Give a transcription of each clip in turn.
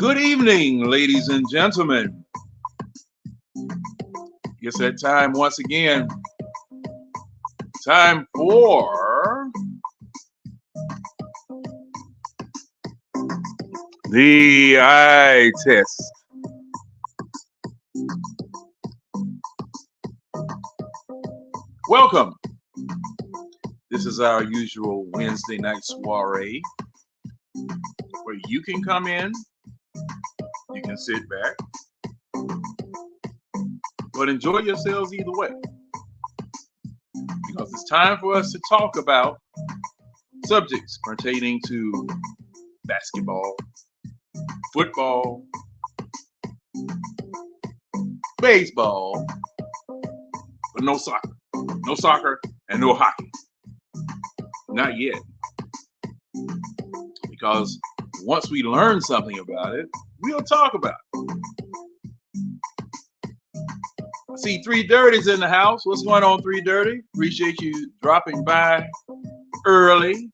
Good evening, ladies and gentlemen. It's that time once again. Time for the eye test. Welcome. This is our usual Wednesday night soiree where you can come in, you can sit back, but enjoy yourselves either way. Because it's time for us to talk about subjects pertaining to basketball, football, baseball, but no soccer. No soccer and no hockey. Not yet. Because once we learn something about it, we'll talk about it. I see 3 Dirties in the house. What's going on, 3 Dirty? Appreciate you dropping by early.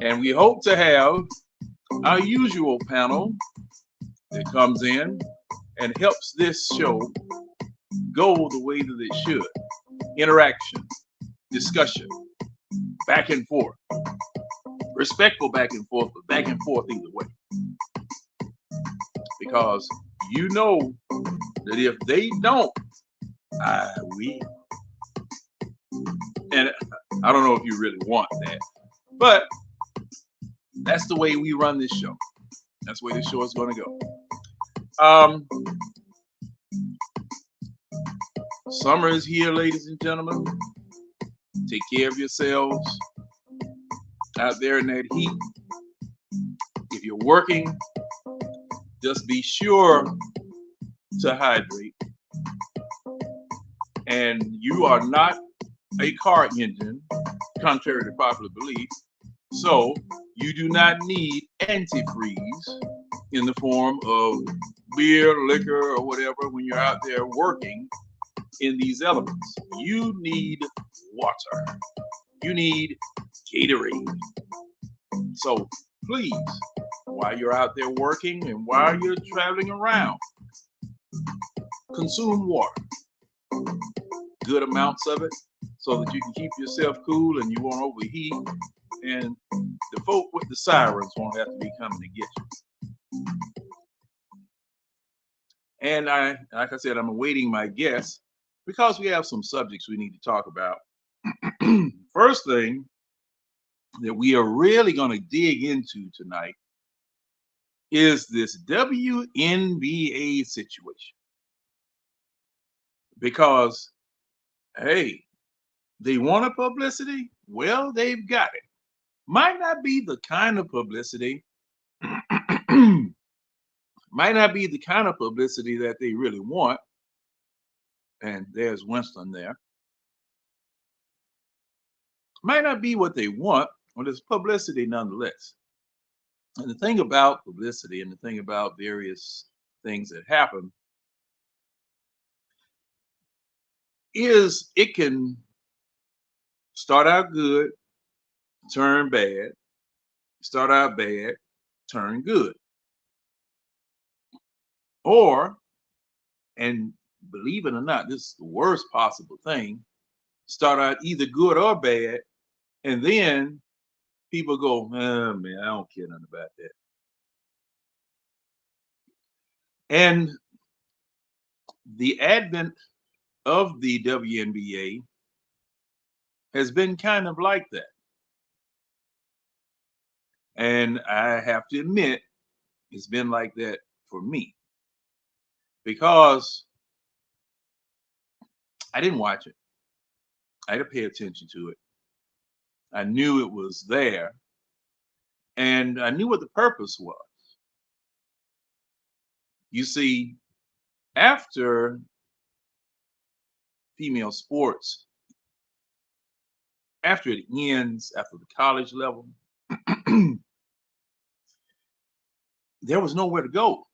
And we hope to have our usual panel that comes in and helps this show go the way that it should. Interaction, discussion, back and forth. Respectful back and forth, but back and forth either way. Because you know that if they don't, I will. And I don't know if you really want that, but that's the way we run this show. That's the way this show is going to go. Summer is here, ladies and gentlemen. Take care of yourselves out there in that heat. If you're working, just be sure to hydrate. And you are not a car engine, contrary to popular belief. So you do not need antifreeze in the form of beer, liquor, or whatever when you're out there working in these elements. You need water. You need Gatorade. So please, while you're out there working and while you're traveling around, consume water. Good amounts of it so that you can keep yourself cool and you won't overheat. And the folk with the sirens won't have to be coming to get you. And like I said, I'm awaiting my guests because we have some subjects we need to talk about. First thing that we are really going to dig into tonight is this WNBA situation. Because, hey, they want a publicity? Well, they've got it. Might not be the kind of publicity, might not be the kind of publicity that they really want. And there's Winston there. Might not be what they want, but it's publicity nonetheless. And the thing about publicity and the thing about various things that happen is it can start out good, turn bad, start out bad, turn good. Or, and believe it or not, this is the worst possible thing, start out either good or bad, and then people go, oh, man, I don't care nothing about that. And the advent of the WNBA has been kind of like that. And I have to admit, it's been like that for me. Because I didn't watch it. I had to pay attention to it. I knew it was there. And I knew what the purpose was. You see, after female sports, after it ends, after the college level, there was nowhere to go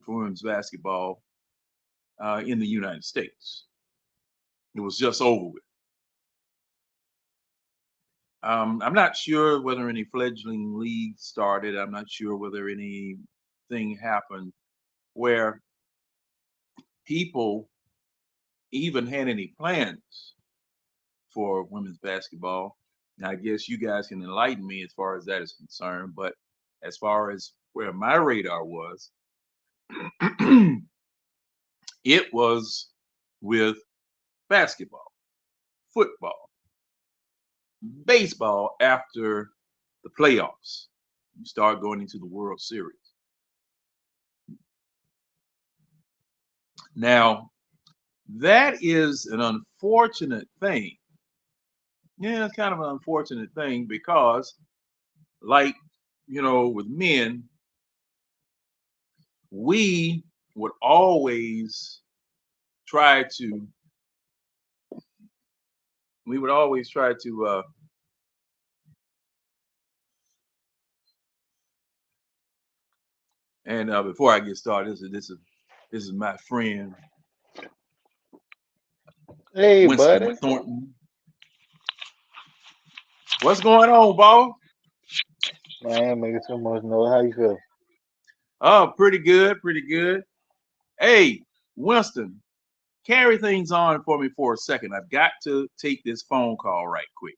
for women's basketball in the United States. It was just over with. I'm not sure whether any fledgling leagues started. I'm not sure whether anything happened where people even had any plans for women's basketball. Now, I guess you guys can enlighten me as far as that is concerned. But as far as where my radar was, it was with basketball, football, baseball after the playoffs. You start going into the World Series. Now, that is an unfortunate thing. Yeah, it's kind of an unfortunate thing because, like, with men, we would always try to, we would always try to, and before I get started, this is my friend Hey, Winston buddy. Thornton. What's going on, Bo? Man, making so much noise. How you feel? Oh, pretty good, pretty good. Hey, Winston, carry things on for me for a second. I've got to take this phone call right quick.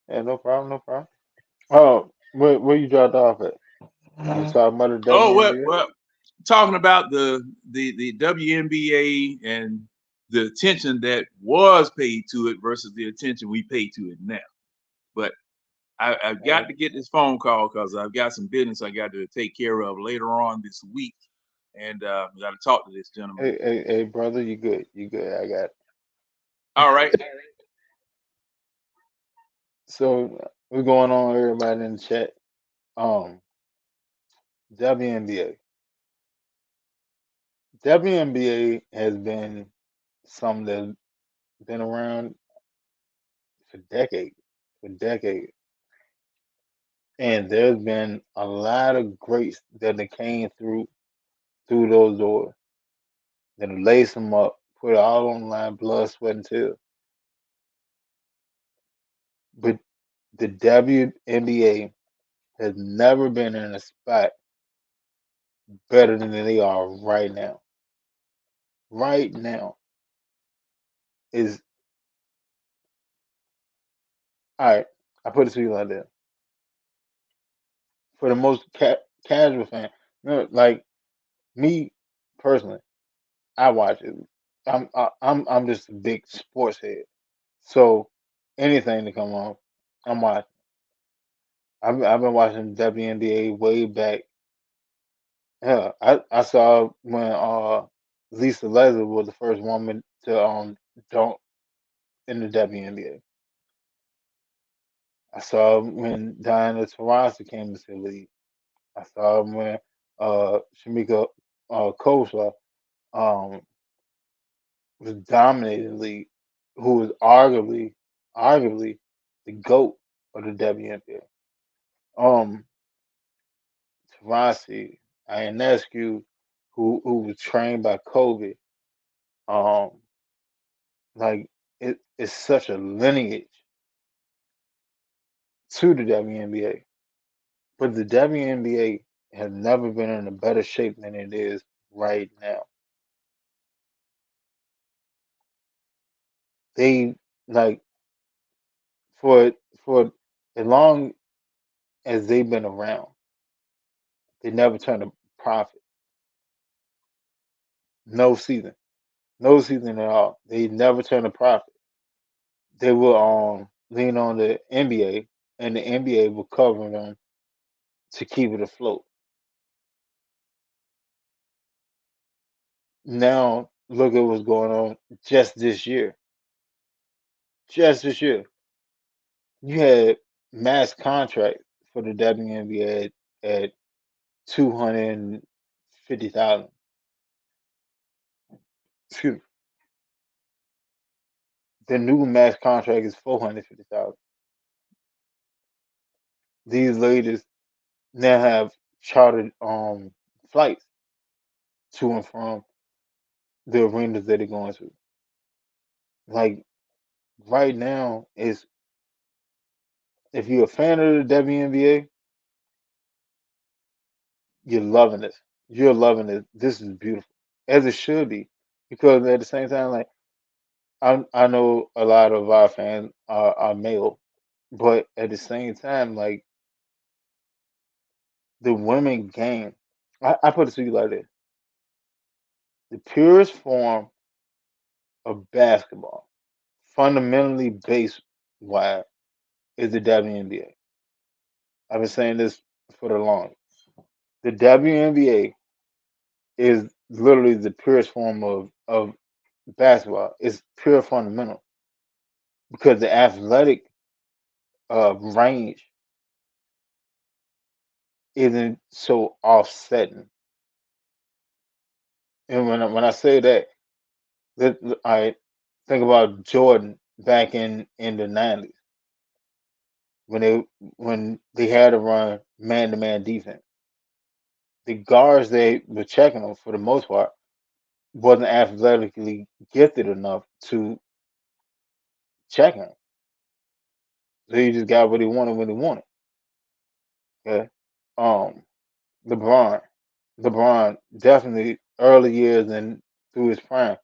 Yeah, no problem, no problem. Oh, where you dropped off at? You talking about the Oh, WNBA? well, talking about the WNBA and the attention that was paid to it versus the attention we pay to it now. But I've got Hey, to get this phone call because I've got some business I got to take care of later on this week, and I got to talk to this gentleman. hey, brother, you good? You good? I got it. All right. So we're going on, everybody in the chat. Um, WNBA. WNBA has been something that's been around for decades, for decades, and there's been a lot of greats that have came through those doors. Then lace them up, put it all on the line, blood, sweat, and tears. But the WNBA has never been in a spot better than they are right now. Right now is all right. I put it to you like that. For the most casual fan, like me personally, I watch it. I'm just a big sports head. So anything to come on, I'm watching. I've been watching WNBA way back. Yeah, I saw when Lisa Leslie was the first woman to dunk in the WNBA. I saw when Diana Taurasi came into the league. I saw when Shamika Kosla um was dominating the league, who was arguably the GOAT of the WNBA. Taurasi, Ionescu, who was trained by Kobe. Um, like it's such a lineage to the WNBA. But the WNBA has never been in a better shape than it is right now. They like for for as long as they've been around, they never turned a profit. No season. No season at all. They never turned a profit. They will lean on the NBA and the NBA will cover them to keep it afloat. Now look at what's going on just this year. Just this year. You had mass contracts for the WNBA at 250,000. Excuse me. The new max contract is 450,000. These ladies now have chartered flights to and from the arenas that they're going to. Like right now is if you're a fan of the WNBA, you're loving this. You're loving it. This is beautiful, as it should be, because at the same time, like I know a lot of our fans are male, but at the same time, like the women game, I put it to you like this: the purest form of basketball, fundamentally based wise, is the WNBA. I've been saying this for the longest. The WNBA is literally the purest form of basketball. It's pure fundamental because the athletic range isn't so offsetting. And when I say that, I think about Jordan back in the '90s when they had to run man to man defense. The guards they were checking them for the most part wasn't athletically gifted enough to check him. So he just got what he wanted when he wanted. Okay. Um, LeBron, LeBron definitely early years and through his prime.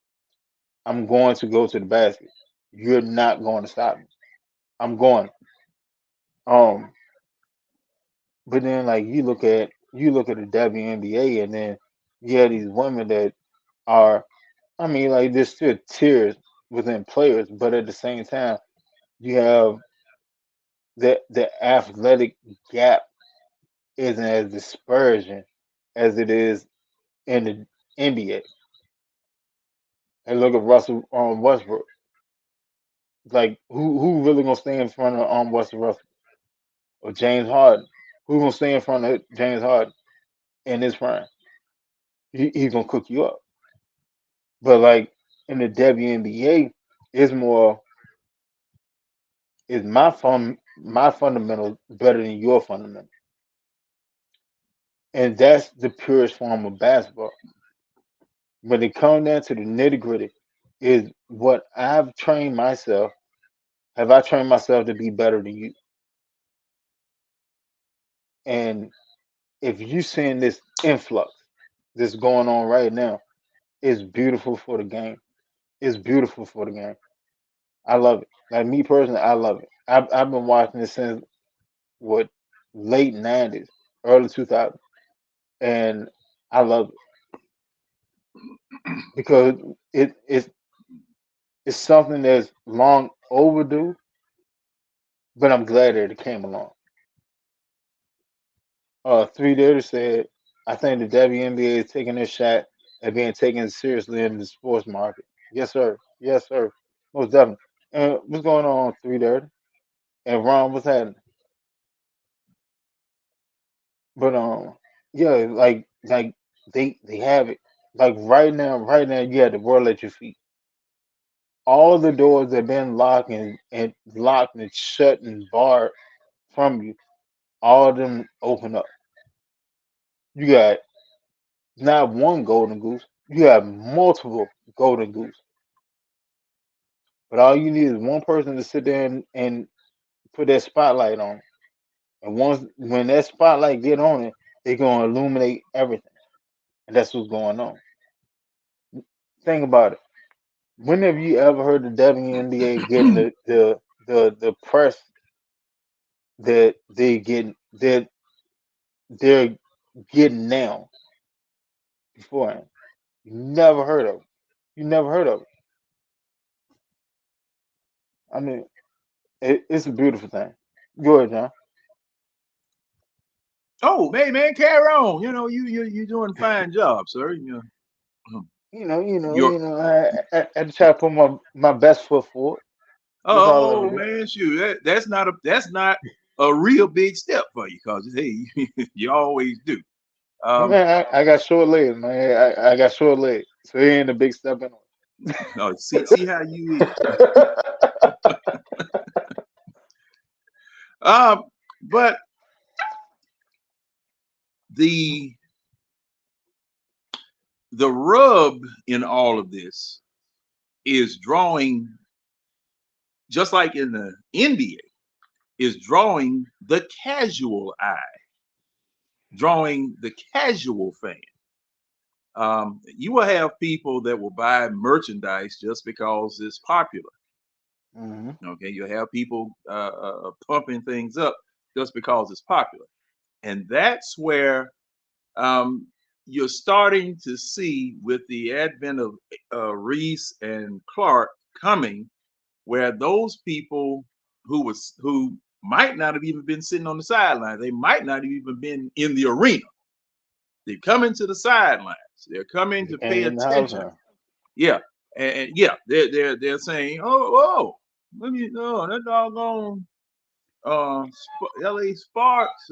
I'm going to go to the basket. You're not going to stop me. I'm going. Um, but then like you look at the WNBA and then you have these women that are I mean like there's still tiers within players, but at the same time you have the athletic gap isn't as dispersion as it is in the NBA. And look at Russell Westbrook. Like who really gonna stay in front of Russell Westbrook or James Harden? Who gonna stay in front of James Harden in his prime? He's gonna cook you up. But like in the WNBA, it's more is my fundamental better than your fundamental, and that's the purest form of basketball. When it comes down to the nitty gritty, is what I've trained myself. Have I trained myself to be better than you? And if you seeing this influx that's going on right now, it's beautiful for the game. It's beautiful for the game. I love it. Like me personally, I love it. I've been watching it since what late '90s, early 2000s, and I love it because it's something that's long overdue. But I'm glad that it came along. Three Data said, I think the WNBA is taking their shot at being taken seriously in the sports market. Yes, sir. Yes, sir. Most definitely. And what's going on, Three Data? And Ron, what's happening? But yeah, like they have it. Like right now, you have the world at your feet. All the doors that have been locked and locked and shut and barred from you, all of them open up. You got not one golden goose. You have multiple golden goose. But all you need is one person to sit there and put that spotlight on it. And once when that spotlight get on it, they're gonna illuminate everything. And that's what's going on. Think about it. When have you ever heard the WNBA getting the press that they're getting now beforehand? You never heard of it. You never heard of it. I mean, it's a beautiful thing. Go ahead, John. Oh, hey man, carry on. You know, you doing a fine job, sir. Your I had to try to put my best foot forward. That's all I oh did. man, shoot, that's not a real big step for you, cause hey, you always do. I mean, Um, I got short legs, man. I got short legs, so it ain't a big step anyway. see how you is. Um, but the the rub in all of this is drawing, just like in the NBA. is drawing the casual eye, drawing the casual fan. You will have people that will buy merchandise just because it's popular. Mm-hmm. Okay, you have people pumping things up just because it's popular, and that's where um, you're starting to see with the advent of Reese and Clark coming, where those people who might not have even been sitting on the sideline, they might not have even been in the arena. They're coming to the sidelines. They're coming They to pay came in the house attention. now. Yeah, and yeah, they're saying, oh, let me know that doggone LA Sparks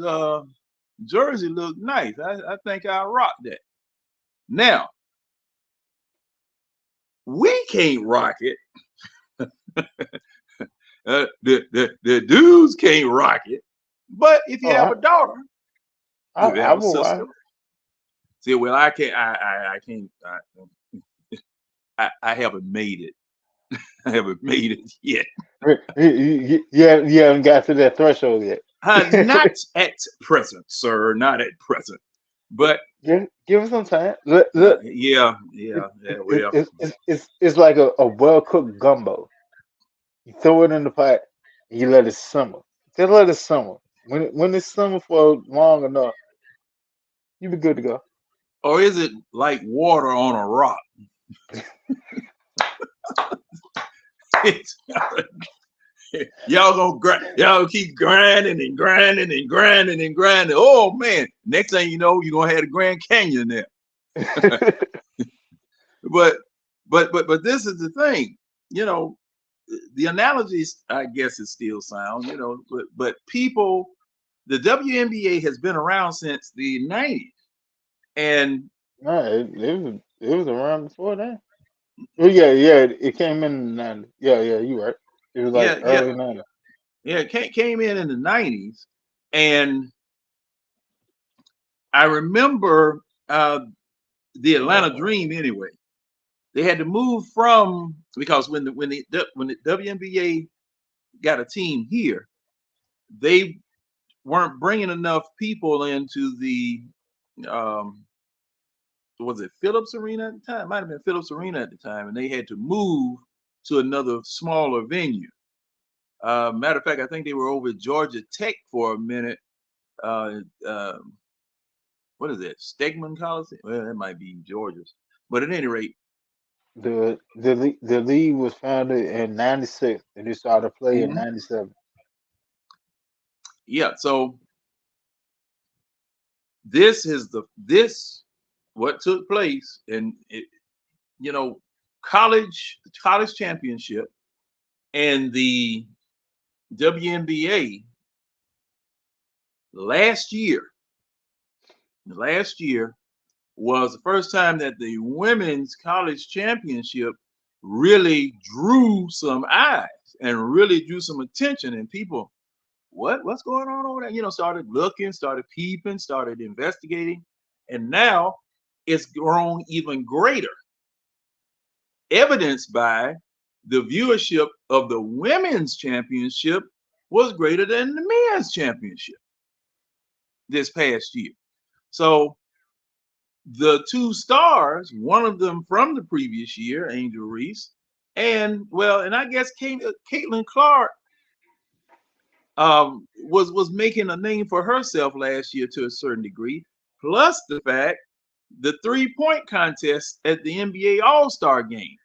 jersey look nice. I think I rock that. Now we can't rock it. The dudes can't rock it. But if you Oh, have a daughter, if you I have a will sister, watch. see, well, I can't. I can't. I haven't made it. I haven't made it yet. You haven't got to that threshold yet. Not at present, sir. Not at present. But Give it some time. Look, yeah, it, yeah, it, yeah. it, Well, it's like a well cooked gumbo. You throw it in the pot and you let it simmer. Just let it simmer. When it's simmer for long enough, you be good to go. or is it like water on a rock? It's, y'all gonna grind, y'all keep grinding and grinding and grinding and grinding. Oh man, next thing you know, you're gonna have the Grand Canyon there. But but this is the thing, you know, the analogies I guess is still sound, you know, but people, the WNBA has been around since the 90s. And No, it was around before that. Oh yeah, it came in the 90s. Yeah, you right. It was like yeah, yeah, early 90s. yeah, it came in the 90s. And I remember the Atlanta Dream anyway. They had to move from, because when the WNBA got a team here, they weren't bringing enough people into the um, was it Phillips Arena at the time? It might have been Phillips Arena at the time, and they had to move to another smaller venue. Matter of fact, I think they were over at Georgia Tech for a minute. Uh, uh, what is it? Stegman Coliseum? Well, that might be Georgia's, but at any rate, The league was founded in '96 and it started play in mhm, '97. yeah. So this what took place, and it, you know, college championship and the WNBA last year. Last year was the first time that the women's college championship really drew some eyes and really drew some attention, and people, what's going on over there? You know, started looking, started peeping, started investigating, and now it's grown even greater, evidenced by the viewership of the women's championship was greater than the men's championship this past year. So the two stars, one of them from the previous year, Angel Reese, and well, and I guess Caitlin Clark was making a name for herself last year to a certain degree. Plus the fact the 3-point contest at the NBA All Star game.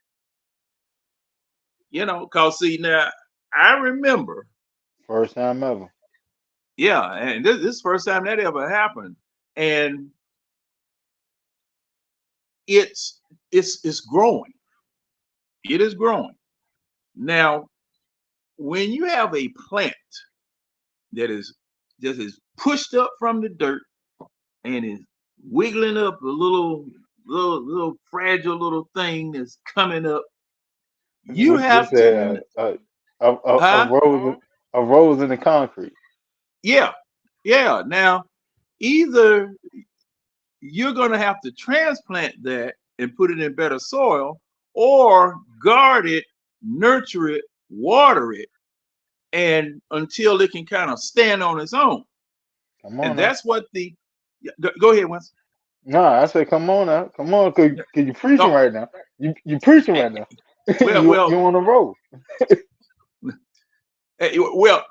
You know, cause see now I remember, First time ever. yeah, and this is the first time that ever happened, and it's it's growing. It is growing now. When you have a plant that is just is pushed up from the dirt and is wiggling up a little fragile little thing that's coming up, you What they have to, say, a huh? rose in the concrete. Yeah, yeah. Now, either you're going to have to transplant that and put it in better soil, or guard it, nurture it, water it, and until it can kind of stand on its own. Come And on now. that's what the yeah, go ahead, Winston. No, I said, come on now. Come on, cause, Yeah. 'cause you preaching Oh, right now. You preaching eh, right now. well, You on the road. well,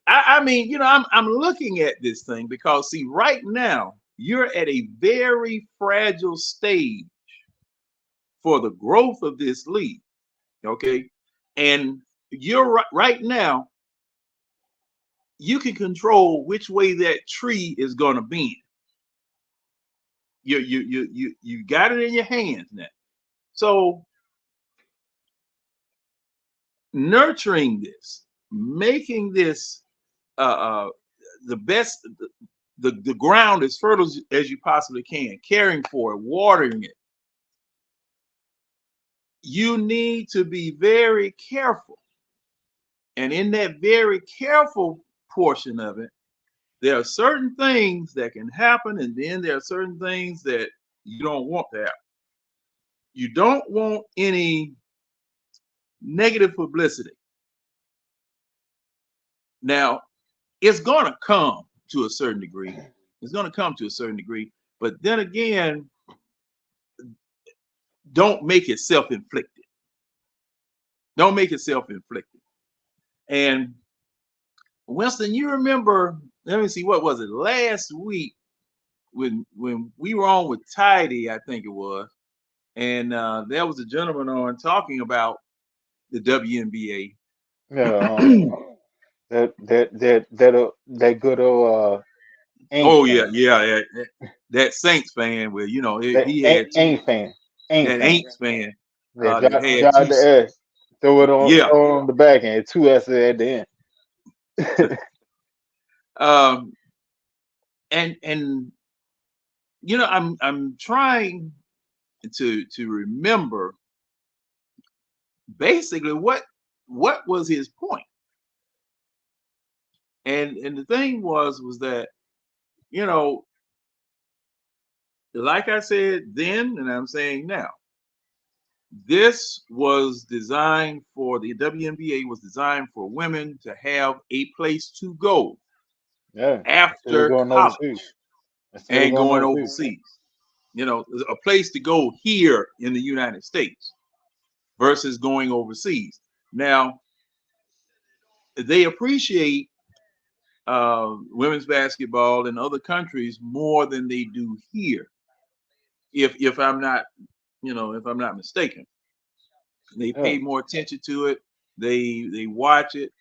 I mean, I'm looking at this thing because see, right now you're at a very fragile stage for the growth of this league. Okay, and you're right now. You can control which way that tree is going to bend. You got it in your hands now. So nurturing this, making this uh, the best, the ground as fertile as you possibly can, caring for it, watering it. You need to be very careful, and in that very careful portion of it, there are certain things that can happen, and then there are certain things that you don't want to happen. You don't want any negative publicity. Now, it's going to come to a certain degree. It's going to come to a certain degree, but then again, don't make it self-inflicted. Don't make it self-inflicted. And Winston, you remember? Let me see. What was it last week when we were on with Tidy? I think it was, and there was a gentleman on talking about the WNBA. Yeah, that good old Ain't Oh yeah, fan. yeah, that Saints fan where That he had two ain't fan. Ain't that fan. Aints fan Yeah, that jot, had jot two. the S. Yeah, Throw it on the back end. Two S's at the end. um, and I'm trying to remember basically what was his point, and the thing was that you know like I said then, and I'm saying now, this was designed for the WNBA was designed for women to have a place to go Yeah. Instead of after going overseas. college Instead of and going going overseas. overseas. A place to go here in the United States versus going overseas. Now, they appreciate women's basketball in other countries more than they do here. If I'm not, if I'm not mistaken, they Yeah. pay more attention to it. They watch it.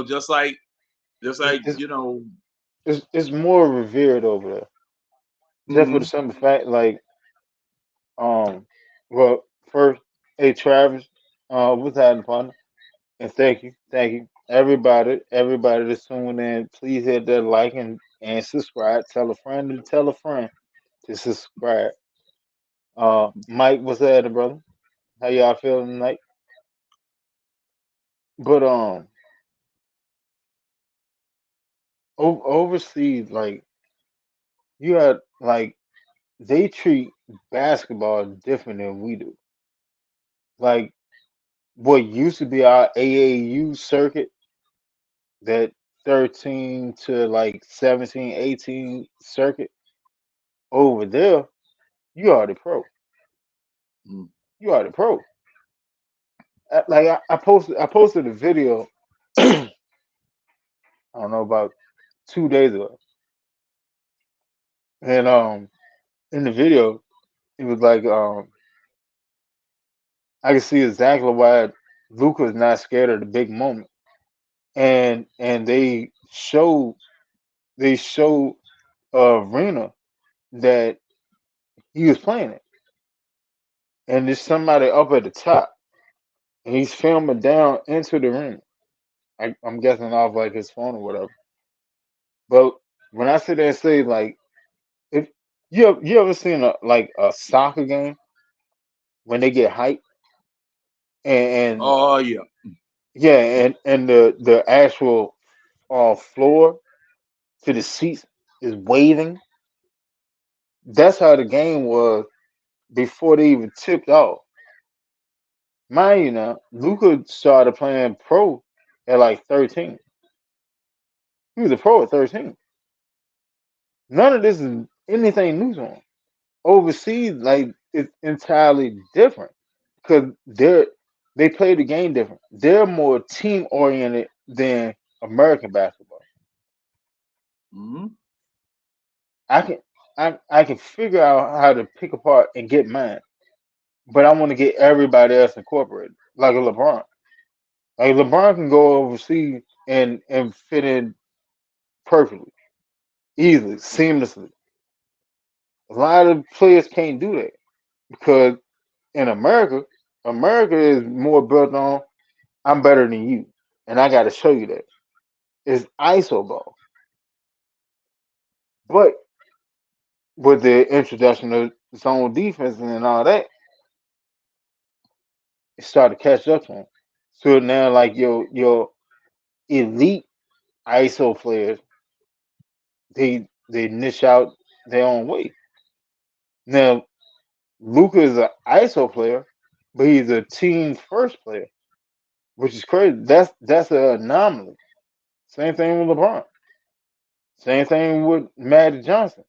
Just like just It's, like it's, it's more revered over there. Just for the mhm. simple fact, like, um, well, first, hey, Travis, what's happening, partner? And thank you, everybody that's tuning in. Please hit that like and subscribe. Tell a friend to tell a friend to subscribe. Mike, what's happening, brother? How y'all feeling tonight? But overseas, like you got like they treat basketball different than we do. Like what used to be our AAU circuit, that 13 to like 17, 18 circuit over there, you are the pro. Mm. You are the pro. Like I posted a video. I don't know about 2 days ago, and in the video it was like I can see exactly why Luca is not scared of the big moment, and they showed Rena that he was playing it, and there's somebody up at the top, and he's filming down into the ring. I'm guessing off like his phone or whatever. But when I sit there and say like, if you ever seen a soccer game when they get hyped and Oh yeah. yeah, and the actual floor to the seats is waving. That's how the game was before they even tipped off. Mind you, now Luca started playing pro at like 13. He was a pro at 13. None of this is anything new to him. Overseas, like it's entirely different because they play the game different. They're more team oriented than American basketball. Hmm. I can I can figure out how to pick apart and get mine, but I want to get everybody else incorporated, like a LeBron. Like LeBron can go overseas and fit in perfectly, easily, seamlessly. A lot of players can't do that because in America, America is more built on I'm better than you, and I got to show you that. It's ISO ball, but with the introduction of zone defense and all that, it started to catch up to him. So now, like your elite ISO players, they niche out their own way. Now, Luca is an ISO player, but he's a team first player, which is crazy. That's an anomaly. Same thing with LeBron. Same thing with Magic Johnson.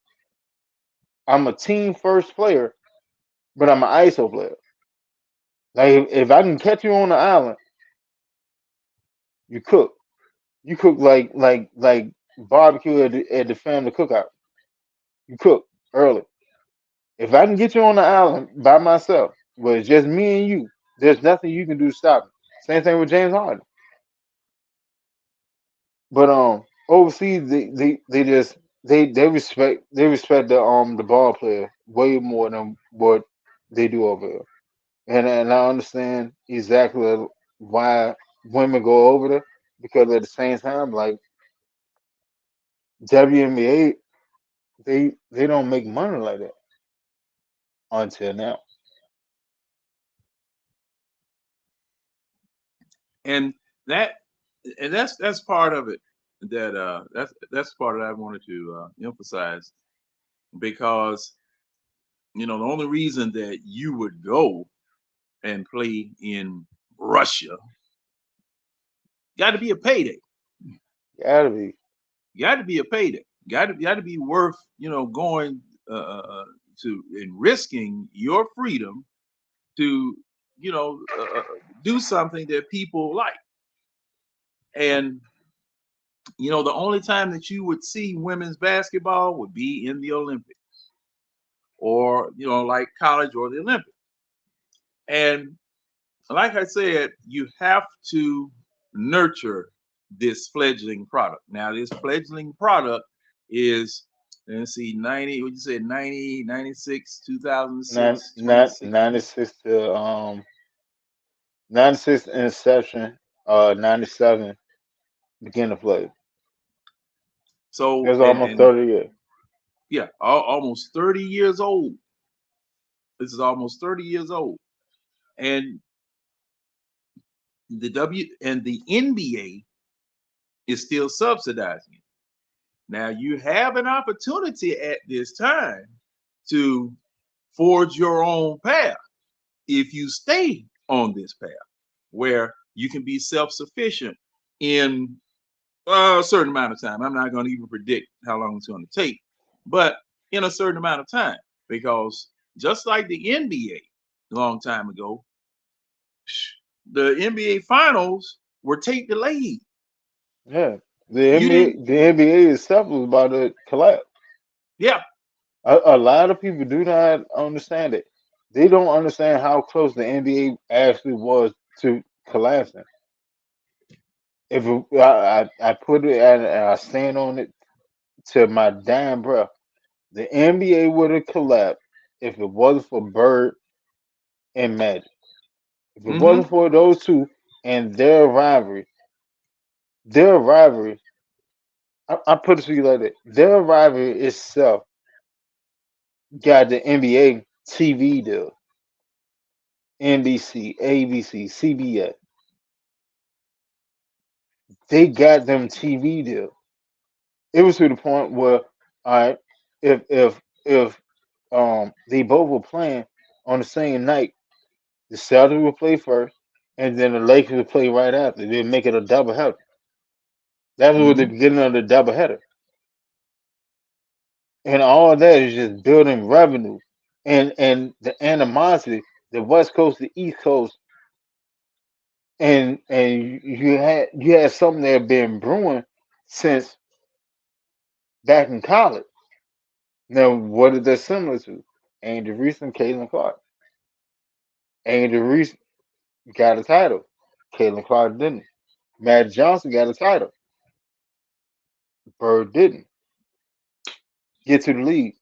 I'm a team first player, but I'm an ISO player. Like if I can catch you on the island, you cook. You cook like barbecue at the family cookout. You cook early. If I can get you on the island by myself, where it's just me and you, there's nothing you can do to stop me. Same thing with James Harden. But overseas they just they respect the ball player way more than what they do over here. And I understand exactly why women go over there because at the same time, like WNBA, they don't make money like that until now. And that and that's part of it that that's part that I wanted to emphasize because the only reason that you would go and play in Russia got to be a payday. Gotta be. Got to be a payday. Got to be worth going to and risking your freedom to do something that people like. And the only time that you would see women's basketball would be in the Olympics or like college or the Olympics. And like I said, you have to nurture this fledgling product. Now, this fledgling product is, let's see, 90, what you said, 90, 96, Nine, 2006, nine, 26. 96 to 96 inception, 97 begin to play. So, That's and, almost and 30 years. yeah, almost 30 years old. This is almost 30 years old. And the NBA is still subsidizing it. Now you have an opportunity at this time to forge your own path if you stay on this path where you can be self-sufficient in a certain amount of time. I'm not going to even predict how long it's going to take, but in a certain amount of time, because just like the NBA a long time ago, the NBA finals were tape delayed. Yeah, You didn't, the NBA itself was about to collapse. yeah. A lot of people do not understand it. They don't understand how close the NBA actually was to collapsing. I put it and I stand on it to my damn breath. The NBA would have collapsed if it wasn't for Bird and Magic. If it Mm-hmm. wasn't for those two and their rivalry, I put it to you like that. Their rivalry itself got the NBA TV deal. NBC, ABC, CBS. They got them TV deal. It was to the point where, all right, if they both were playing on the same night, the Celtics would play first, and then the Lakers would play right after. They'd make it a double header. That was the Hmm. beginning of the doubleheader, and all of that is just building revenue, and the animosity, the West Coast, the East Coast, and you had something that had been brewing since back in college. Now, what is that similar to? Angel Reese and Caitlin Clark. Angel Reese got a title. Caitlin Clark didn't. Matt Johnson got a title. Bird didn't get to the league.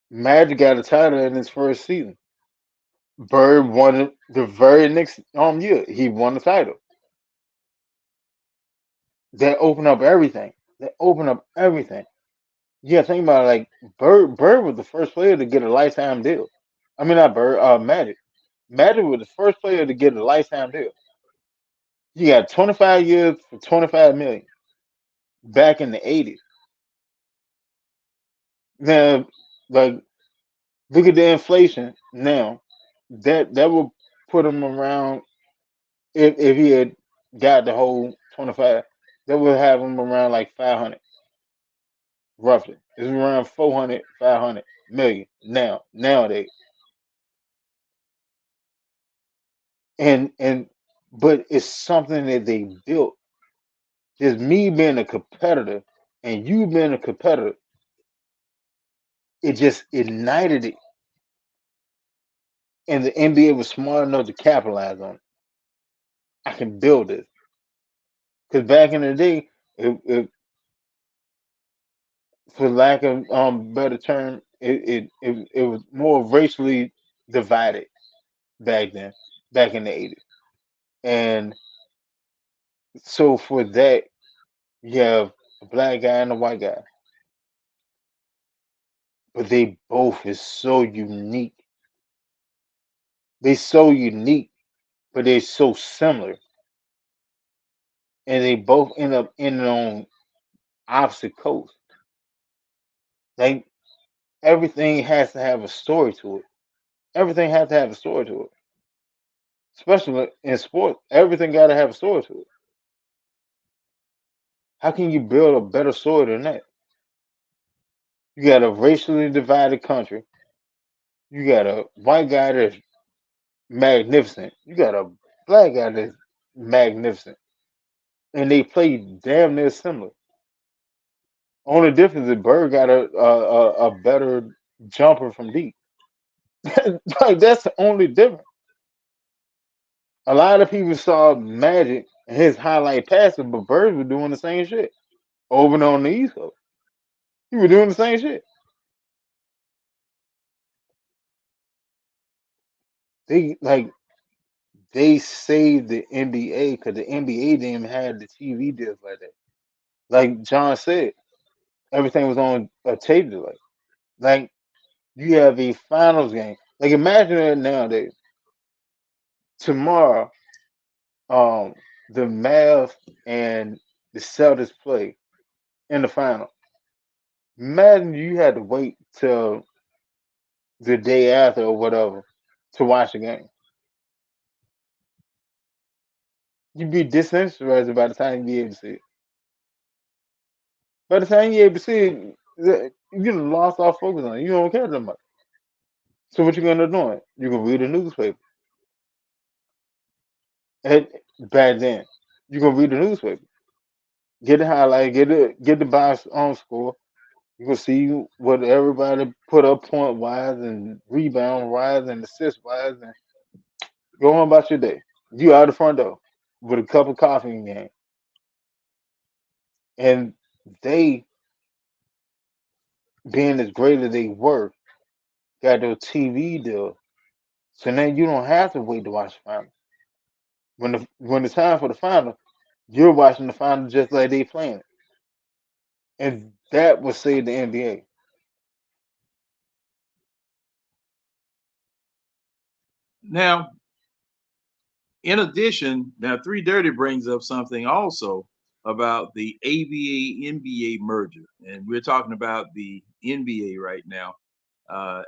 Magic got a title in his first season. Bird won it the very next year. He won the title. That opened up everything. That opened up everything. Yeah, think about it, like Bird was the first player to get a lifetime deal. I mean not Bird, Magic. Magic was the first player to get a lifetime deal. He got 25 years for 25 million back in the 80s. Now, like, look at the inflation now. That would put him around if he had got the whole 25. That would have him around like 500 roughly. It's around 400, 500 million nowadays. And but it's something that they built. Just me being a competitor and you being a competitor, it just ignited it. And the NBA was smart enough to capitalize on it. I can build this. Because back in the day, for lack of better term, it was more racially divided back then, back in the 80s. And so for that, you have a black guy and a white guy, but they both is so unique. They so unique, but they're so similar, and they both end up in on opposite coasts. Like everything has to have a story to it. Everything has to have a story to it. Especially in sports, everything got to have a story to it. How can you build a better story than that? You got a racially divided country. You got a white guy that's magnificent. You got a black guy that's magnificent, and they play damn near similar. Only difference is Bird got a better jumper from deep. Like that's the only difference. A lot of people saw Magic and his highlight passes, but Bird was doing the same shit over and on the East Coast. He was doing the same shit. They like they saved the NBA because the NBA didn't even have the TV deals like that. Like John said, everything was on a tape delay. Like you have a finals game. Like imagine that nowadays. Tomorrow, um, the Mavs and the Celtics play in the final. Imagine you had to wait till the day after or whatever to watch the game. You'd be disinterested by the time you be able to see it. By the time you're able to see it, you done lost all focus on it. You don't care that much. So what you gonna end up doing? You gonna read the newspaper. And back then, you gonna read the newspaper. Get the highlight, get the box on score. You gonna see what everybody put up point wise and rebound wise and assist wise and go on about your day. You out the front door with a cup of coffee in your hand. And they, being as great as they were, got their TV deal. So now you don't have to wait to watch the final. When it's time for the final, you're watching the final just like they playing it. And that will save the NBA. Now, in addition, now Three Dirty brings up something also about the ABA NBA merger, and we're talking about the NBA right now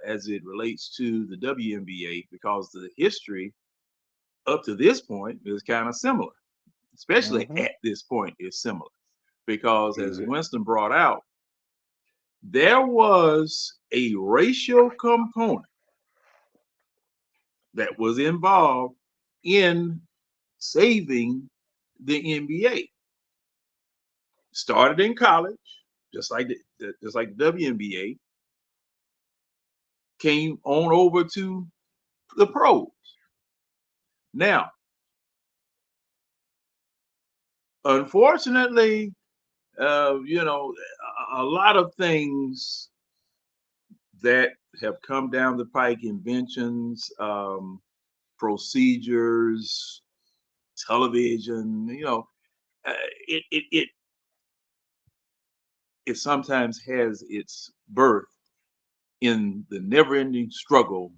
as it relates to the WNBA because the history up to this point is kind of similar. especially Mm-hmm. at this point, is similar. Because as Yeah. Winston brought out, there was a racial component that was involved in saving the NBA. Started in college, just like the WNBA, came on over to the pros. Now, unfortunately, a lot of things that have come down the pike, inventions, procedures, television, uh, it, it it it sometimes has its birth in the never-ending struggle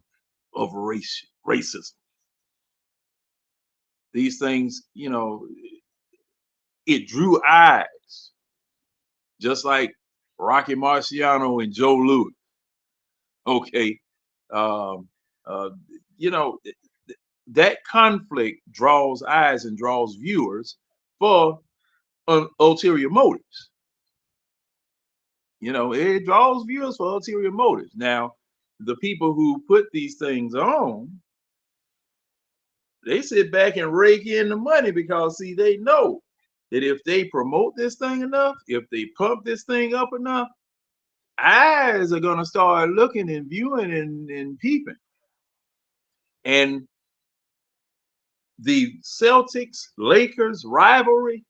of racism. These things, it drew eyes, just like Rocky Marciano and Joe Louis. Okay, um, uh, you know that conflict draws eyes and draws viewers for ulterior motives. It draws viewers for ulterior motives. Now, the people who put these things on, they sit back and rake in the money because, see, they know that if they promote this thing enough, if they pump this thing up enough, eyes are going to start looking and viewing and peeping. And the Celtics Lakers rivalry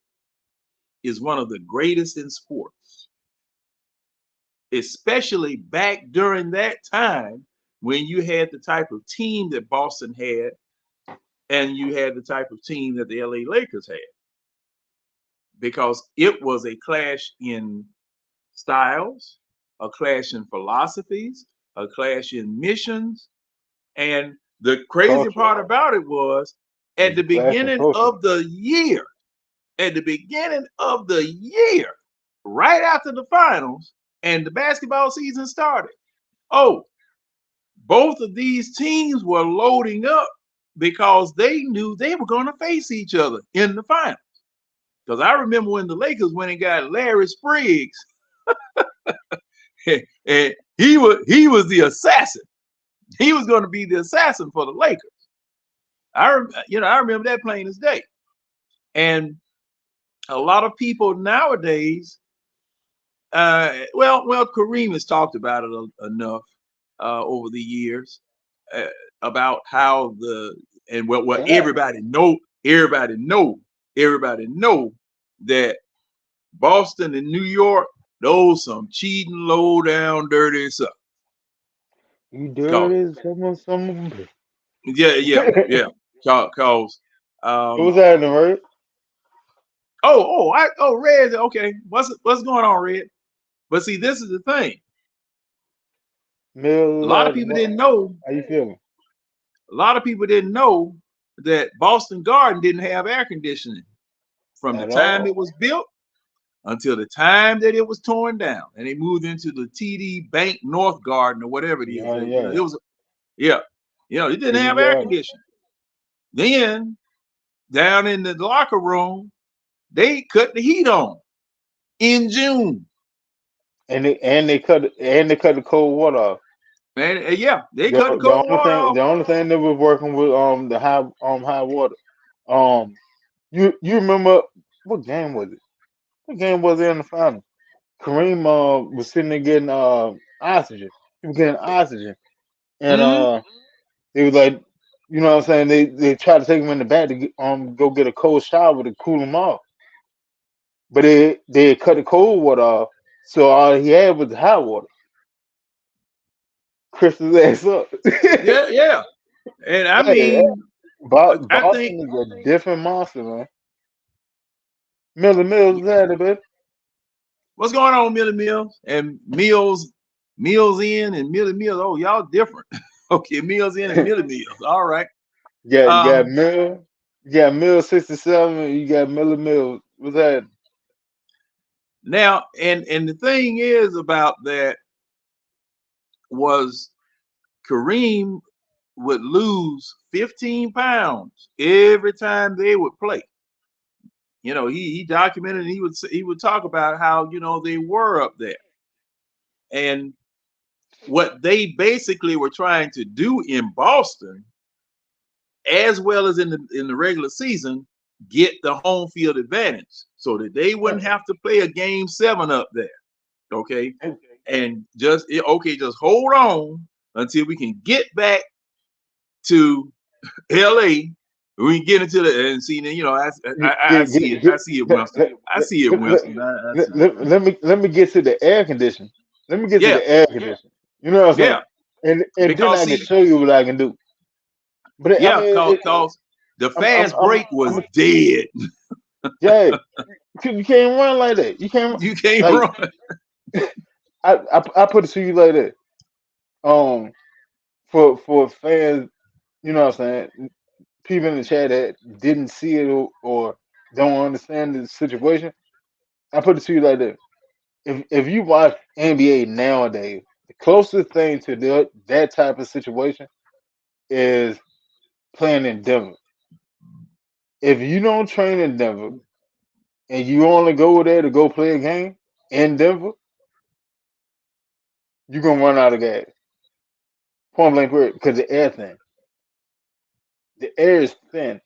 is one of the greatest in sports, especially back during that time when you had the type of team that Boston had and you had the type of team that the LA Lakers had, because it was a clash in styles, a clash in philosophies, a clash in missions. And the crazy Culture. part about it was at It's the a clash in beginning culture. of the year, right after the finals and the basketball season started. Oh, both of these teams were loading up because they knew they were going to face each other in the finals. Because I remember when the Lakers went and got Larry Spriggs, and he was the assassin. He was going to be the assassin for the Lakers. I remember that plain as day. And a lot of people nowadays, Kareem has talked about it enough over the years, uh, about how what Yeah. everybody know that Boston and New York, those some cheating, low down, dirty stuff. You Cause dirty some. yeah. Cause What was um that, right? Red, okay. What's going on, Red? But see, this is the thing. A Mills lot of at the people bar. didn't know. How you feeling? A lot of people didn't know that Boston Garden didn't have air conditioning from the At time it all? was built until the time that it was torn down, and they moved into the TD Bank North Garden or whatever it is. Yeah, yeah. It was, yeah, it didn't have TD air Garden. conditioning. Then down in the locker room, they cut the heat on in June. And they cut the cold water off. And yeah, they The cut the the cold only water thing off. the only thing that was working with the high water. Um you remember what game was it? What game was it in the final? Kareem was sitting there getting oxygen. He was getting oxygen. And Hmm. they was like, you know what I'm saying, they tried to take him in the back to go get a cold shower to cool him off. But they cut the cold water off, so all he had was the hot water. Chris his ass up. Yeah, yeah. And I Hey, mean, I think Boston is a different monster, man. Mills had it, baby. what's going on, Millie Mills and Mills in and Millie Mills. Oh, y'all different. Okay, Mills in and Millie Mills. All right. You got Um, Mill, you got Mill 67, you got Mills. What's that? Now, and the thing is about that was Kareem would lose 15 pounds every time they would play. he documented, and he would talk about how they were up there, and what they basically were trying to do in Boston, as well as in the regular season, get the home field advantage so that they wouldn't have to play a game 7 up there. Okay, and just hold on until we can get back to LA. We can get into the and see. I see it. I see it, Winston. I see it, Winston. I see it. let me get to the air condition. Let me get to Yeah, the air condition. You know what I'm saying? yeah. And then Because I can see, show you what I can do. But I yeah, mean, cause the fast break was dead. yeah, you can't run like that. You can't You can't like run. I put it to you like that. Um, for fans, you know what I'm saying? People in the chat that didn't see it or don't understand the situation. I put it to you like that. If you watch NBA nowadays, the closest thing to that type of situation is playing in Denver. If you don't train in Denver and you only go there to go play a game in Denver, you're gonna run out of gas. Point blank period, because the air thin. The air is thin.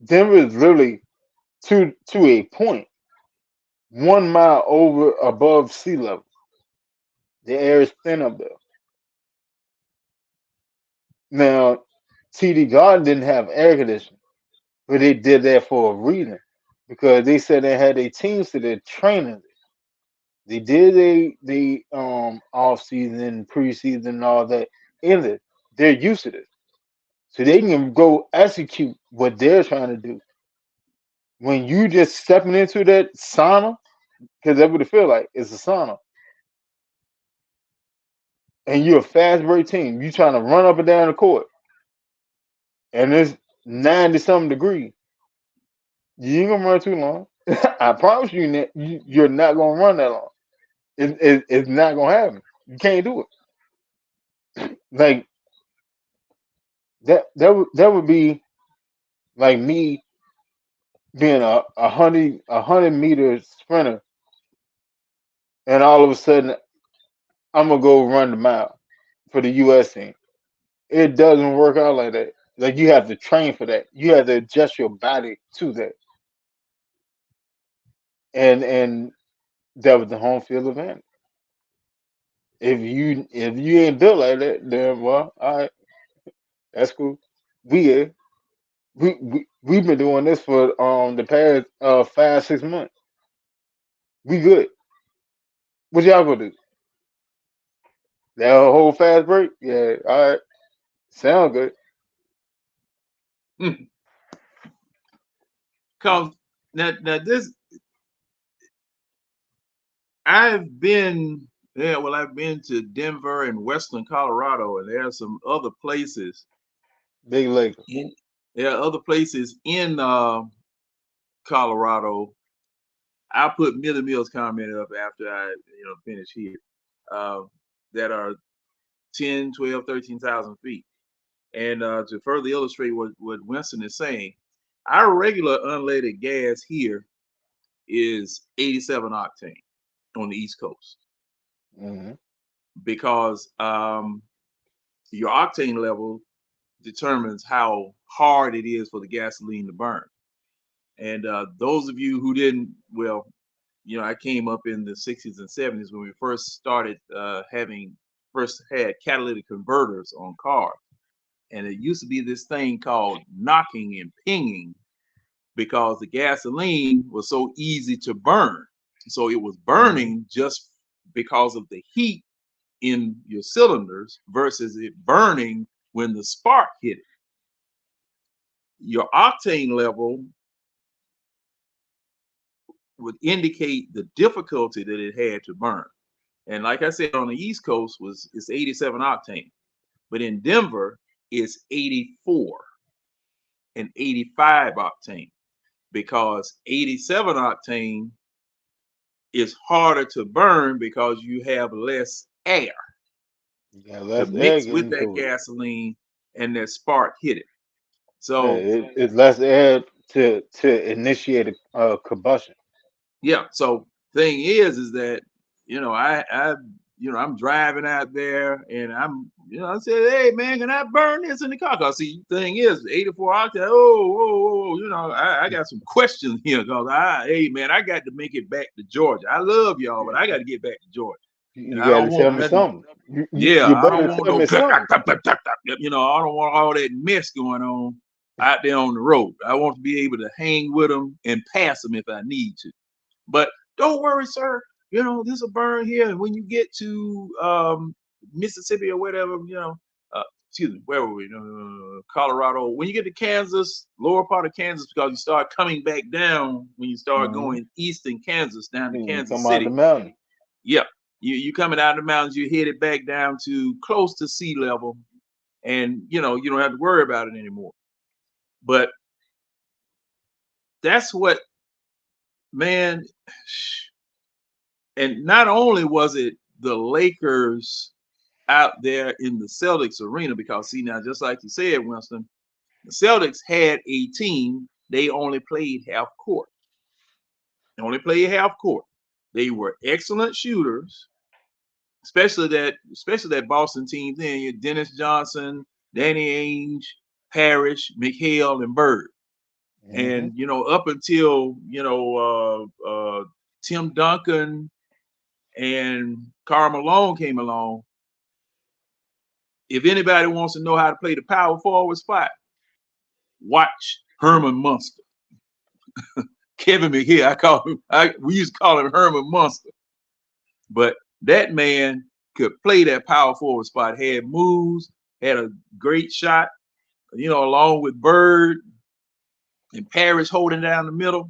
Denver is literally to a point 1 mile over above sea level. The air is thin up there. Now, TD Garden didn't have air conditioning, but they did that for a reason because they said they had their teams to their training. They did the off season, preseason, and all that in it. They're used to this, so they can go execute what they're trying to do. When you just stepping into that sauna, because that's what it feel like, it's a sauna, and you're a fast break team, you trying to run up and down the court, and it's 90 something degrees. You ain't gonna run too long. I promise you, you're not gonna run that long. It's not gonna happen. You can't do it. Like that would be like me being a hundred meter sprinter, and all of a sudden I'm gonna go run the mile for the U.S. team. It doesn't work out like that. Like you have to train for that. You have to adjust your body to that, and that was the home field advantage. If you ain't built like that, then well, all right, that's cool. We we've been doing this for the past 5 6 months. We good. What y'all gonna do? That whole fast break? Yeah, all right. Sound good. Cause now this I've been I've been to Denver and Western Colorado, and there are some other places Big Lakers. in there are other places in Colorado. I put Millie Mills comment up after I finish here. Uh, that are 10, 12, 13,000 feet. And to further illustrate what Winston is saying, our regular unleaded gas here is 87 octane on the East Coast Hmm. because your octane level determines how hard it is for the gasoline to burn. And those of you who didn't, well, I came up in the 60s and 70s when we first had catalytic converters on cars. And it used to be this thing called knocking and pinging because the gasoline was so easy to burn. So it was Hmm. burning just because of the heat in your cylinders versus it burning when the spark hit it. Your octane level would indicate the difficulty that it had to burn. And like I said, on the East Coast it's 87 octane, but in Denver it's 84 and 85 octane because 87 octane is harder to burn because you have less air You got to less air mix with getting that to it. gasoline and that spark hit it. Yeah, So it's less air to initiate a combustion. Yeah. So thing is that I'm driving out there and I said, hey man, can I burn this in the car? Cause see, thing is, 84 octane. I got some questions here. Cause hey man, I got to make it back to Georgia. I love y'all, but I got to get back to Georgia, and You I got don't to tell want me nothing. something. Yeah, You I don't better want tell no, me something. I don't want all that mess going on out there on the road. I want to be able to hang with them and pass them if I need to. But don't worry, sir. This will burn here. And when you get to Mississippi or whatever, excuse me, where were we? Colorado. When you get to Kansas, lower part of Kansas, because you start coming back down when you start Mm-hmm. going east in Kansas down to You Kansas come out the City. mountain. Yeah. You coming out of the mountains, you headed back down to close to sea level, and you don't have to worry about it anymore. But that's what, man. And not only was it the Lakers out there in the Celtics arena, because see now, just like you said, Winston, the Celtics had a team. They only played half court. They only played half court. They were excellent shooters, especially that Boston team. Then Dennis Johnson, Danny Ainge, Parrish, McHale, and Bird. Mm-hmm. And up until Tim Duncan and Karl Malone came along. If anybody wants to know how to play the power forward spot, watch Herman Munster. Kevin McHale, we used to call him Herman Munster. But that man could play that power forward spot, had moves, had a great shot, along with Bird and Parrish holding down the middle.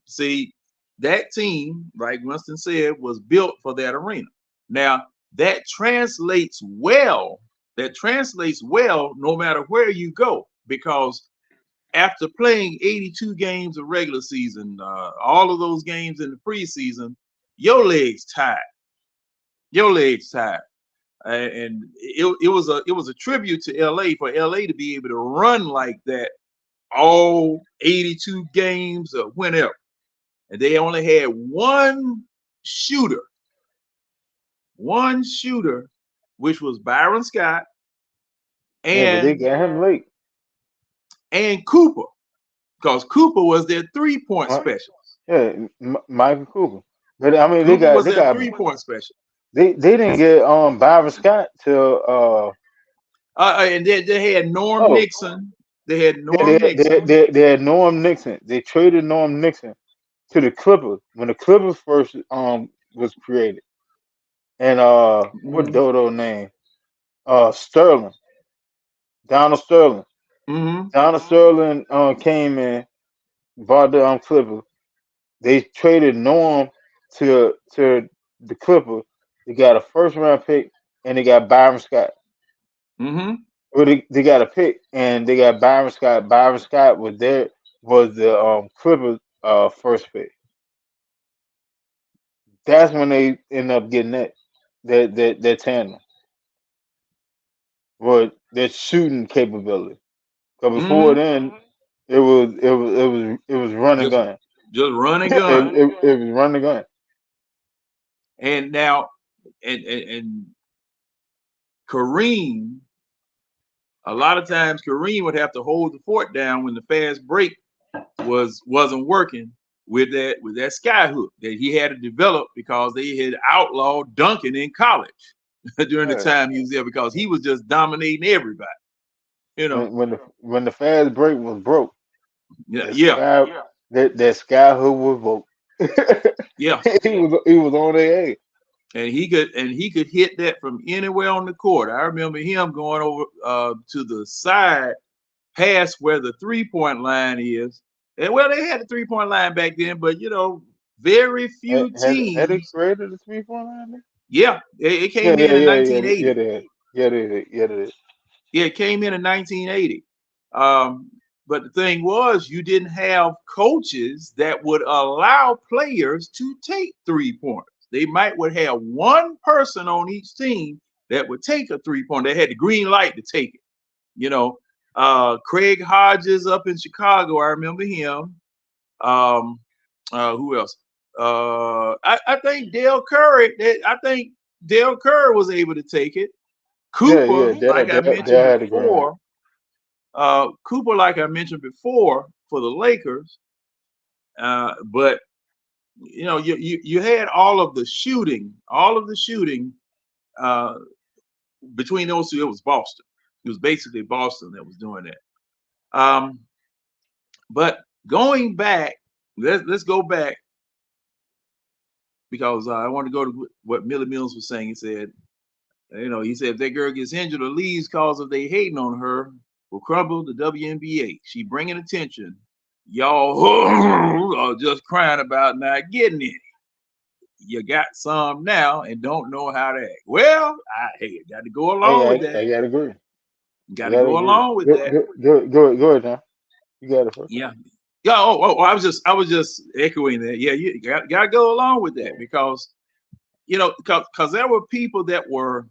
See, that team, like Winston said, was built for that arena. Now, that translates well. That translates well no matter where you go, because after playing 82 games of regular season, all of those games in the preseason, your legs tired. Your legs tired. And it was a tribute to LA for LA to be able to run like that all 82 games or whenever. And they only had one shooter, which was Byron Scott Yeah, but they and got him late. Cooper, because Cooper was their 3-point specialist. Yeah, Michael Cooper. But I mean, Cooper was they their got 3-point specialist. they didn't get Byron Scott till And they had Norm oh Nixon. They had yeah, Norm Nixon. they had Norm Nixon. They traded Norm Nixon to the Clippers when the Clippers first was created. And what Mm-hmm. Dodo name? Sterling. Donald Sterling. Mm-hmm. Donald Sterling came in, bought the Clippers. They traded Norm to the Clippers. They got a first round pick and they got Byron Scott. Mm-hmm. Well, they got a pick and they got Byron Scott. Byron Scott was the Clippers first pick. That's when they end up getting that tandem. Well, their shooting capability. Because before Mm-hmm. then, it was run and Just gun. just run and it, gun. it was run and gun. And now and Kareem, a lot of times Kareem would have to hold the fort down when the fast break wasn't working with that sky hook that he had to develop, because they had outlawed dunking in college during the Yeah. time he was there, because he was just dominating everybody. You know, When the fast break was broke, yeah, that yeah, sky that sky hook was broke. yeah. He was on their head. And he could hit that from anywhere on the court. I remember him going over to the side past where the 3-point line is. And well, they had the 3-point line back then, but very few Had they teams. created a 3-point line? Yeah, it Yeah, came yeah, in in yeah, yeah, yeah. 1980. They had. Yeah, they had. Yeah, it came in 1980. Um, but the thing was, you didn't have coaches that would allow players to take 3-pointers. They would have one person on each team that would take a 3-point. They had the green light to take it. You know, Craig Hodges up in Chicago. I remember him. Who else? I think Dale Curry. I think Dale Curry was able to take it. Cooper, like I mentioned before. Cooper, like I mentioned before, for the Lakers. But you know, you had all of the shooting between those two. It was Boston. It was basically Boston that was doing that. But going back, let's go back, because I want to go to what Millie Mills was saying. He said, he said if that girl gets injured or leaves cause of they hating on her, will crumble the WNBA. She bringing attention. Y'all are just crying about not getting it. You got some now and don't know how to act. Well, I got to go along with that. I gotta agree. Got to go along with that. Go ahead, John. You got it first. Yeah. Yeah. I was just echoing that. Yeah, you got to go along with that, because because there were people that were,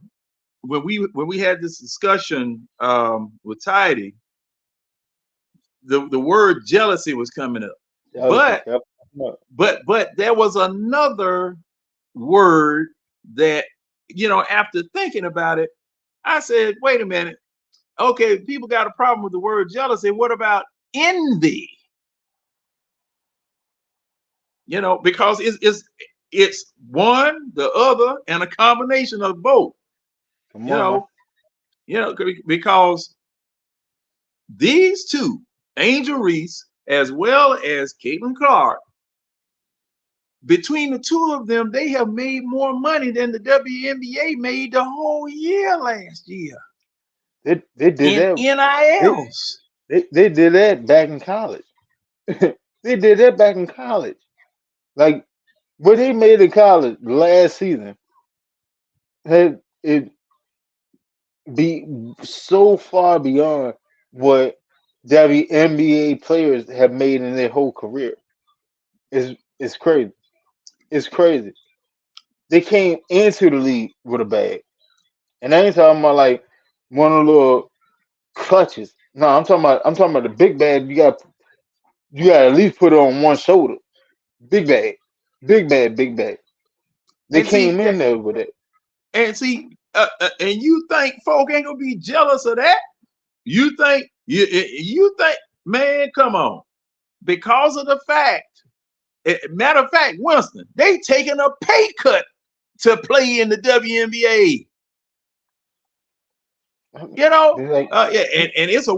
when we had this discussion with Tidy, the word jealousy was coming up. But there was another word that, after thinking about it, I said, wait a minute. Okay, people got a problem with the word jealousy. What about envy? Because it's one, the other, and a combination of both. Because these two, Angel Reese as well as Caitlin Clark, between the two of them, they have made more money than the WNBA made the whole year last year. They did that. NILs. They did that back in college. They did that back in college. Like what they made in college last season had it be so far beyond what WNBA players have made in their whole career. It's crazy. It's crazy. They came into the league with a bag. And I ain't talking about like one of the little clutches. No, I'm talking about the big bag. You got at least put it on one shoulder. Big bag. Big bag, big bag. They came in there with it. And see, and you think folk ain't gonna be jealous of that? You think, man, come on. Because of the fact, matter of fact, Winston, they taking a pay cut to play in the WNBA. And it's a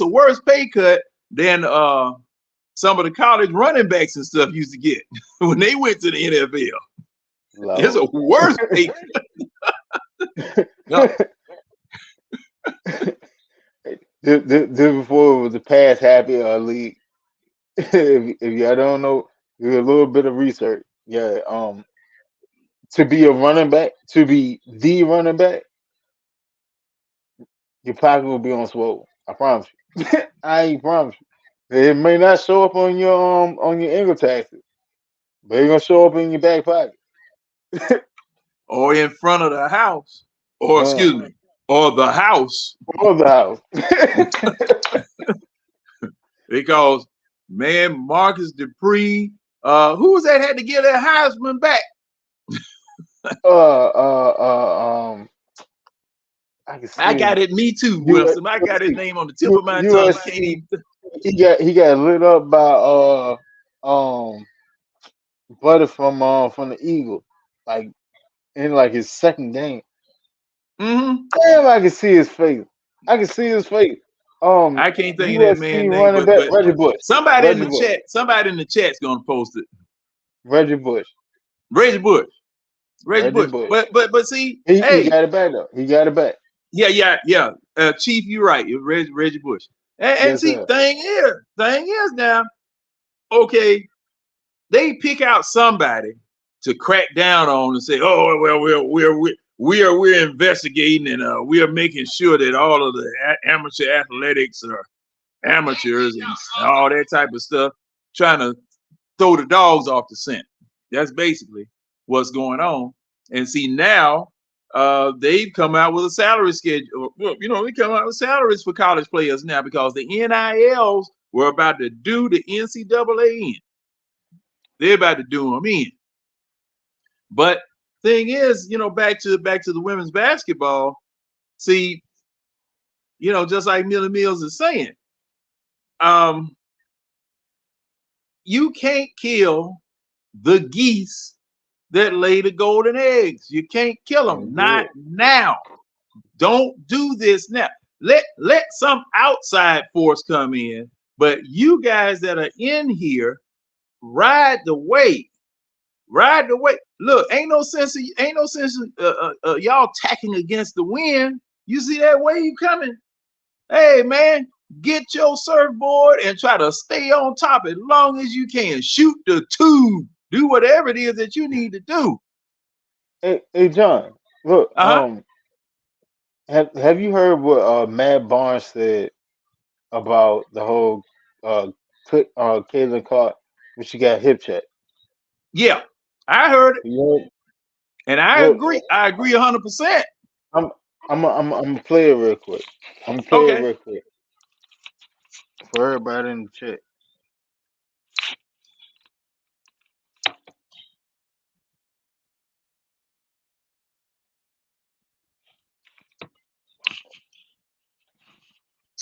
worse pay cut than some of the college running backs and stuff used to get when they went to the NFL. Love. It's a worse pay cut. This before it was the pass happy league. if y'all don't know, do a little bit of research. Yeah, to be a running back, to be the running back, your pocket will be on swole. I promise you. I promise you. It may not show up on your income taxes, but it's gonna show up in your back pocket. Or in front of the house. Or excuse me. Or the house. Or the house. Because man, Marcus Dupree, who was that had to get that Heisman back? I got it. Me too, Wilson. I got his name on the tip of my tongue. He got lit up by Butter from the Eagles, like in like his second game. Damn, I can see his face. I can can't think of that man's name, but Reggie Bush. Somebody in the chat's gonna post it. Reggie Bush. But see, he got it back though. He got it back. Yeah. Chief, you're right. Reggie Bush. And see, thing is now, okay, they pick out somebody to crack down on and say, oh well, we're investigating and we are making sure that all of the amateur athletics are amateurs and all that type of stuff, trying to throw the dogs off the scent. That's basically what's going on. And see now, they've come out with a salary schedule we come out with salaries for college players now because the NILs were about to do the NCAA in. They're about to do them in. But thing is, back to the women's basketball. See, just like Millie Mills is saying, you can't kill the geese that lay the golden eggs. You can't kill them. Not now. Don't do this now. Let some outside force come in, but you guys that are in here, ride the wave. Ride the wave. Look, ain't no sense y'all tacking against the wind. You see that wave coming? Hey man, get your surfboard and try to stay on top as long as you can. Shoot the tube. Do whatever it is that you need to do. Hey John, look, have you heard what Matt Barnes said about the whole Caitlin Clark when she got hip check? Yeah, I heard it, and I agree. I agree 100%. I'm gonna play it real quick. I'm gonna play it real quick for everybody in the chat.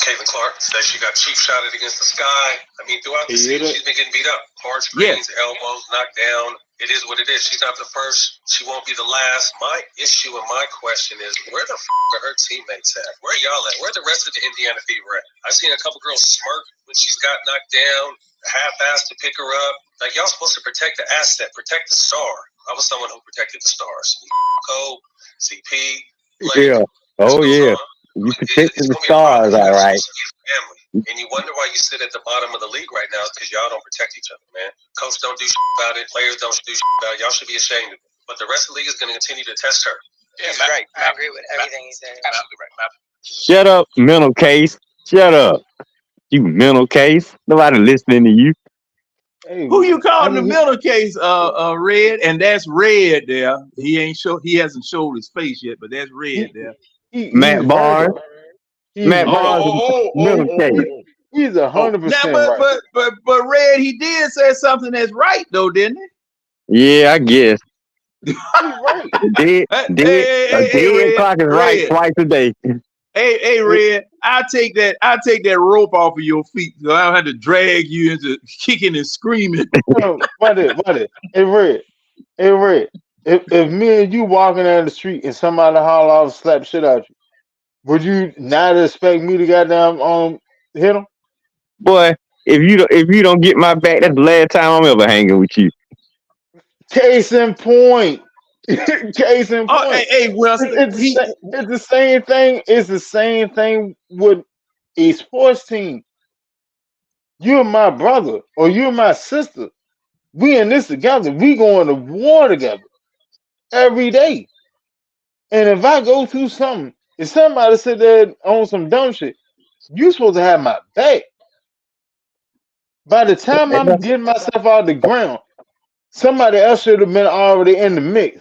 Caitlin Clark says she got cheap shotted against the sky. I mean, throughout the season, she's been getting beat up. Hard screens, elbows, knocked down. It is what it is. She's not the first. She won't be the last. My issue and my question is, where the are her teammates at? Where y'all at? Where the rest of the Indiana Fever at? I've seen a couple girls smirk when she's got knocked down, half-assed to pick her up. Like, y'all supposed to protect the asset, protect the star. I was someone who protected the stars. Cole, CP. Yeah. Oh, yeah. You protected the stars, all right. And you wonder why you sit at the bottom of the league right now, because y'all don't protect each other, man. Coach don't do shit about it. Players don't do shit about it. Y'all should be ashamed of it. But the rest of the league is going to continue to test her. Yeah, right. I agree with everything he said. Absolutely right. Shut up, mental case. Shut up. You mental case. Nobody listening to you. Hey, who you calling the mental case, Red? And that's Red there. He hasn't showed his face yet, but that's Red there. Matt Barnes. Matt Barnes mental case. He's 100% right. But Red, he did say something that's right though, didn't he? Yeah, I guess. He's right. Dead clock is right twice a day. Hey, Red, I'll take that rope off of your feet so I don't have to drag you into kicking and screaming. What it? Hey, Red. If me and you walking down the street and somebody holler out and slap shit out you, would you not expect me to goddamn hit him? Boy, if you don't get my back, that's the last time I'm ever hanging with you. Case in point. Case in point. Hey, well, it's the same thing. It's the same thing with a sports team. You're my brother or you're my sister. We in this together. We going to war together every day. And if I go through something, if somebody sit there on some dumb shit, you supposed to have my back. By the time I'm getting myself out of the ground, somebody else should have been already in the mix.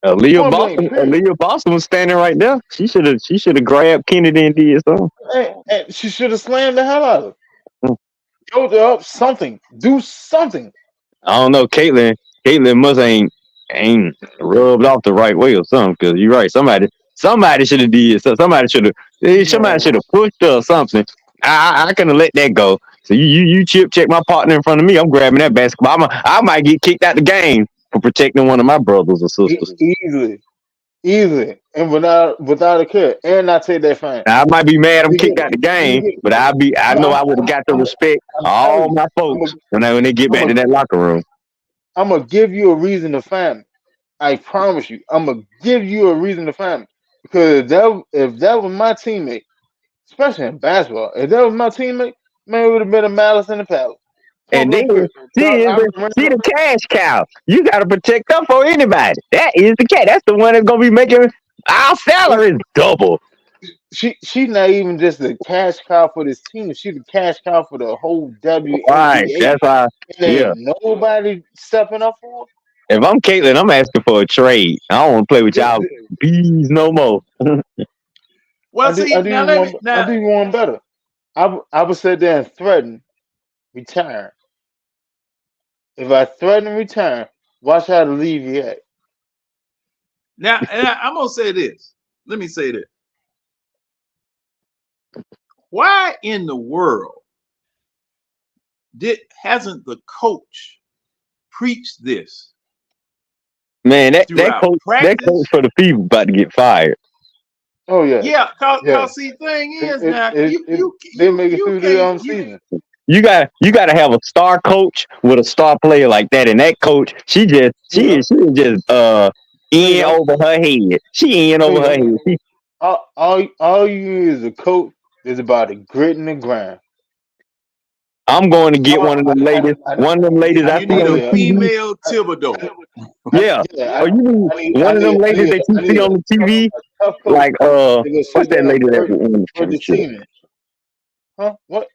Aaliyah Boston was standing right there. She should have grabbed Kennedy and did something. And she should have slammed the hell out of her. Go up something. Do something. I don't know. Caitlin must ain't rubbed off the right way or something. Because you're right. Somebody should have did. So somebody should have pushed her or something. I couldn't have let that go. So you chip check my partner in front of me. I'm grabbing that basketball. I might get kicked out the game for protecting one of my brothers or sisters. Easily, and without a care. And I take that fine. Now, I might be mad I'm kicked out the game, but I know I would have got the respect all my folks when they get back to that locker room. I'm gonna give you a reason to find me. I promise you, I'm gonna give you a reason to find me. Because if that was my teammate, especially in basketball, if that was my teammate, man, it would have been a malice in the palace. And then see the cash cow. You got to protect her for anybody. That is the cat. That's the one that's gonna be making our salaries double. She's not even just the cash cow for this team. She's the cash cow for the whole WNBA. Right. That's why. Ain't nobody stepping up for her. If I'm Caitlin, I'm asking for a trade. I don't want to play with y'all bees no more. Well, see, now let me I now. do you one better. I would sit there and threaten return. If I threaten return, watch how the leave react. Now, I'm gonna say this. Let me say this. Why in the world hasn't the coach preached this Man, that throughout coach practice? for the Fever about to get fired. Oh yeah, Yeah, yeah. cause see, thing is now They make it you through can't the season. You got to have a star coach with a star player like that, and that coach, she You is just in know, over her head. She in over her you head. all you need is a coach is about the grit and the grind. I'm going to get Oh, one of them I, ladies. I, One of them ladies I you see need I on a the need a, TV. female Thibodeau. Yeah. yeah, Or you need one of them ladies that you see on the TV, a tough coach. like They're gonna what's sit that down and lady that break the team in. Huh? What?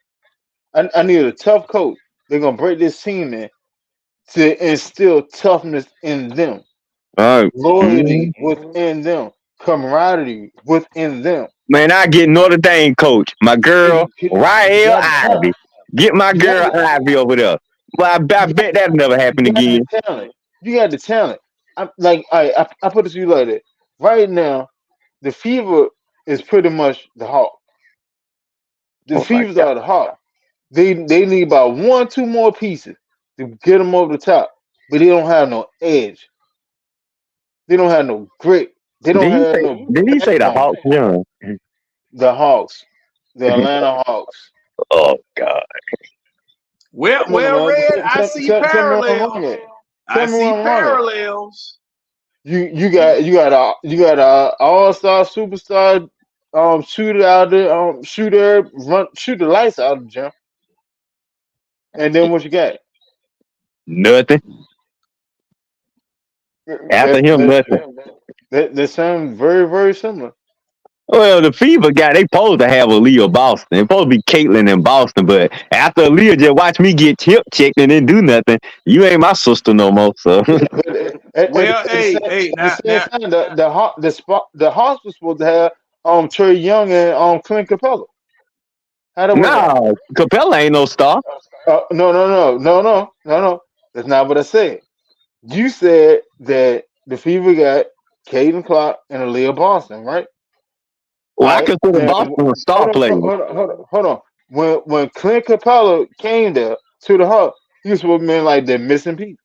I need a tough coach. They're gonna break this team in to instill toughness in them, loyalty within them, camaraderie within them. Man, I get Notre Dame coach, my girl, You Rael got the talent. Ivy. Get my You got girl Ivy over there. Well, I you got bet that'll never happen you got again. the talent. You got the talent. I'm like I put it to you like that. Right now, the Fever is pretty much the Hawk. The Oh my Fevers God. are the Hawk. They need about one, two more pieces to get them over the top, but they don't have no edge. They don't have no grit. They don't have no Did he say the backbone. Hawks, John? The Hawks, the Atlanta Hawks. Oh God. Come on, Well, man. Red, I see Tell me where I'm wrong parallels. at. I Tell me where see I'm wrong at. parallels. You got a all star superstar shooter out there shooter shoot the lights out of the gym, and then what you got? Nothing. After That him, that nothing. that sound very similar. Well, the Fever guy, they supposed to have Aaliyah Boston. It's supposed to be Caitlyn in Boston, but after Aaliyah just watch me get chip checked and then do nothing, you ain't my sister no more. So But Well, at the now, same time, the Hawks was supposed to have Trey Young and Clint Capella. How that work out? nah, Capella ain't no star. No. That's not what I said. You said that the Fever got Caden Clark and Aaliyah Boston, right? Well, All I right. consider And Boston a star player. hold on. When Clint Capella came there to the Hawks, he was supposed to be like the missing piece.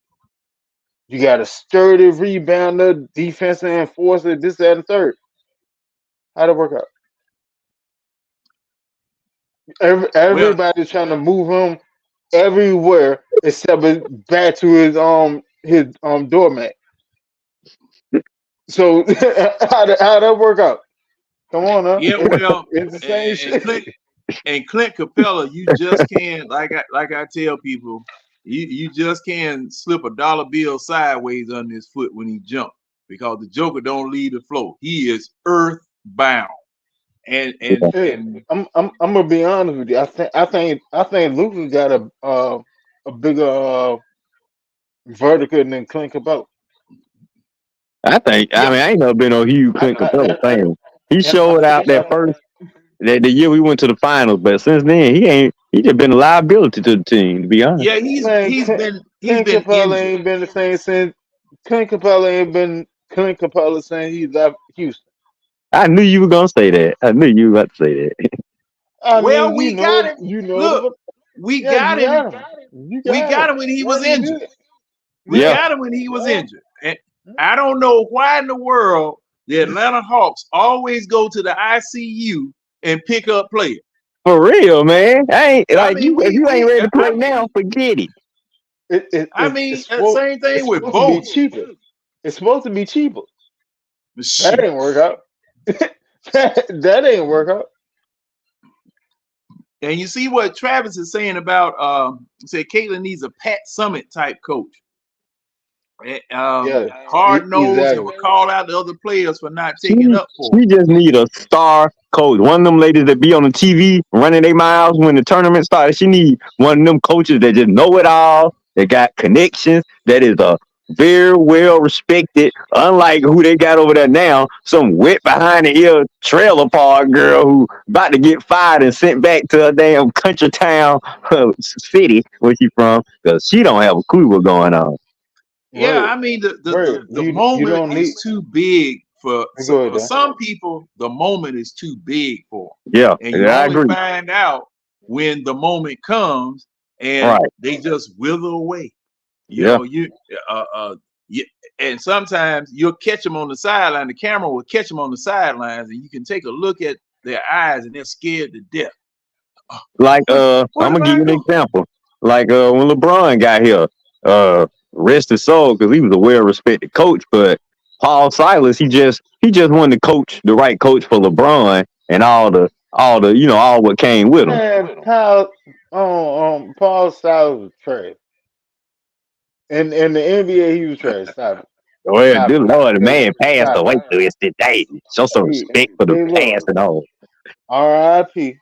You got a sturdy rebounder, defensive enforcer, this, that, and third. How'd it work out? well, Everybody's trying to move him everywhere except back to his doormat. So how'd that work out? Come on, huh? yeah, well, It's the same and shit. Clint Capella, you just can't like I tell people, you just can't slip a dollar bill sideways on his foot when he jumps because the Joker don't leave the floor. He is earthbound. And and Hey, and I'm gonna be honest with you. I think Luca got a bigger vertical than Clint Capella. yeah, I ain't never been no huge I, Clint I, Capella and, fan. He and I showed out think that the year we went to the finals, but since then he just been a liability to the team, to be honest. yeah, man, he's Clint been Capella injured. ain't been the same since Clint Capella ain't been Clint Capella since he left Houston. I knew you were gonna say that. I knew you were about to say that. I Well, mean, we got him. you know it, Look, but we yeah, got you him. got him. You We got got him. him when he Yeah, was you injured. did. We Yeah, Yeah. got him when he was yeah. injured. And I don't know why in the world the Atlanta Hawks always go to the ICU and pick up players. For real, man. I ain't I like mean, you if you ain't ready to play now, forget it. It's supposed same thing it's with supposed to be Bogut. cheaper. It's supposed to be cheaper. That Shoot. ain't work out. that ain't work out. And you see what Travis is saying about say Caitlin needs a Pat Summit type coach. Yeah, Hard nosed and exactly. will call out the other players for not She taking up for she just need a star coach. One of them ladies that be on the TV running their miles when the tournament started. She need one of them coaches that just know it all. That got connections. That is a very well respected. Unlike who they got over there now, some wet behind the ear trailer park girl who about to get fired and sent back to a damn country town city where she from because she don't have a clue what's going on. Yeah, Right, I mean right. the You moment don't need. is too big Go ahead, for Dan. some people. The moment is too big for 'em. Yeah, And you yeah, I only agree. find out when the moment comes, and Right. they just wither away. You Yeah. know, uh, uh, you, and sometimes you'll catch them on the sideline. The camera will catch them on the sidelines, and you can take a look at their eyes, and they're scared to death. Like What I'm what gonna am give I you an doing? example. Like when LeBron got here, rest his soul because he was a well respected coach, but Paul Silas, he just wanted to coach the right coach for LeBron and all the all what came with him. Man, Paul Silas was trash. In the NBA, he was trash. Stop it. Well, Stop dear it. Lord, the man passed Stop away it. to us today. Show some respect for the Hey, past look, and all. R.I.P.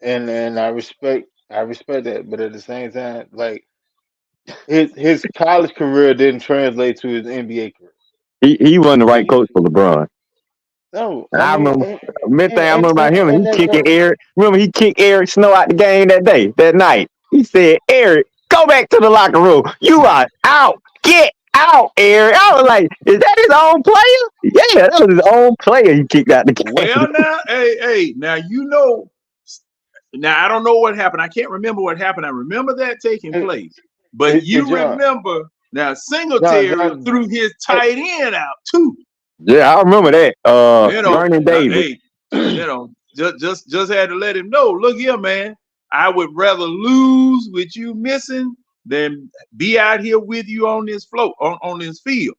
And I respect that, but at the same time, like his college career didn't translate to his NBA career. He wasn't the right He, coach for LeBron. no, And I I mean, remember, mid thing I remember about him, he and that's kicking not. Eric. Remember, he kicked Eric Snow out the game that night. He said, "Eric, go back to the locker room. You are out. Get out, Eric." I was like, "Is that his own player?" Yeah, that was his own player. He kicked out the game. Well, now, hey, now you know. Now I don't know what happened. I can't remember what happened. I remember that taking Hey, place, but hey, you John, remember now John, Singletary John, threw his hey, tight end out too. Yeah, I remember that. You know, Vernon Davis. hey, just had to let him know. Look here, man. I would rather lose with you missing than be out here with you on this float on this field.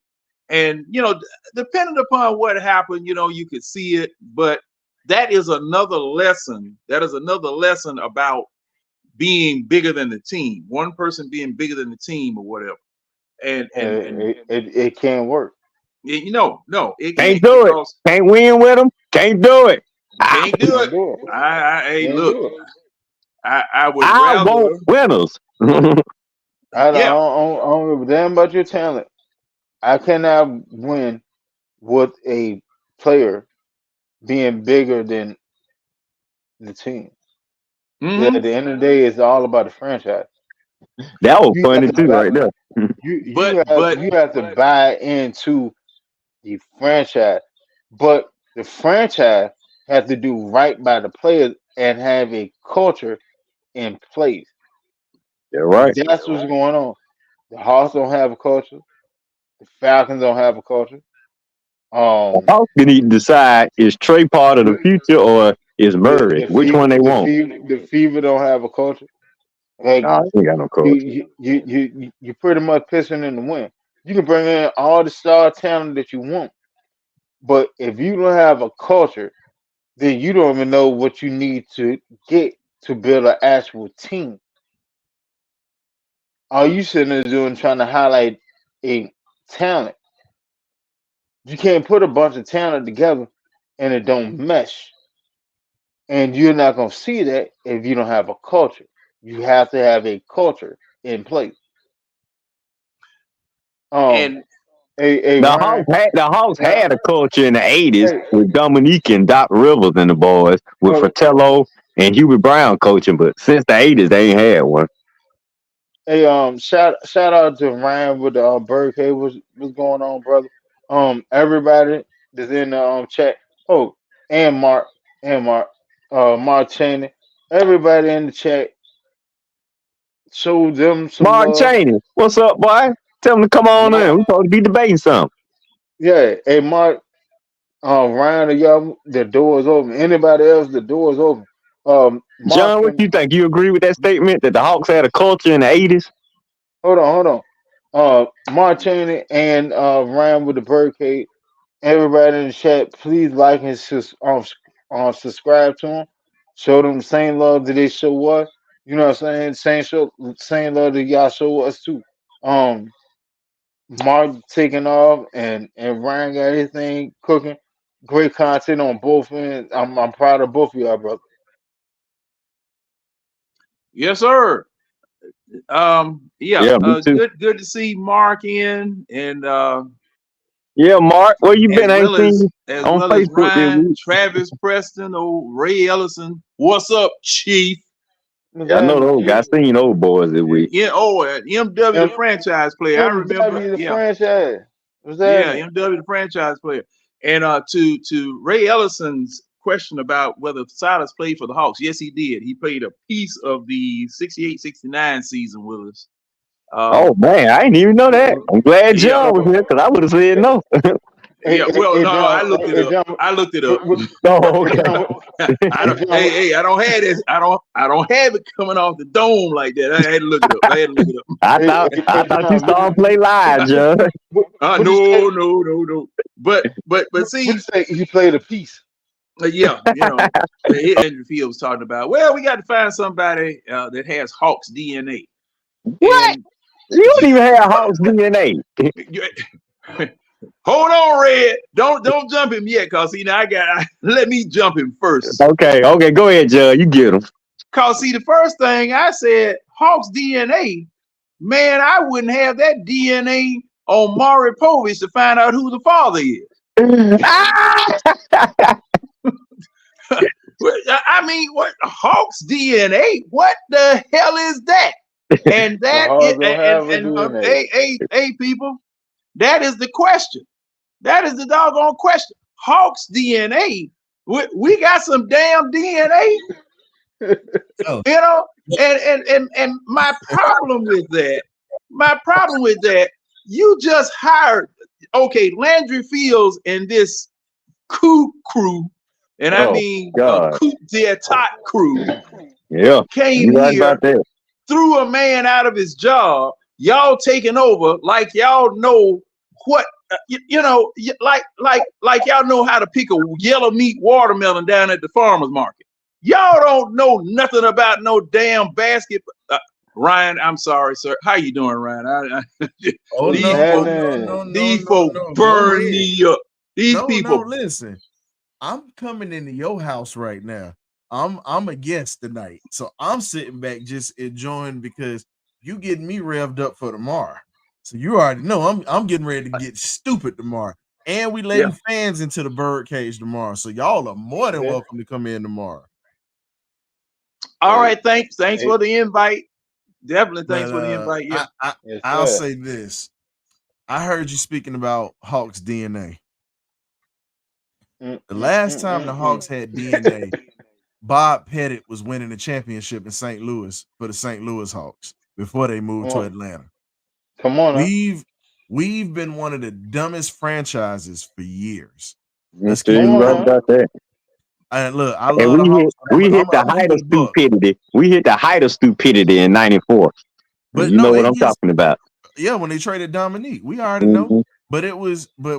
And depending upon what happened, you could see it, but that is another lesson. That is another lesson about being bigger than the team. One person being bigger than the team or whatever. And it can't work. no, it Can't can't do it. because Can't win with him. Can't do it. you I, can't do it. Can't do it. Hey, Can't look, do it. I would I want rather, winners. yeah. I don't give a damn about your talent. I cannot win with a player being bigger than the team. At Hmm. the end of the day, it's all about the franchise. That was You have funny to too, buy, right there. But you have to buy into the franchise, but the franchise has to do right by the players and have a culture in place. You're right. That's what's going on. The Hawks don't have a culture. The Falcons don't have a culture. Um, Hawks need to decide is Trey part of the the future or is Murray? Which one they want? the Fever don't have a culture. Like Nah, he ain't got no culture. you pretty much pissing in the wind. You can bring in all the star talent that you want, but if you don't have a culture, then you don't even know what you need to get to build an actual team. All you sitting there doing trying to highlight a talent. You can't put a bunch of talent together and it don't mesh. And you're not gonna see that if you don't have a culture. You have to have a culture in place. Um, and a Ryan, The Hawks now, had a culture in the '80s hey, with Dominique and Doc Rivers and the boys, with hold Fratello and Hubie Brown coaching. But since the '80s, they ain't had one. hey, shout out to Ryan with the Birdcage. What's going on, brother? Everybody that's in the chat. Oh, and Mark, and Mark, Mark Cheney. Everybody in the chat. Show them some Mark love. Cheney, what's up, boy? Tell him to come on Mark, in. We supposed to be debating something. yeah. Hey, Mark, Ryan, or y'all, the door is open. Anybody else, the door is open. Mark John, what and you think? You agree with that statement that the Hawks had a culture in the '80s? hold on. Mark Cheney and Ryan with the Birdcage. Everybody in the chat, please like and subscribe to them. Show them the same love that they show us. You know what I'm saying? Same love that y'all show us too. Um, Mark taking off and Ryan got his thing cooking. Great content on both ends. I'm proud of both of y'all, brother. yes, sir. Yeah, me too. good to see Mark in, and Yeah, Mark, where you been? I ain't seen you as on well as Facebook this Ryan, week. Travis Preston, old Ray Ellison. What's up, Chief? I know those guys. I seen old boys this week. Yeah, MW the franchise player. I remember. MW the Yeah, franchise. What's yeah, that? MW the franchise player. And to Ray Ellison's question about whether Silas played for the Hawks, yes, he did. He played a piece of the 68-69 season with us. Oh man, I didn't even know that. I'm glad Yeah, John was here because I would have said no. yeah. Well, no, John, I looked it up. John, I looked it up. Oh, okay. John, I don't. John, Hey, I don't have this. I don't have it coming off the dome like that. I had to look it up. I thought you saw him play live, John. No. But see, what you say? He played a piece. Yeah, Andrew Field was talking about. Well, we got to find somebody that has Hawks DNA. What? And You don't even have Hawks DNA. hold on, Red. Don't jump him yet, cause see now let me jump him first. Okay, go ahead, John. You get him. Cause see, the first thing I said, Hawks DNA, man, I wouldn't have that DNA on Maury Povich to find out who the father is. I mean, what Hawks DNA? What the hell is that? And that hey people, that is the question. That is the doggone question. Hawks DNA. We got some damn DNA. Oh. And my problem with that, you just hired Landry Fields and this coup crew, and I mean coup d'etat crew. Yeah, came right here, about that. threw a man out of his job. Y'all taking over like y'all know what like y'all know how to pick a yellow meat watermelon down at the farmer's market. Y'all don't know nothing about no damn basketball. Ryan, I'm sorry, sir. How you doing, Ryan? These folks burn me up. These people. No, listen. I'm coming into your house right now. I'm a guest tonight, so I'm sitting back just enjoying because you getting me revved up for tomorrow. So you already know I'm getting ready to get stupid tomorrow, and we letting fans into the bird cage tomorrow. So y'all are more than welcome to come in tomorrow. All right, thanks for the invite. Definitely, thanks for the invite. Yeah, I'll say this. I heard you speaking about Hawks DNA. The last time the Hawks had DNA, Bob Pettit was winning the championship in St. Louis for the St. Louis Hawks before they moved to Atlanta. Come on, we've been one of the dumbest franchises for years. Let's keep right about that. And look, I love the Hawks. We hit the height of stupidity. We hit the height of stupidity in '94. But you know what I'm talking about. Yeah, when they traded Dominique, we already know. But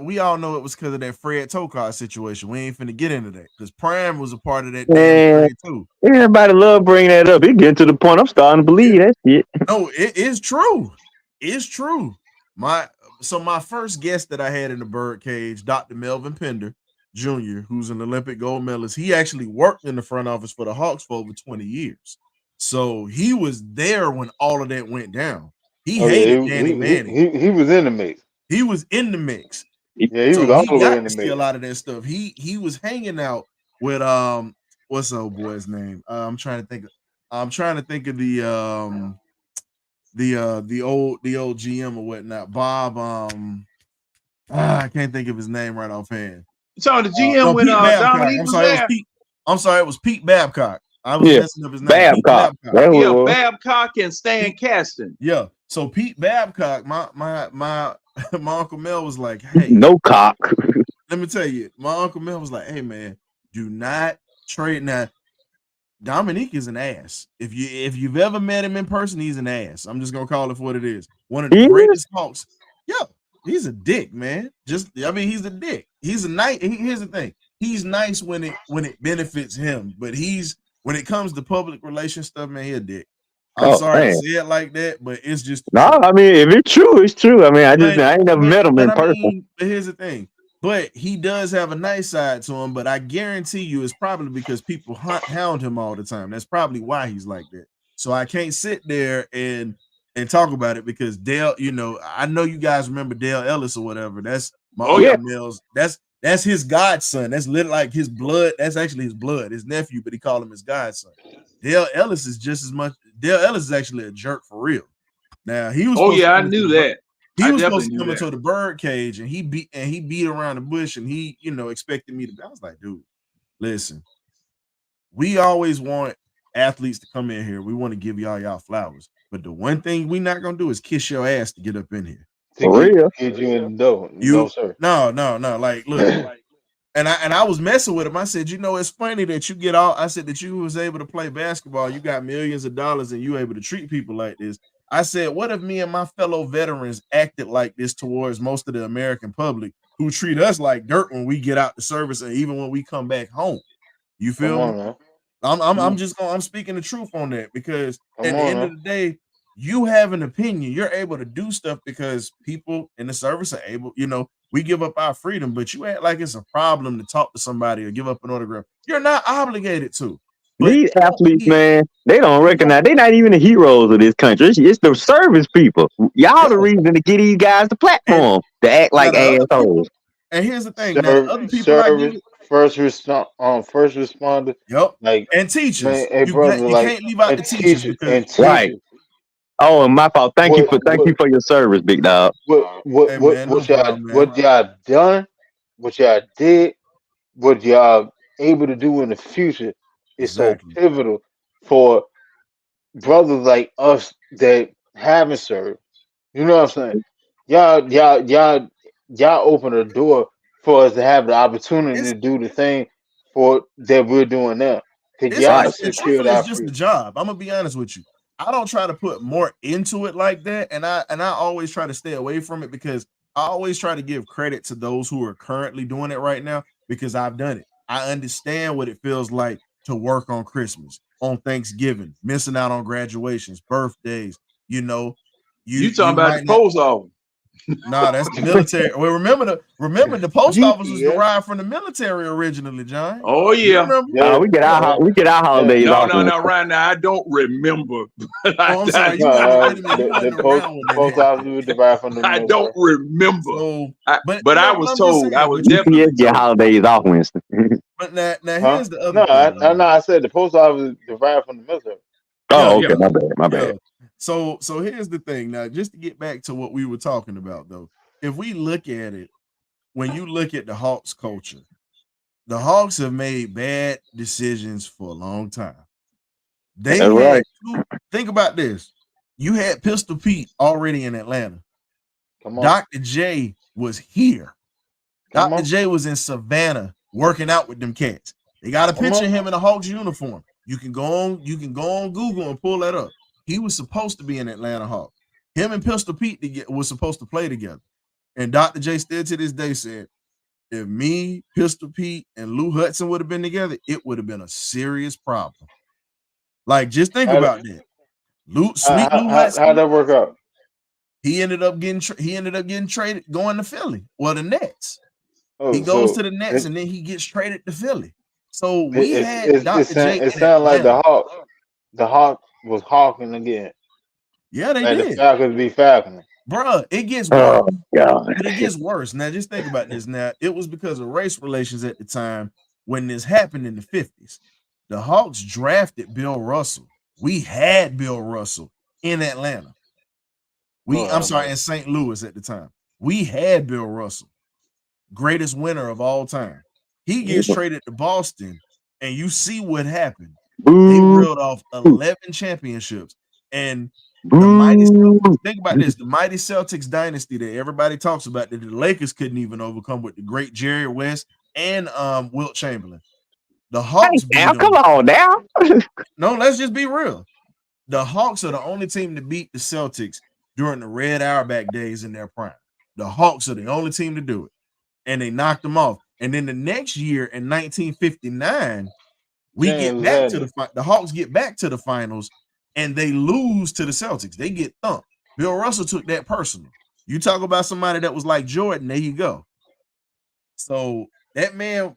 we all know it was because of that Fred Tokar situation. We ain't finna get into that because Prime was a part of that trade too. Everybody love bringing that up. It getting to the point I'm starting to believe that shit. No, it is true. It's true. My first guest that I had in the bird cage, Dr. Melvin Pender Jr., who's an Olympic gold medalist, he actually worked in the front office for the Hawks for over 20 years. So he was there when all of that went down. He hated Danny Manning. He was in the mix. He was in the mix. Yeah, he was all the way in the mix. A lot of that stuff. He was hanging out with what's the old boy's name? I'm trying to think of the old GM or whatnot. Bob I can't think of his name right offhand. So the GM when Dominique was there. I'm sorry, it was Pete Babcock. I was messing up his name. Babcock. Babcock and Stan Kasten. Yeah. So Pete Babcock, my Uncle Mel was like, hey, no cock. Let me tell you, my Uncle Mel was like, hey man, do not trade. Now, Dominique is an ass. If you've ever met him in person, he's an ass. I'm just gonna call it for what it is. One of the greatest Hawks. Yeah, he's a dick, man. He's a dick. He's a nice. Here's the thing. He's nice when it benefits him, but when it comes to public relations stuff, man, he's a dick. I'm sorry to say it like that, but it's just I mean, if it's true, it's true. I mean, I ain't never met him in person. But here's the thing. But he does have a nice side to him, but I guarantee you it's probably because people hound him all the time. That's probably why he's like that. So I can't sit there and talk about it because Dale, I know you guys remember Dale Ellis or whatever. That's my Uncle Mills. That's his godson. That's literally like his blood. That's actually his blood, his nephew, but he called him his godson. Dale Ellis is just as much. Dale Ellis is actually a jerk for real. Now he was. I knew that. He was supposed to come into the bird cage, and he beat around the bush, and he expected me to. I was like, dude, listen, we always want athletes to come in here. We want to give y'all flowers, but the one thing we not gonna do is kiss your ass to get up in here. For real? Get you in the door. No, sir. No. Like, look, and I was messing with him. I said, it's funny that you get all. I said that you was able to play basketball. You got millions of dollars, and you able to treat people like this. I said, what if me and my fellow veterans acted like this towards most of the American public who treat us like dirt when we get out the service and even when we come back home? You feel me? I'm speaking the truth on that because at the end of the day, you have an opinion. You're able to do stuff because people in the service are able, we give up our freedom, but you act like it's a problem to talk to somebody or give up an autograph. You're not obligated to. But these athletes, man, they don't recognize. They're not even the heroes of this country. It's the service people. Y'all the reason to get these guys the platform to act like assholes. And here's the thing: other people service, first responder. Yep. Like and teachers. Man, hey, brother, you can't leave out the teachers because right. Oh, and my fault. Thank you for your service, big dog. What y'all done? What y'all did? What y'all able to do in the future is so pivotal for brothers like us that haven't served. You know what I'm saying? Y'all open the door for us to have the opportunity to do the thing that we're doing now. It's just a job. I'm gonna be honest with you. I don't try to put more into it like that, and I always try to stay away from it because I always try to give credit to those who are currently doing it right now because I've done it. I understand what it feels like to work on Christmas, on Thanksgiving, missing out on graduations, birthdays. You talking about the post office? Nah, that's the military. Well, remember the post office was derived from the military originally, John. Oh yeah. We get our holidays. No, right now I don't remember. I'm sorry. The post office was derived from the military. I don't remember. But I was told. Saying, I was definitely get holidays off, Winston. But now here's the other thing. I said the post office is derived from the military. Oh, okay, my bad. So here's the thing. Now, just to get back to what we were talking about, though, if we look at it, when you look at the Hawks culture, the Hawks have made bad decisions for a long time. Think about this. You had Pistol Pete already in Atlanta. Dr. J was here. Dr. J was in Savannah working out with them cats. They got a picture of him in a Hawks uniform. You can go on Google and pull that up. He was supposed to be an Atlanta Hawk. Him and Pistol Pete was supposed to play together. And Dr. J still to this day said, if me, Pistol Pete, and Lou Hudson would have been together, it would have been a serious problem. Like, just think about that. Lou Hudson. How'd that work out? He ended up getting traded, going to Philly. Well, the Nets. He goes to the Nets, and then he gets traded to Philly. So Dr. J. It sounded like the Hawk was hawking again. Yeah, they did. The Falcons be falconing. Bruh, it gets worse. Oh, God. But it gets worse. Now, just think about this. Now, it was because of race relations at the time when this happened in the 50s. The Hawks drafted Bill Russell. We had Bill Russell in Atlanta. In St. Louis at the time. We had Bill Russell, greatest winner of all time. He gets traded to Boston, and you see what happened. They reeled off 11 championships. And the mighty Celtics, think about this, the mighty Celtics dynasty that everybody talks about that the Lakers couldn't even overcome with the great Jerry West and Wilt Chamberlain. The Hawks beat them. Come on now. No, let's just be real. The Hawks are the only team to beat the Celtics during the Red Auerbach days in their prime. The Hawks are the only team to do it. And they knocked them off. And then the next year in 1959, the Hawks get back to the finals and they lose to the Celtics. They get thumped. Bill Russell took that personal. You talk about somebody that was like Jordan, there you go. So that man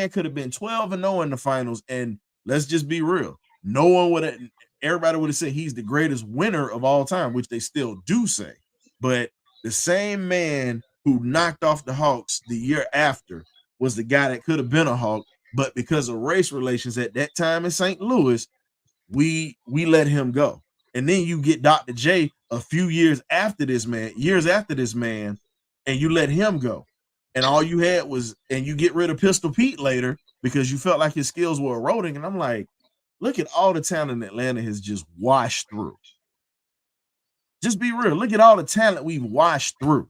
could have been 12-0 in the finals, and let's just be real. No one would have. everybody would have said he's the greatest winner of all time, which they still do say. But the same man who knocked off the Hawks the year after was the guy that could have been a Hawk, but because of race relations at that time in St. Louis, we let him go. And then you get Dr. J a few years after this man, and you let him go. And all you had was, and you get rid of Pistol Pete later because you felt like his skills were eroding. And I'm like, look at all the talent Atlanta has just washed through. Just be real. Look at all the talent we've washed through.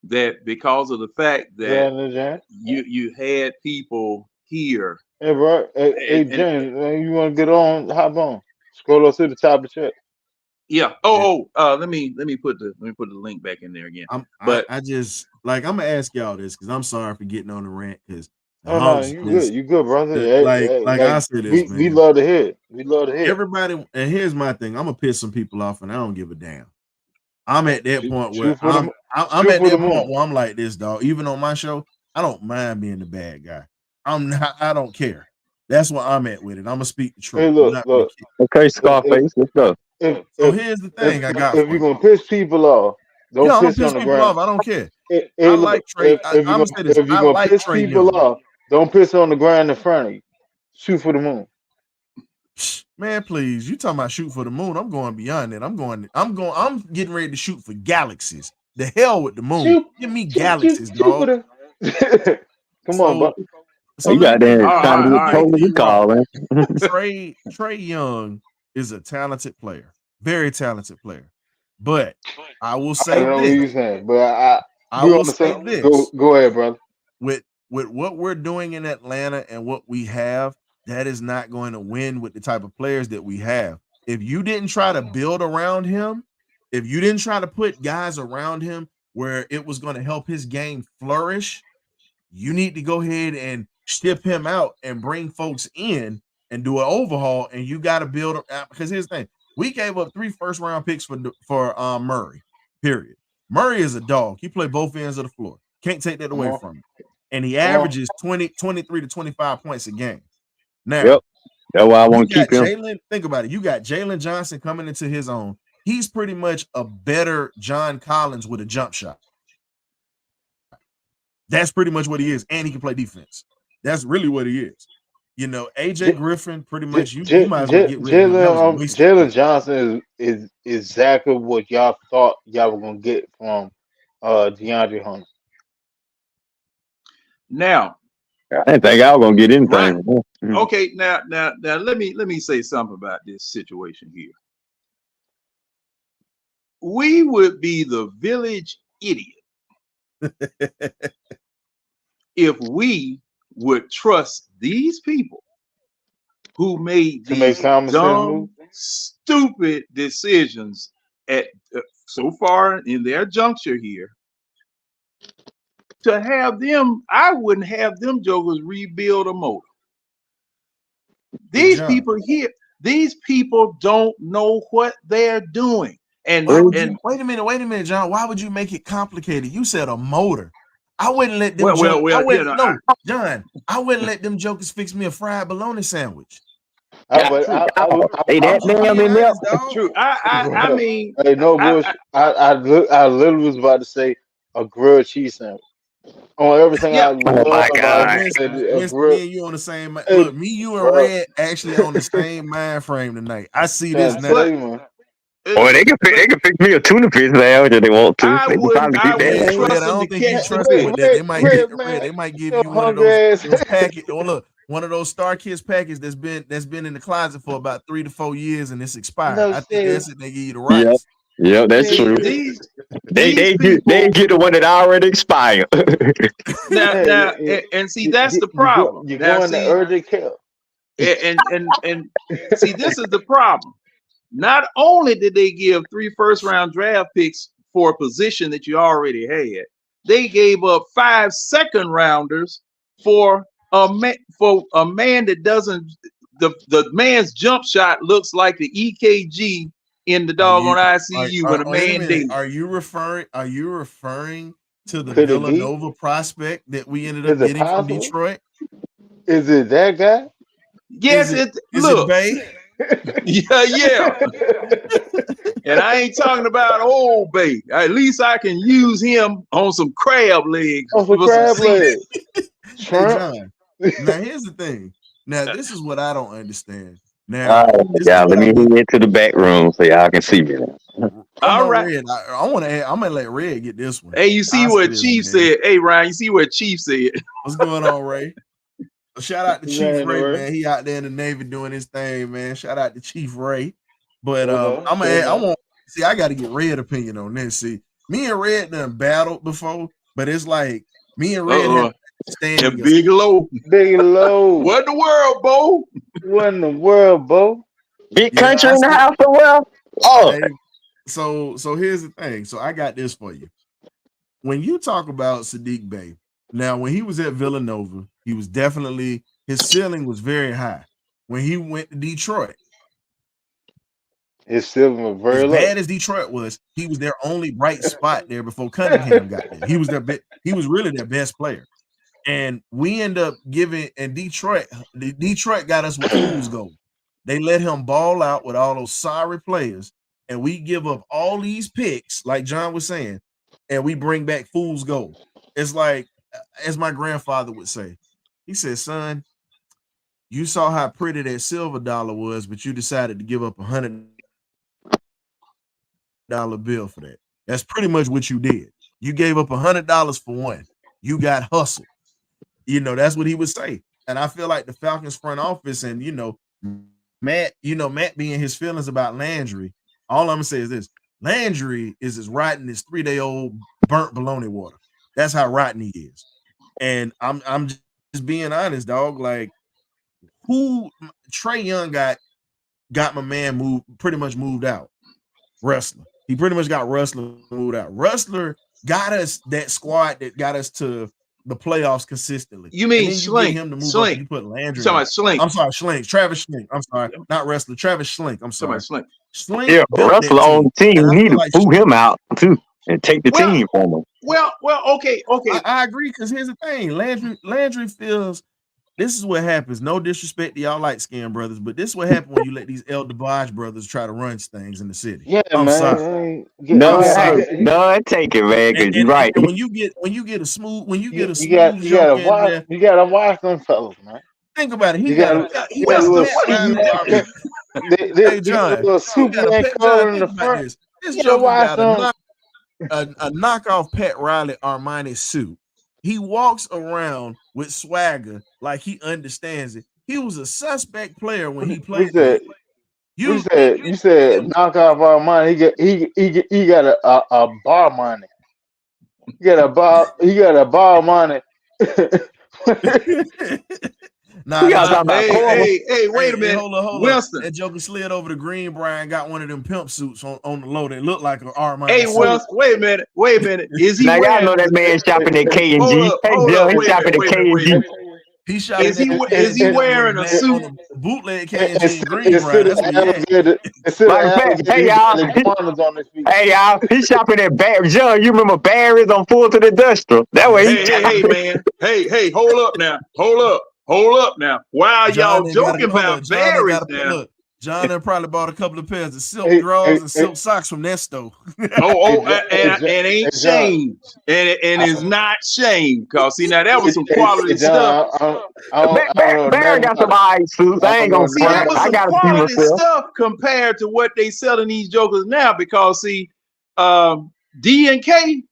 That because of the fact that you had people here. Hey, bro. Hey, James, you want to get on? Hop on. Scroll up to the top of the chat. Yeah. Let me put the link back in there again. I just like, I'm gonna ask y'all this because I'm sorry for getting on the rant because you good, brother. I said this, we love to hear it. We love to hear everybody. And here's my thing: I'm gonna piss some people off, and I don't give a damn. I'm at that point where I'm at that point where I'm like this, dog. Even on my show, I don't mind being the bad guy. I don't care. That's where I'm at with it. I'm gonna speak the truth. Hey, look. Okay, Scarface, let's go. So here's the thing I got. If you're gonna piss people off, don't piss on the ground. I don't care. I like Trey. If you're gonna piss people off, don't piss on the ground in front of you. Shoot for the moon. Man, please. You talking about shoot for the moon? I'm going beyond that. I'm getting ready to shoot for galaxies. The hell with the moon. Give me galaxies, dog. Come on, bro. So you got that Trey Young is a talented player, very talented player. But I will say this. I will say this. Go ahead, brother. With what we're doing in Atlanta and what we have, that is not going to win with the type of players that we have. If you didn't try to build around him, if you didn't try to put guys around him where it was going to help his game flourish, you need to go ahead and ship him out and bring folks in and do an overhaul. And you got to build because here's the thing: we gave up 3 first-round picks for Murray. Period. Murray is a dog. He played both ends of the floor. Can't take that away from him. And he averages 23 to 25 points a game. Now, that's why I want to keep him. Think about it. You got Jalen Johnson coming into his own. He's pretty much a better John Collins with a jump shot. That's pretty much what he is, and he can play defense. That's really what he is. You know, AJ Griffin, pretty much. You might as well get rid of him. Jalen Johnson is exactly what y'all thought y'all were gonna get from DeAndre Hunter. Now, I didn't think I was gonna get anything. Right. Okay, now let me say something about this situation here. We would be the village idiot if we would trust these people who made these dumb, stupid decisions at so far in their juncture here. To have them, I wouldn't have them jokers rebuild a motor. These people here, these people don't know what they're doing. And wait a minute, John. Why would you make it complicated? You said a motor. I wouldn't let them. John, I wouldn't let them jokers fix me a fried bologna sandwich. I mean, hey, no bullshit. I literally was about to say a grilled cheese sandwich. On everything I love about me and you on the same. Look, me, you, and Red actually on the same mind frame tonight. I see this now. Boy, they can fix me a tuna fish sandwich if they want to. I don't think you trust me with that. They might give you one of those packets. Or look, one of those Star Kids packets that's been in the closet for about 3 to 4 years and it's expired. I think that's it. They give you the rice. Yeah, that's true. They get the one that already expired. now, and see, that's the problem. You're going to urgent care. And see, this is the problem. Not only did they give 3 first-round draft picks for a position that you already had, they gave up 5 second-rounders for a man that doesn't. The man's jump shot looks like the EKG in the doggone ICU when a man did. Are you referring to the Villanova prospect that we ended up getting from Detroit? Is it that guy? Yes, is it Bay? Yeah. And I ain't talking about Old Bay. At least I can use him on some crab legs. Oh, for crab legs. Hey, John. Now here's the thing. Now this is what I don't understand. Now, let me head to the back room so y'all can see me. All right. Red, I'm gonna let Red get this one. Hey, you see what Chief said? Hey, Ryan, you see what Chief said? What's going on, Ray? Shout out to Chief Ray, man. He out there in the Navy doing his thing, man. Shout out to Chief Ray. But I got to get Red opinion on this. See, me and Red done battled before, but it's like me and Red have standing big low. Big low. What in the world, Bo? What in the world, Bo? Big country in the house as well. Oh, hey, so here's the thing. So I got this for you. When you talk about Saddiq Bey, now when he was at Villanova, he was definitely, his ceiling was very high. When he went to Detroit, his ceiling was very low. As bad as Detroit was, he was their only bright spot there before Cunningham got there. He was really their best player. And we end up Detroit got us with fool's gold. They let him ball out with all those sorry players, and we give up all these picks, like John was saying, and we bring back fool's gold. It's like, as my grandfather would say, he said, son, you saw how pretty that silver dollar was, but you decided to give up $100 bill for that. That's pretty much what you did. You gave up $100 for one. You got hustled. That's what he would say. And I feel like the Falcons front office and, Matt being his feelings about Landry, all I'm going to say is this. Landry is as rotten as 3-day-old burnt bologna water. That's how rotten he is. And I'm just being honest, dog. Like, Trae Young got my man pretty much moved out. Rustler. He pretty much got Rustler moved out. Rustler got us that squad that got us to the playoffs consistently. You mean Schlink? Him to move up, you put Landry. Talking about Schlink. I'm sorry, Schlink. Travis Schlink. I'm sorry, not Rustler. Travis Schlink. I'm sorry. Schlink. Schlink. Yeah, Rustler on the team. You need to pull him out too and take the team from him. Well, okay. I agree, because here's the thing. Landry feels. This is what happens. No disrespect to y'all light-skinned brothers, but this is what happens when you let these El DeBarge brothers try to run things in the city. Yeah, I'm man. sorry. No, take it, man. Because you're right. And when you get a smooth, you gotta watch them fellas, man. Think about it. He John, this Joker got a knockoff Pat Riley Armani suit. He walks around with swagger like he understands it. He was a suspect player when he played. You said knockoff Armani. He got a bar money. He got a bar money. Hey, wait a minute. Hold on. Winston. That Joker slid over the Greenbrier and got one of them pimp suits on the low. They look like an Armani. Hey, Winston, wait a minute. Is he now y'all know that man shopping at K&G. He's shopping at K&G. He's shopping. Is he wearing a suit? Bootleg K&G Greenbrier. Hey y'all. He's shopping at Barry's. John, you remember Barry's on Fulton Industrial? That way. Hey, man. Hey, hold up now. Wow, y'all joking about Barry's now. John probably bought a couple of pairs of silk drawers and silk socks from that store. and ain't shamed. And it's not shamed. Because, see, now that was some quality stuff. Barry got some high suits. I ain't going to say that was some quality myself. stuff compared to what they selling these jokers now. Because, see, D and K,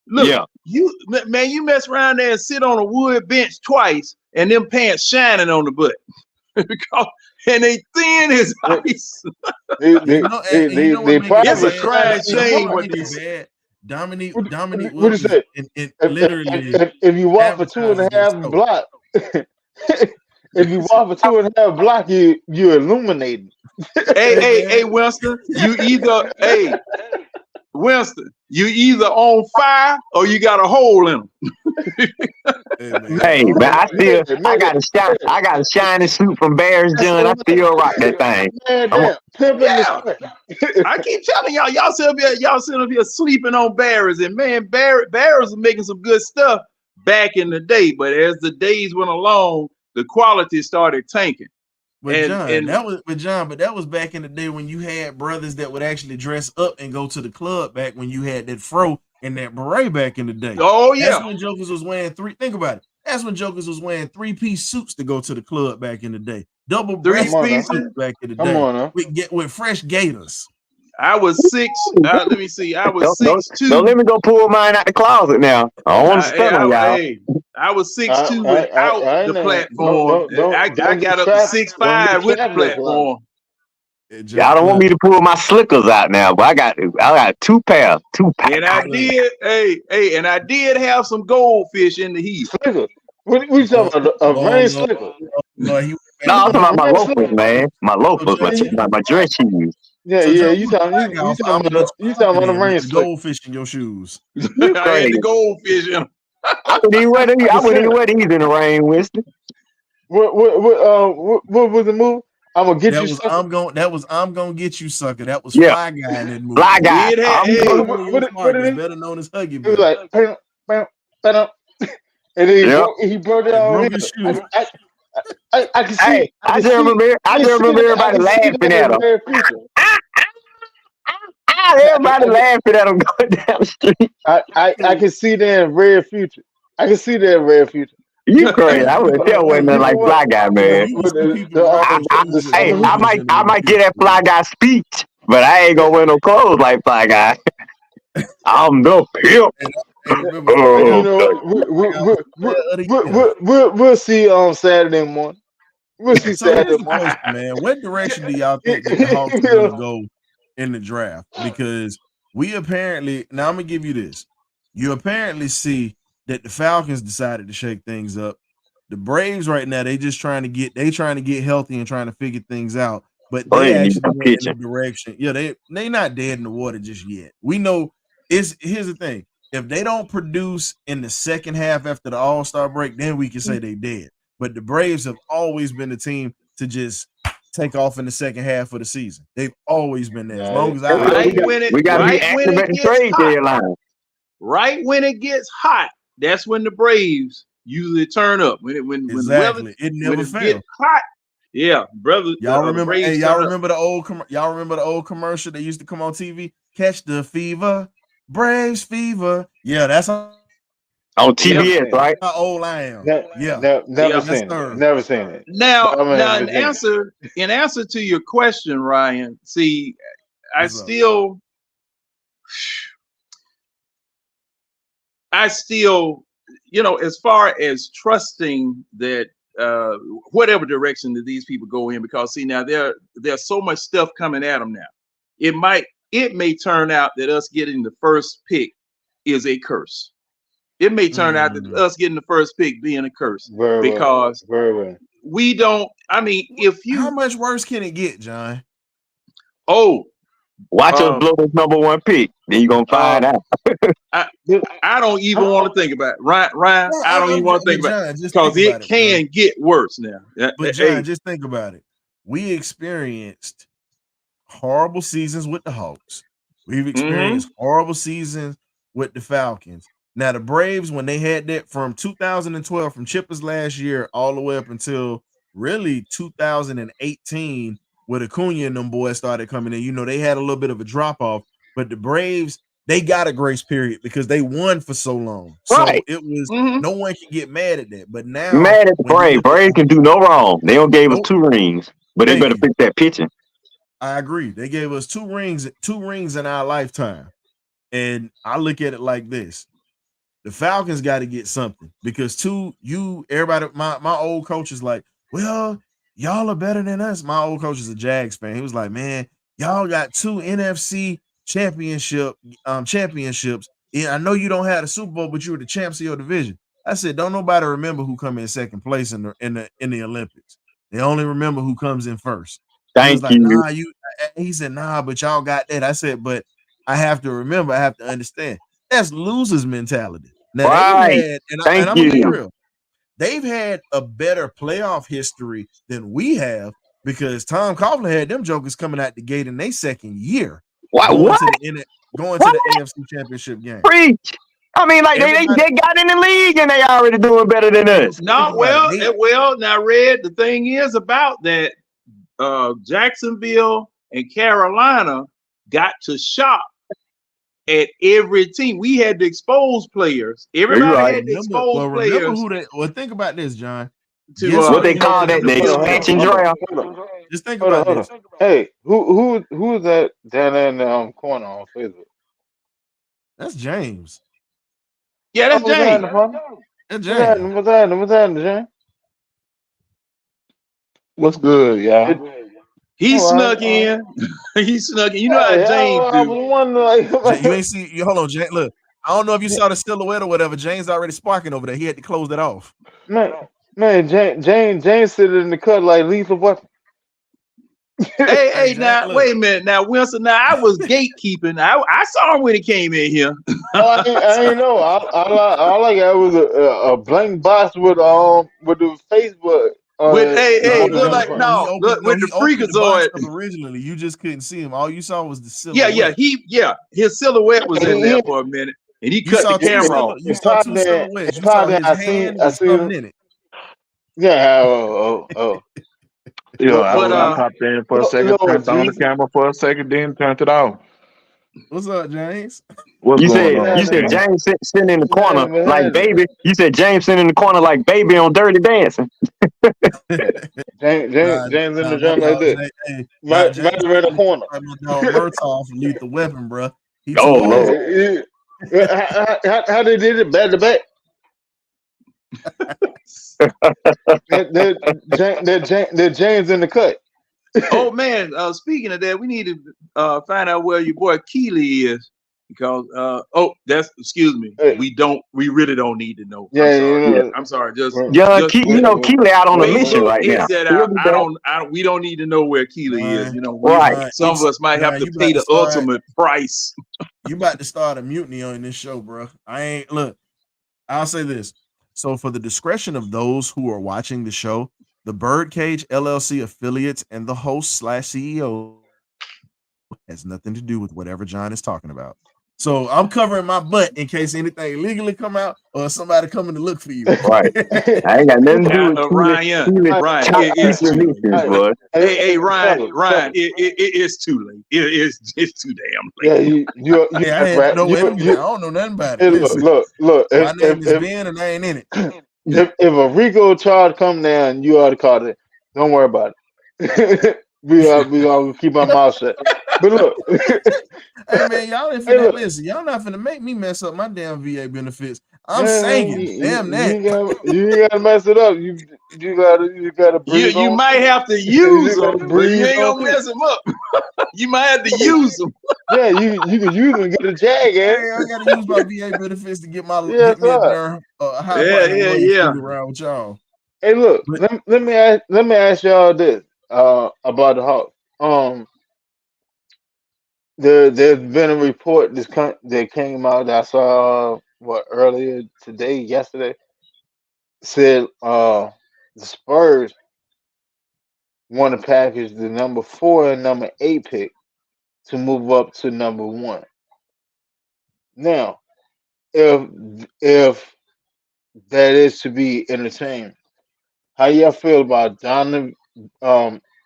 look, you mess around there and sit on a wood bench twice, and them pants shining on the butt. And they thin as ice. It's a crying shame what they said. Dominique what is it? Literally, if you walk for 2.5 blocks, if you walk for 2.5 blocks, you're illuminated. Hey, Winston, Winston, you either on fire or you got a hole in them. Hey, man, I got a shiny suit from Bears, John. I still rock that thing. I keep telling y'all sit up here sleeping on Bears, and man, Bears was making some good stuff back in the day. But as the days went along, the quality started tanking. But And that was back in the day when you had brothers that would actually dress up and go to the club back when you had that fro and that beret back in the day. oh yeah, That's when Jokers was wearing think about it. That's when Jokers was wearing 3-piece suits to go to the club back in the day. Double breasted Come on now. suits back in the Come day. on now. With fresh gators. I was 6. Let me see. I was Don't 6'2". let me go pull mine out the closet now. I don't want to stun on y'all. I was 6'2" without I the know. platform. I Don't got up get to trapped. 6'5" with the platform. Y'all don't want me to pull my slickers out now, but I got 2 pairs. 2 pairs. And I did, and I did have some goldfish in the heat. Slicker. What you talking about? A rain slicker? No, I'm talking about my loafers, man. My loafers, my dress shoes. Yeah, you talking about the rain slicker. Goldfish in your shoes. I had the goldfish in them. I wouldn't even wear these in the rain, Winston. What was the move? I'm gonna get you. I'm gonna get you, sucker. That was Yeah. Fly Guy in that movie. Fly Guy. What it is? Better known as Huggy It was Bear. like, and then he broke it all in. I can see. Hey, I just remember everybody laughing at him. Everybody laughing at him going down the street. I can see that in Red Future. You crazy? I would tell wasn't nothing like Fly Guy, man. I might get that Fly Guy speech, but I ain't gonna wear no clothes like Fly Guy. I'm the pimp. We'll see on Saturday morning. We'll see Saturday morning. Question, man. What direction do y'all think that the Hawks are gonna go in the draft? Because we apparently, now I'm gonna give you this. You apparently see that the Falcons decided to shake things up. The Braves right now, they trying to get healthy and trying to figure things out. But they actually went in the direction. Yeah, they not dead in the water just yet. We know here's the thing. If they don't produce in the second half after the All-Star break, then we can say they dead. But the Braves have always been the team to just take off in the second half of the season. They've always been there. As long as we got to be active at the trade deadline. Right when it gets hot, that's when the Braves usually turn up. When the weather, it never fails. Hot, yeah, brother. Y'all remember? Y'all remember the old commercial that used to come on TV? Catch the fever, Braves fever. Yeah, that's on TBS, right? How old I am. Never seen it. Now, in answer to your question, Ryan. See, I still, as far as trusting that whatever direction that these people go in, because see now there's so much stuff coming at them now. It may turn out that us getting the first pick is a curse. It may turn out that us getting the first pick being a curse because we don't. I mean, how much worse can it get, John? Oh, watch us blow this number 1 pick. Then you're gonna find out. I don't even want to think about it. Ryan, I don't even want to think about it because it can get worse now. But John, just think about it. We experienced horrible seasons with the Hawks. We've experienced horrible seasons with the Falcons. Now the Braves, when they had that from 2012, from Chipper's last year all the way up until really 2018, where Acuna and them boys started coming in, they had a little bit of a drop off. But the Braves, they got a grace period because they won for so long. Right. So it was no one can get mad at that. But now, mad at the Braves. Braves can do no wrong. They don't gave us 2 rings, but they better fix that pitching. I agree. They gave us 2 rings in our lifetime. And I look at it like this. The Falcons got to get something because everybody, my old coach is like, well, y'all are better than us. My old coach is a Jags fan. He was like, man, y'all got 2 NFC championships. Yeah, I know you don't have the Super Bowl, but you were the champs of your division. I said, don't nobody remember who come in second place in the Olympics. They only remember who comes in first. Thank you. He said, nah, but y'all got that. I said, but I have to remember, I have to understand. That's losers mentality. Now, I'm gonna be real. They've had a better playoff history than we have because Tom Coughlin had them jokers coming out the gate in their second year. Going to the AFC Championship game. Preach. I mean, like they got in the league and they already doing better than us. No, now, Red, the thing is about that, Jacksonville and Carolina got to shop at every team. We had to expose players. Everybody right. had to expose Remember players who they. Well, think about this, John. to Guess What who they they call had that? to The fill in? expansion draft. Just think Hold on, about hold this. on. Hey, who is that down there in the corner on Facebook? That's James. Yeah, that's What's happening, James. partner? That's What's James. happening? What's happening? What's happening, James? What's good, y'all? He All right, snuck all right. in. He snuck in. You know how Hey, James I do. was wondering, like, You ain't see. Hold on, James. Look, I don't know if you saw the silhouette or whatever. James already sparking over there. He had to close that off. man, James sitting in the cut like Lethal Weapon. Hey, James, now look. wait a minute. Now, Winston. Now I was gatekeeping. I saw him when he came in here. I ain't know. All I got was a blank box with the Facebook. With hey, look No, like when he no, opened, look with he the opened the box freakazoid. up originally. You just couldn't see him. All you saw was the silhouette. His silhouette was in there He- for a minute, and he You cut saw the camera off. you saw two silhouettes. You saw his hand I and seen. something in it. Yeah. Oh. Yeah, But I popped in for a second, Lord turned on the Jesus. camera for a second, then turned it off. What's up, James? What's You going said on? you said James sitting in the corner Man, like baby. You said James sitting in the corner like baby on Dirty Dancing. James in the gym like this. Right around the corner. My dog Murtaugh from Lethal Weapon, bro. He Oh, told Lord. How they did it back to back? That James in the cut. oh man, speaking of that, we need to find out where your boy Keely is because excuse me, Hey. we really don't need to know. Yeah, I'm sorry. you know. I'm sorry. Just Keely out on a mission Facebook right now. hits that He'll out. be back. We don't need to know where Keely is. You know, Right. some of us might have to pay the ultimate price. You about to start a mutiny on this show, bro. I'll say this. So for the discretion of those who are watching the show, the Birdcage LLC affiliates and the host/CEO has nothing to do with whatever John is talking about. So I'm covering my butt in case anything illegally come out or somebody coming to look for you. Right. I ain't got nothing to do with Ryan, it's too late. Hey, Ryan, it's too late. It's too damn late. Yeah, I don't know nothing about it. Look. My name is Ben, and I ain't in it. If a RICO charge come down, you ought to call it. Don't worry about it. we gonna keep our mouth shut. But look, hey man, y'all ain't finna listen. Y'all not finna make me mess up my damn VA benefits. I'm singing. Damn that. You gotta mess it up. You gotta breathe. You might have to use them, but you ain't gonna mess them up. You might have to use them. Yeah, you can use them and get a jag. Hey, I gotta use my VA benefits to get me a darn around with y'all. Hey, look, let me ask y'all this about the Hawks. There's been a report that came out that I saw earlier yesterday, said the Spurs want to package the number 4 and number 8 pick to move up to number 1. Now, if that is to be entertained, how y'all feel about Donovan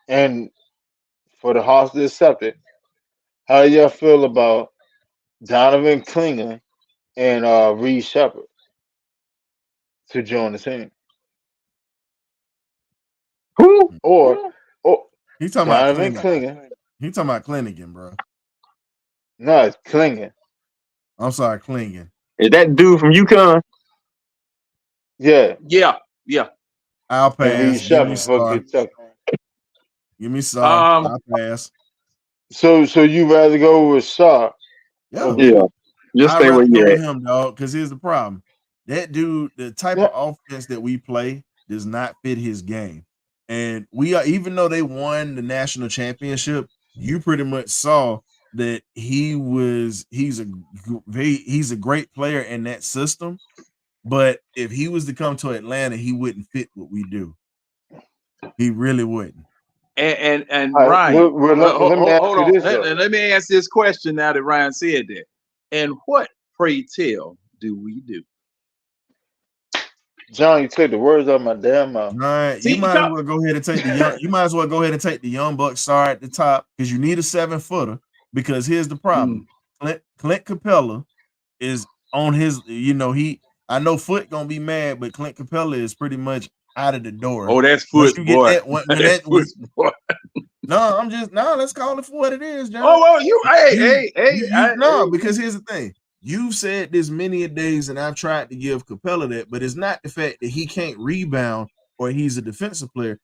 and for the Hawks to accept it? How y'all feel about Donovan Klinger and Reed Shepard to join the team? Who? Or he's talking Donovan about Klinger. He's talking about Klinigan, bro. No, it's Klinger. I'm sorry, Klingen. Is that dude from UConn? Yeah. I'll pass. Give me Sar. Give me Sar. I'll pass. So you rather go with Sar? Yeah. Just stay where you're at. Him, dog. Because here's the problem: that dude, the type of offense that we play, does not fit his game. And even though they won the national championship, you pretty much saw that he's a great player in that system. But if he was to come to Atlanta, he wouldn't fit what we do. He really wouldn't. And Ryan, hold on. This, let me ask this question now that Ryan said that. And what, pray tell, do we do? John, you took the words out of my damn mouth. All right, See, you might as well go ahead and take the young. You might as well go ahead and take the young buck star at the top because you need a 7-footer. Because here's the problem: Clint Capella is on his. You know I know Foot gonna be mad, but Clint Capella is pretty much out of the door. Oh, that's Once Foot, you boy. get that, when That's that, when, Foot's boy. no, I'm just no. Let's call it for what it is, John. Oh well, No, because here's the thing. You've said this many a days, and I've tried to give Capella that, but it's not the fact that he can't rebound or he's a defensive player.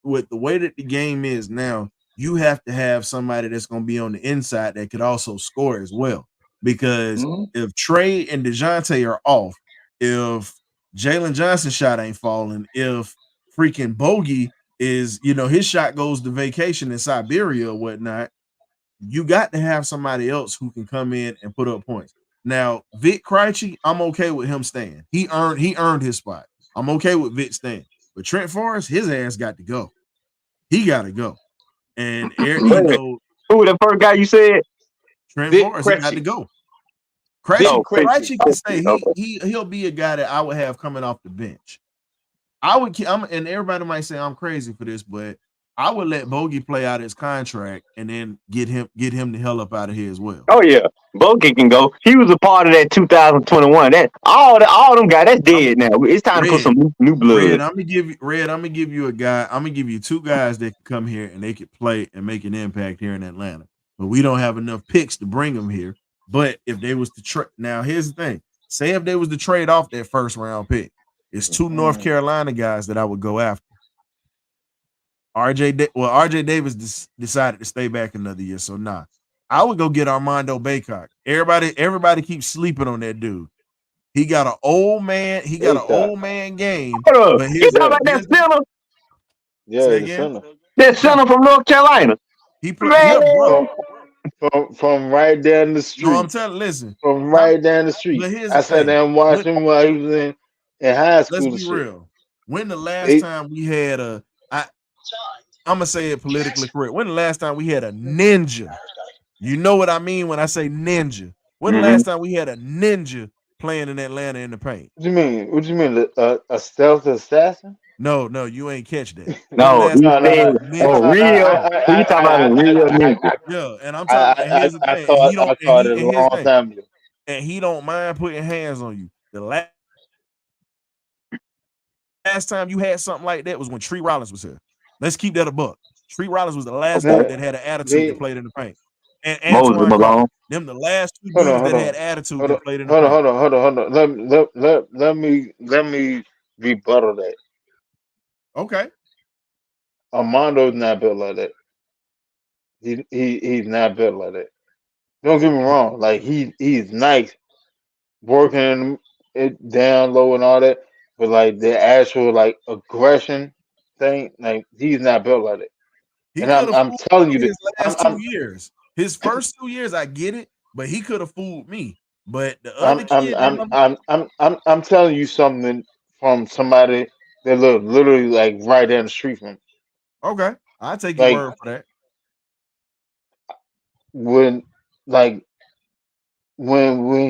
With the way that the game is now, you have to have somebody that's going to be on the inside that could also score as well. Because if Trey and DeJounte are off, if Jalen Johnson shot ain't falling, if freaking Bogey is, his shot goes to vacation in Siberia or whatnot, you got to have somebody else who can come in and put up points. Now, Vic Krejci, I'm okay with him staying. He earned his spot. I'm okay with Vic staying. But Trent Forrest, his ass got to go. He got to go. And who the first guy you said? Trent Forrest, he got to go. Krejci can stay. He'll be a guy that I would have coming off the bench. And everybody might say I'm crazy for this, but I would let Bogey play out his contract and then get him the hell up out of here as well. Oh yeah, Bogey can go. He was a part of that 2021. That all them guys that's dead now. It's time to put some new blood. Red, I'm gonna give you a guy. I'm gonna give you two guys that can come here and they could play and make an impact here in Atlanta. But we don't have enough picks to bring them here. But if they was to trade, now here's the thing: say if they was to trade off that first round pick, it's two North Carolina guys that I would go after. RJ Davis decided to stay back another year, so nah. I would go get Armando Bacot. Everybody keeps sleeping on that dude. He got an old man. He got an old man game. But you talking about that center? Yeah, the center. That center from North Carolina. He played from right down the street. No, I'm telling. Listen, from right down the street. I sat there and watched him while he was in high school. Let's be real. When the last time we had I'm gonna say it politically correct. When the last time we had a ninja? You know what I mean when I say ninja. When the last time we had a ninja playing in Atlanta in the paint? What do you mean? What do you mean? A stealth assassin? No, you ain't catch that. No. Real. You talking about a real ninja? Yeah, and I'm talking. Here's the thing. I caught it a long time ago. And he don't mind putting hands on you. The last time you had something like that was when Tree Rollins was here. Let's keep that a buck. Tree Rollins was the last dude that had an attitude that played in the paint. And Antoine Carter, them the last two dudes that had attitude that played in the paint. Hold on. Let me rebuttal that. Okay. Armando's not built like that. He's not built like that. Don't get me wrong. Like he's nice, working it down low and all that, but like the actual like aggression thing, like he's not built like that. And I'm telling you, his last 2 years, his first 2 years, I get it, but he could have fooled me. But the other I'm telling you something from somebody that lives literally like right down the street from me. Okay, I'll take your word for that. When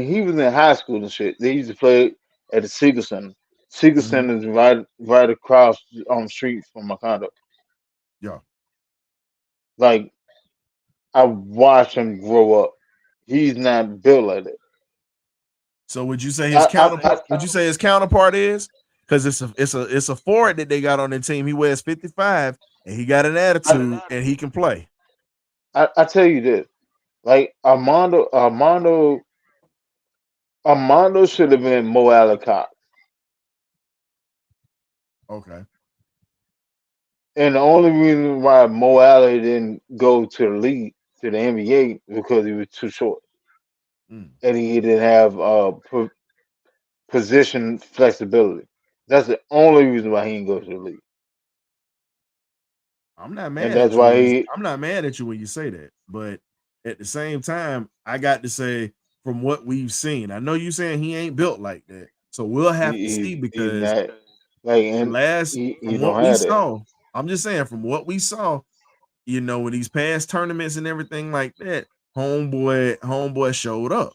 he was in high school and shit, they used to play at the Seeger Center. Seeger Center is right across on the street from my condo. Yeah. Like I watched him grow up. He's not built like that. So would you say his counterpart? Would you say his counterpart is? Because it's a forward that they got on their team. He wears 55 and he got an attitude and he can play. I tell you this, like Armando should have been Mo Alley-Cox. Okay. And the only reason why Mo Alley didn't go to the league, to the NBA, because he was too short. And he didn't have position flexibility. That's the only reason why he didn't go to the league. I'm not mad at you. I'm not mad at you when you say that, but at the same time, I got to say from what we've seen, I know you saying he ain't built like that, so we'll have to see because I'm just saying from what we saw, in these past tournaments and everything like that, homeboy showed up,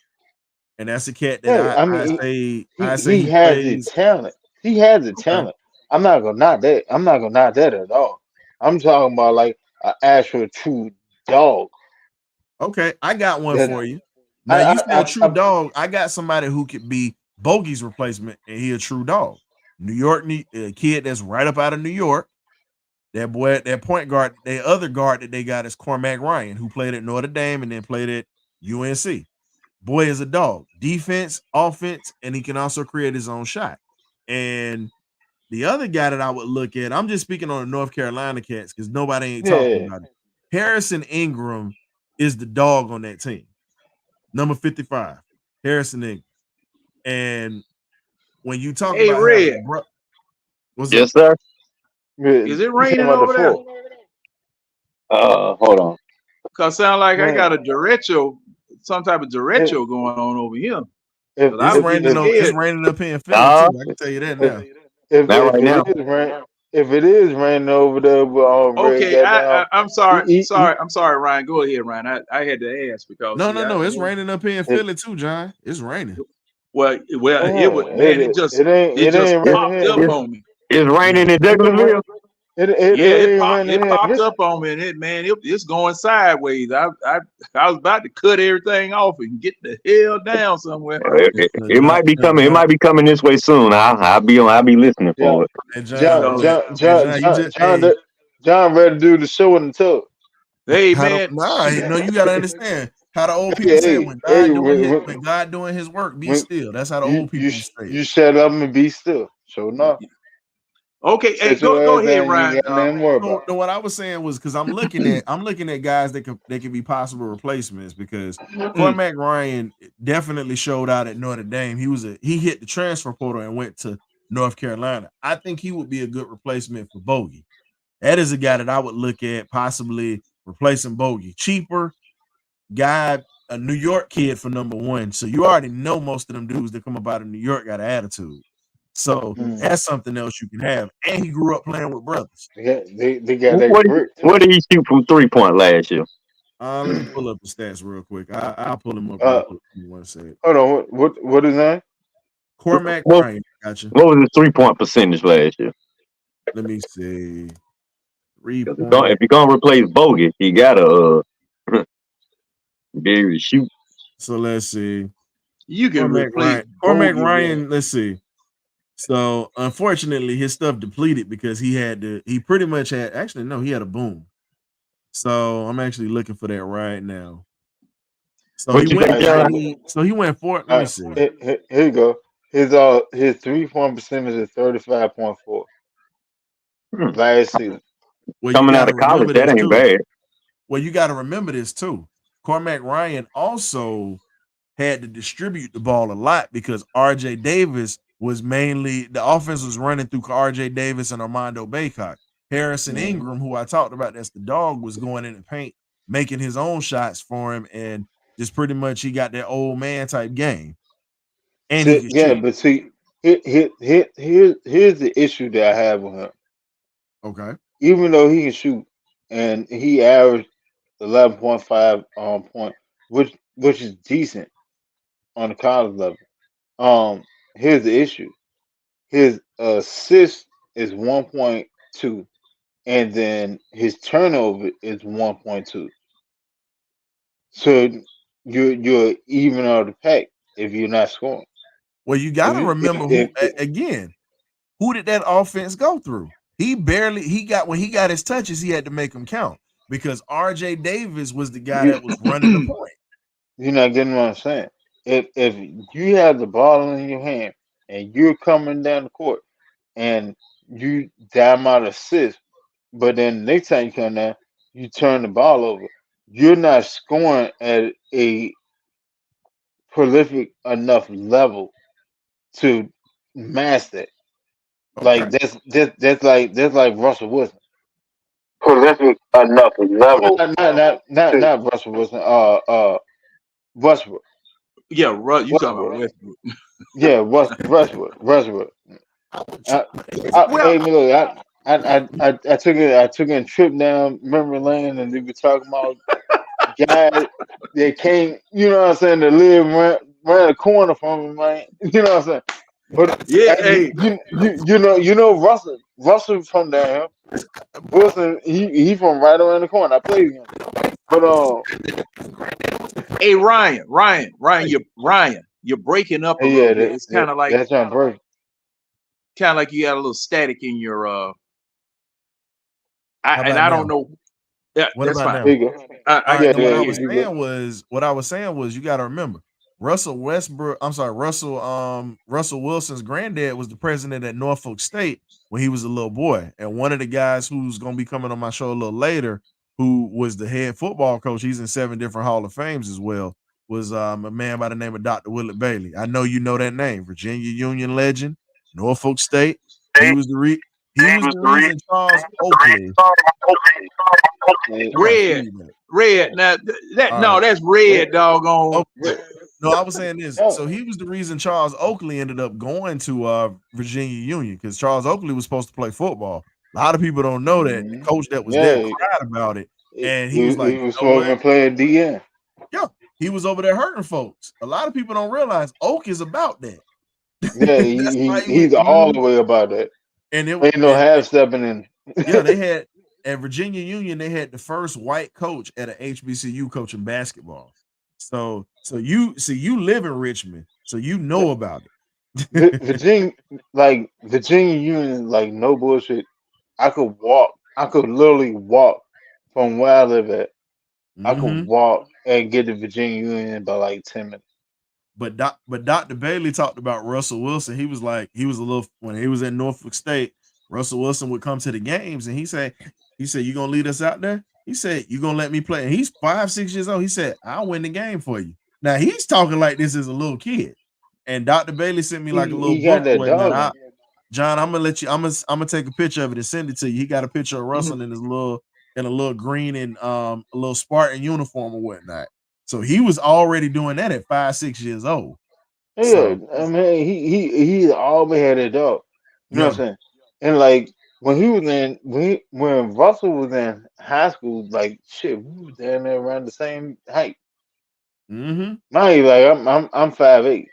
and that's a cat that I say he has the talent. He has the Okay. talent. I'm not gonna knock that. I'm not gonna knock that at all. I'm talking about like an actual true dog. Okay, I got one That for you. Now you say a true I dog. I got somebody who could be Bogey's replacement, and he a true dog. New York, kid that's right up out of New York. That boy, that point guard, the other guard that they got is Cormac Ryan, who played at Notre Dame and then played at UNC. Boy is a dog. Defense, offense, and he can also create his own shot. And the other guy that I would look at, I'm just speaking on the North Carolina Cats because nobody ain't talking yeah about it. Harrison Ingram is the dog on that team. Number 55, Harrison Ingram. And when you talk Hey, about having Red, a what's up? Yes, sir. yeah. is it You talking raining about the over there? four? Hold on. Cause sound like I got Man, a derecho, some type of if derecho going on over here. if Cause I It's was if getting raining if on it's scared. raining up here in Philly Nah, too. I can tell you that if now. not if right it now. is rain, if it is raining over there with Red Okay, goddamn, I'm he, sorry, he, he, I'm sorry, Ryan. Go ahead, Ryan. I had to ask because No, see, no, no. It's raining up here in if, Philly too, John. It's raining. well, it was man. it It it just ain't It, raining popped up here. it's on me. it's Yeah. raining in Douglasville. Yeah, Ain't raining it here. popped This up on me, and it's going sideways. I was about to cut everything off and get the hell down somewhere. It might be coming. It might be coming this way soon. I'll be listening John for it. John So, You just hey, John ready to do the show in the tub. hey how the man, nah, no, you gotta understand how the old people say Hey, hey, when God doing his work, be when still. That's how the old people used to say it. you shut up and be still. So no, okay, hey, shut your go ass ahead, down. You Ryan. ain't got nothing to worry So, about. no, what I was saying was because I'm looking at guys that could be possible replacements because Mm, Cormac Ryan definitely showed out at Notre Dame. He hit the transfer portal and went to North Carolina. I think he would be a good replacement for Bogey. That is a guy that I would look at possibly replacing Bogey. Cheaper guy, a New York kid for number one. So you already know most of them dudes that come up out of New York got an attitude. So Mm. that's something else you can have. And he grew up playing with brothers. They got that What grit too. what did he shoot from 3-point last year? Let me pull up the stats real quick. I'll pull him up real Uh, quick. Give me 1 second. hold on. What is that? Cormac What Ryan, gotcha. what was his 3-point percentage last year? Let me see. 3 Because point. if you're gonna replace Bogut, he gotta be able to shoot. So let's see. you can Cormac replace Ryan. Cormac Bogey with Ryan, let's see. So unfortunately, his stuff depleted because he pretty much had actually no, he had a boom. So I'm actually looking for that right now. So he What you went think, John? so he went for it. Let me see. Here you go. His 3-point percentage is 35.4 Hmm. last season. Well, you Coming out gotta of college, remember that this ain't too. bad. Well, you gotta remember this too. Cormac Ryan also had to distribute the ball a lot because RJ Davis was mainly the offense was running through RJ Davis and Armando Baycock. Harrison Mm. Ingram, who I talked about, that's the dog, was going in the paint, making his own shots for him, and just pretty much he got that old man type game. And he See, could yeah, shoot. but see, here's the issue that I have with him. Okay. Even though he can shoot, and he averaged 11.5 point, which is decent on the college level. Here's the issue: his assist is 1.2, and then his turnover is 1.2. So you're even out of the pack if you're not scoring. Well, you got If to you remember again, who did that offense go through? He got when he got his touches, he had to make them count because RJ Davis was the guy you that was running the point. you're not getting what I'm saying. If you have the ball in your hand and you're coming down the court and you damn out assist, but then next time you come down, you turn the ball over. You're not scoring at a prolific enough level to master it. Okay. Like that's like Russell Wilson. Prolific enough level. Not Russell Wilson. Westbrook. yeah, you talking about Westbrook. Westbrook? Yeah, Westbrook. I, Well, hey, look, I took a trip down memory lane, and we were talking about guys that came. You know what I'm saying? To live right the corner from him, man. You know what I'm saying? But Yeah, hey, you know Russell from down here. Wilson, he from right around the corner. I played him. But hey, Ryan, you're breaking up a little yeah, bit. It's kind of like that's not break. you got a little static in your How and about I now? don't know. Yeah, What that's about fine. now? There you go. I All right. can Now, what I hear was you. saying was, you got to remember, Russell Wilson's granddad was the president at Norfolk State when he was a little boy, and one of the guys who's gonna be coming on my show a little later, who was the head football coach, he's in 7 different Hall of Fames as well, was a man by the name of Dr. Willard Bailey. I know you know that name, Virginia Union legend, Norfolk State. He was the reason Charles Oakley. Red. Now that's red, doggone. No, I was saying this. So he was the reason Charles Oakley ended up going to Virginia Union, because Charles Oakley was supposed to play football. A lot of people don't know that. The coach that was there cried about it, and he was like, he was supposed to play at DN. Yeah, he was over there hurting folks. A lot of people don't realize Oak is about that. Yeah, he's all the way about that. And it ain't no half stepping in. Yeah, they had at Virginia Union, they had the first white coach at an HBCU coaching basketball. So you live in Richmond, so you know about it. Virginia Union, like no bullshit. I could literally walk from where I live at. I could walk and get to Virginia Union by like 10 minutes. But Dr. Bailey talked about Russell Wilson. He was like, when he was at Norfolk State, Russell Wilson would come to the games, and he said, you gonna lead us out there? He said, you gonna let me play? And he's 5-6 years old. He said, I'll win the game for you. Now he's talking like this as a little kid. And Dr. Bailey sent me like a little book. John, I'm gonna take a picture of it and send it to you. He got a picture of Russell in a little green and a little Spartan uniform or whatnot. So he was already doing that at 5-6 years old. Yeah, so, I mean, he always had a dog. You know what I'm saying? And like when he was when Russell was in high school, like shit, we was down there around the same height. Now he's like I'm 5'8".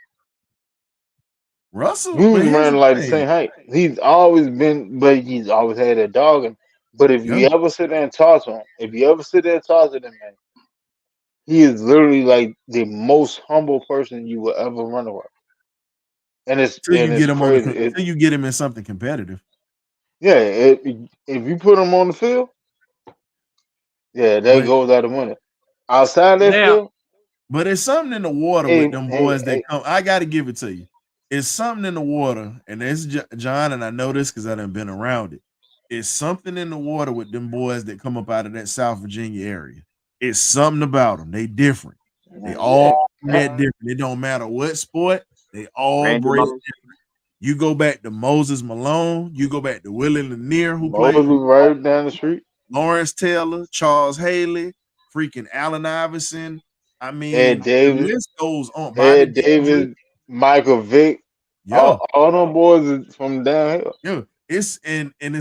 Russell, we was around like the same height. He's always had a dog. But if you ever sit there and talk to him, man, he is literally like the most humble person you will ever run around. And it's until you get him in something competitive. Yeah, if you put him on the field, that goes out the window. Outside that field, but it's something in the water with them boys that come. I got to give it to you. It's something in the water, and it's John, and I know this because I done been around it. It's something in the water with them boys that come up out of that South Virginia area. It's something about them. They different. They all that different. It don't matter what sport. They all break different. You go back to Moses Malone. You go back to Willie Lanier, who played right down the street. Lawrence Taylor, Charles Haley, freaking Allen Iverson. I mean, Ed Davis, the list goes on. Ed Davis, Michael Vick. All them boys is from down here. Yeah, it's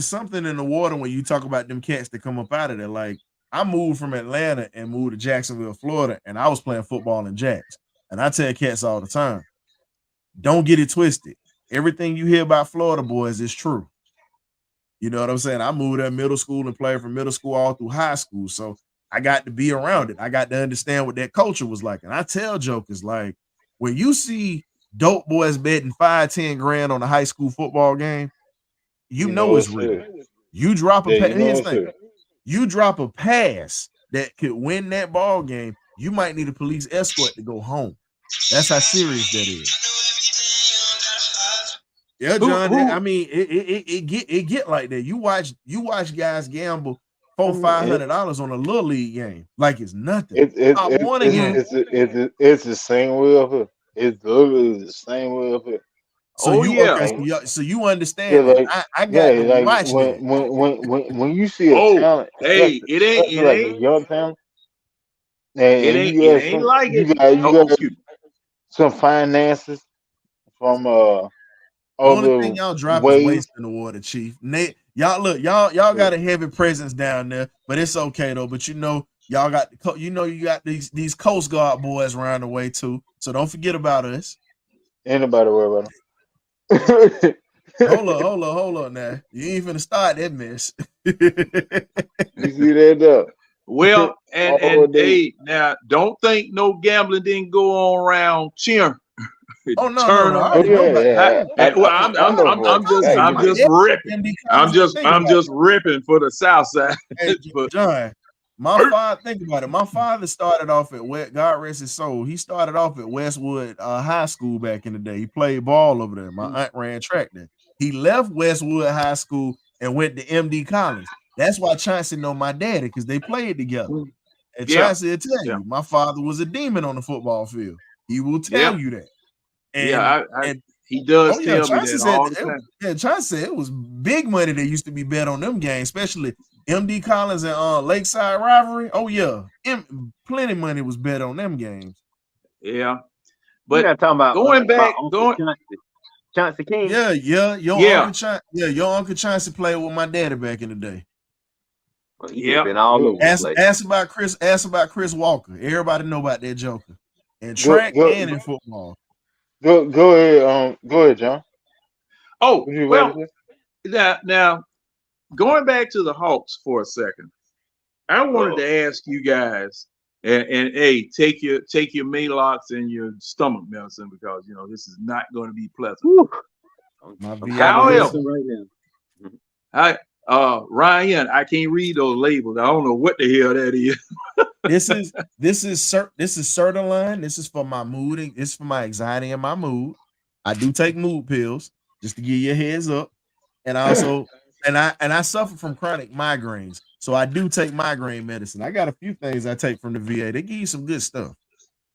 something in the water when you talk about them cats that come up out of there. Like, I moved from Atlanta and moved to Jacksonville, Florida, and I was playing football in Jacks. And I tell cats all the time, don't get it twisted. Everything you hear about Florida boys is true. You know what I'm saying? I moved at middle school and played from middle school all through high school. So I got to be around it. I got to understand what that culture was like. And I tell jokers, like, when you see dope boys betting 5-10 grand on a high school football game, you know it's real. You drop a you drop a pass that could win that ball game, you might need a police escort to go home. That's how serious that is. Yeah, John. I mean, it get like that. You watch guys gamble $400-500 on a little league game like it's nothing. It's the same way up here. It's literally the same way up here. So so you understand that. I got to watch that. When you see a talent, it ain't like a young talent. It ain't like it. You got some finances from the only thing y'all drop is waste in the water, Chief. Y'all got a heavy presence down there, but it's okay though. But y'all got you got these Coast Guard boys around the way too. So don't forget about us. Ain't nobody worry about them. Hold on now. You ain't finna start that mess. You see that though? Well, All and day. hey, now don't think no gambling didn't go on around cheering. Oh no. Turn I on. Oh already know about yeah. Well, I know for a fact. I'm just ripping. MD Collins. I'm just ripping for the South Side. Hey, But John, my father, think about it. My father started off at God rest his soul. He started off at Westwood High School back in the day. He played ball over there. My aunt ran track there. He left Westwood High School and went to MD Collins. That's why Chauncey know my daddy, because they played together. And yeah, Chauncey will tell you, my father was a demon on the football field. He will tell yeah, you that. yeah. And He does oh yeah, tell me Chauncey that said all the time. Chauncey said it was big money that used to be bet on them games, especially MD Collins and Lakeside rivalry. Oh yeah, plenty money was bet on them games. Yeah, You're but not talking about going my back, uncle Chauncey King. Yeah. Yeah. Your Uncle Chauncey played with my daddy back in the day. Well, he Yeah. just been all over the place. Ask about Chris Walker. Everybody know about that joker in Go track go and in football. go go ahead, John. Oh, What you about well, to say? now going back to the Hawks for a second, I wanted to ask you guys, and hey, take your Maalox and your stomach medicine, because you know this is not going to be pleasant. Whew. My I'm However, right now. I Ryan, I can't read those labels. I don't know what the hell that is. This is Sertaline. This is for my mood. This is for my anxiety and my mood. I do take mood pills, just to give you a heads up. And I also and I suffer from chronic migraines. So I do take migraine medicine. I got a few things I take from the VA. They give you some good stuff.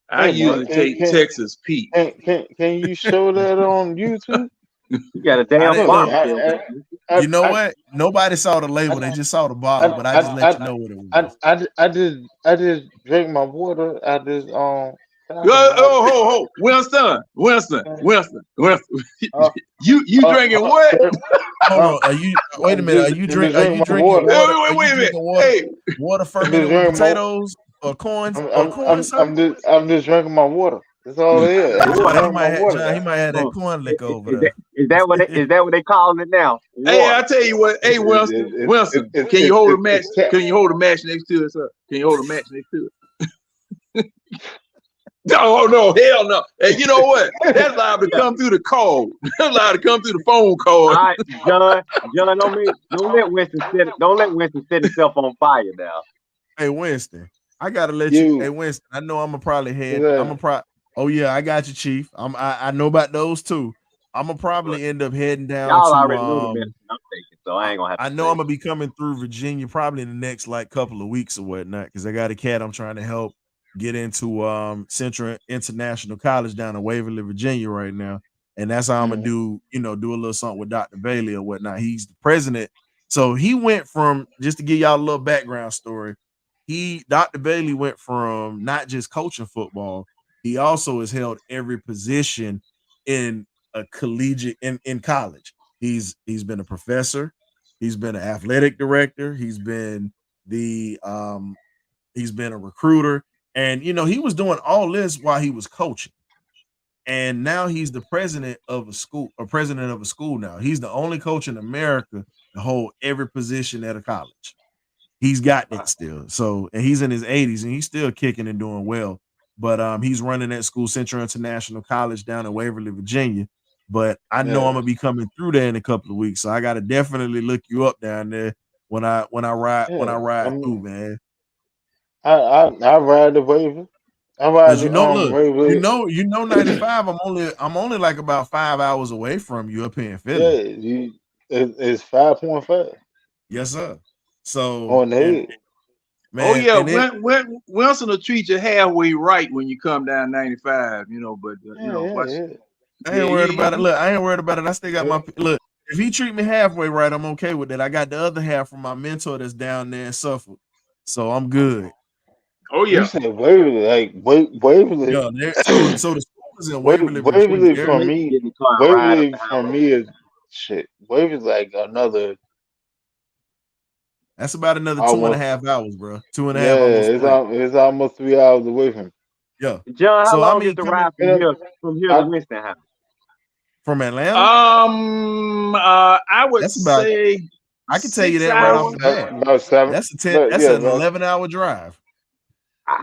I Hey man, usually take Texas Pete. can you show that on YouTube? You got a I damn didn't Look, pharmacy. You know what? Nobody saw the label. They just saw the bottle, but I just let you know what it was. I just drink my water. I just Oh, Winston. You drinking what? Hold on. Are you wait a minute? Are you drinking water? Are you Wait a minute. drinking water? Hey, Water fermented with potatoes or corn or corn something? I'm just drinking my water. That's all it is. I'm just John, he drinking might my have water. John, he Man. might have that corn lick over Is there. that what they calling it now? hey, I Water. tell you what. Hey, Winston, can you hold a match? Can you hold a match next to it, sir? Can you hold a match next to it? No, hell no. Hey, you know what? That's liable to come through the call. That's liable to come through the phone call. All right, John, don't let Winston set himself on fire now. Hey, Winston, I gotta let you. Hey, Winston, I know I'm gonna probably head. Oh yeah, I got you, Chief. I know about those too. I'm gonna probably end up heading down Y'all to. already know the medicine I'm taking, so I ain't gonna have to. I know I'm gonna be coming through Virginia probably in the next like couple of weeks or whatnot, because I got a cat I'm trying to help get into Central International College down in Waverly, Virginia right now. And that's how I'm gonna do a little something with Dr. Bailey or whatnot. He's the president. So he went from, just to give y'all a little background story, Dr. Bailey went from not just coaching football, he also has held every position in a collegiate in college. He's been a professor, he's been an athletic director, he's been a recruiter. And he was doing all this while he was coaching. And now he's the president of a school now. He's the only coach in America to hold every position at a college. He's got it still. So, and he's in his 80s and he's still kicking and doing well. But he's running that school, Central International College, down in Waverly, Virginia. But I know I'm gonna be coming through there in a couple of weeks. So I gotta definitely look you up down there when I ride through, man. I ride the Waverly. I ride the Waverly. 95. I'm only like about 5 hours away from you up here in Philly. Yeah, it's 5.5. Yes, sir. So on the head. Man, oh yeah, Wilson will treat you halfway right when you come down 95. But I ain't worried about it. Look, I ain't worried about it. I still got my look. If he treat me halfway right, I'm okay with it. I got the other half from my mentor that's down there in Suffolk, so I'm good. Oh yeah. You said Waverly, like Waverly. Yeah, so the school is in Waverly. Waverly from me is shit. Waverly's like another. That's about another 2.5 hours, bro. 2.5. It's almost 3 hours away from. Yeah, John, how long is the ride from here to Winston House? from Atlanta? I would That's about. say I can tell you 6 that right off hours. the bat. About 7. That's a 10. But, That's yeah, an 11-hour drive.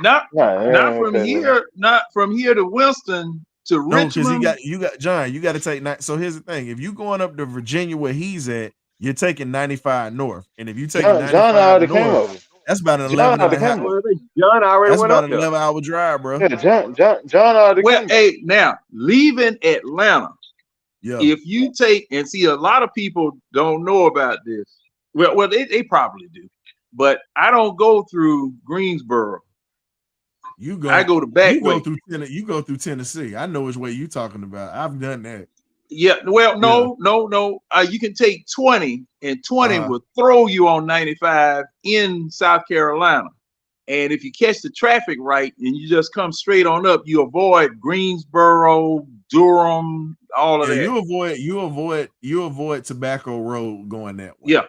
Not yeah, from okay, here. Not from here to Winston to No, because Richmond. you got John. You got to take. So here's the thing: if you going up to Virginia where he's at, you're taking 95 north, and if you take John 95 already came north, over. that's about an John 11 and already a half. came over. John already That's went about up an there. 11-hour drive, bro. Yeah, John already Well, came over. hey, now leaving Atlanta. Yeah. If you take and see, a lot of people don't know about this. Well, they probably do, but I don't go through Greensboro. I go the back way. You go through Tennessee. I know which way you talking about. I've done that. Yeah. Well, no. You can take 20, and 20 will throw you on 95 in South Carolina. And if you catch the traffic right and you just come straight on up, you avoid Greensboro, Durham, all of that. You avoid Tobacco Road going that way. Yeah.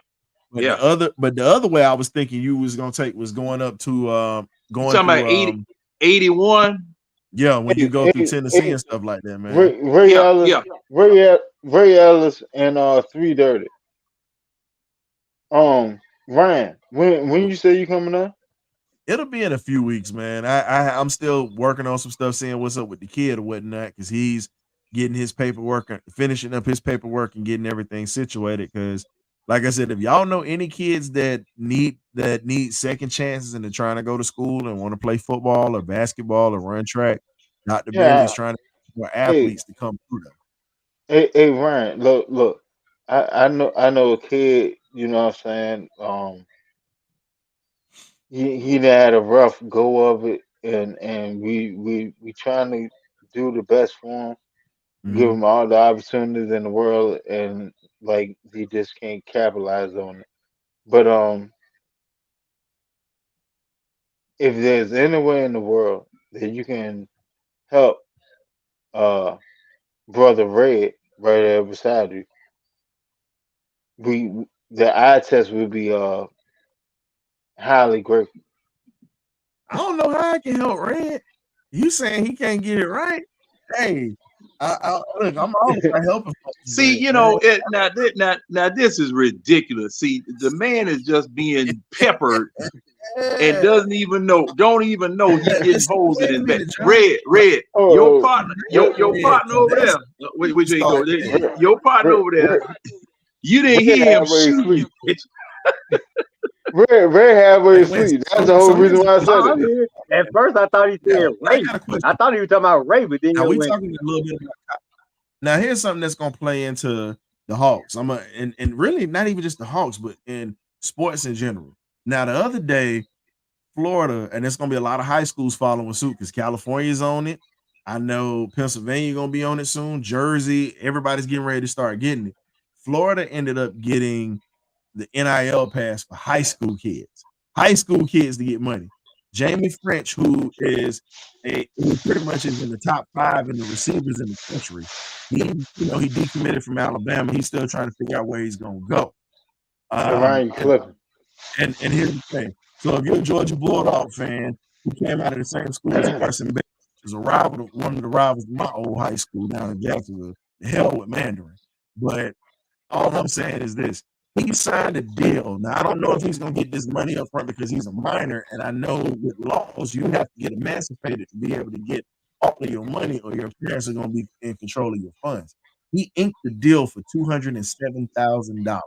But the other way I was thinking you was gonna take was going up to going talking about 81. Yeah, when you go through Tennessee and stuff like that, man. Ray Ellis and 3 Dirty. Ryan, when you say you coming up? It'll be in a few weeks, man. I'm still working on some stuff, seeing what's up with the kid or whatnot, because he's getting his paperwork, finishing up his paperwork, and getting everything situated. Because, like I said, if y'all know any kids that need second chances and they're trying to go to school and want to play football or basketball or run track, Dr. Bentley's trying to get more athletes to come through them. Hey, Ryan, look. I know a kid. You know what I'm saying? He had a rough go of it, and we trying to do the best for him, give him all the opportunities in the world, and like he just can't capitalize on it. But if there's any way in the world that you can help brother Red right there beside you, the eye test would be highly grateful. I don't know how I can help Red. You saying he can't get it right? Hey, look, I'm always helping. See, you know, now this is ridiculous. See, the man is just being peppered and don't even know he's getting holes in his back. Red, your partner over there. Which way you go? Your partner over there. You didn't hear him shoot you. Red halfway asleep. That's the whole reason why I said it. At first, I thought he said Ray. I thought he was talking about Ray, but then now we talking a little bit about. Now here's something that's gonna play into the Hawks. And really not even just the Hawks, but in sports in general. Now the other day, Florida, and there's gonna be a lot of high schools following suit because California's on it. I know Pennsylvania gonna be on it soon. Jersey, everybody's getting ready to start getting it. Florida ended up getting the NIL pass for high school kids to get money. Jamie French, who pretty much is in the top 5 in the receivers in the country. He decommitted from Alabama. He's still trying to figure out where he's gonna go. And here's the thing. So if you're a Georgia Bulldog fan who came out of the same school as Carson Bay, which is one of the rivals of my old high school down in Jacksonville, the hell with Mandarin. But all I'm saying is this. He signed a deal. Now, I don't know if he's going to get this money up front because he's a minor. And I know with laws, you have to get emancipated to be able to get all of your money or your parents are going to be in control of your funds. He inked the deal for $207,000.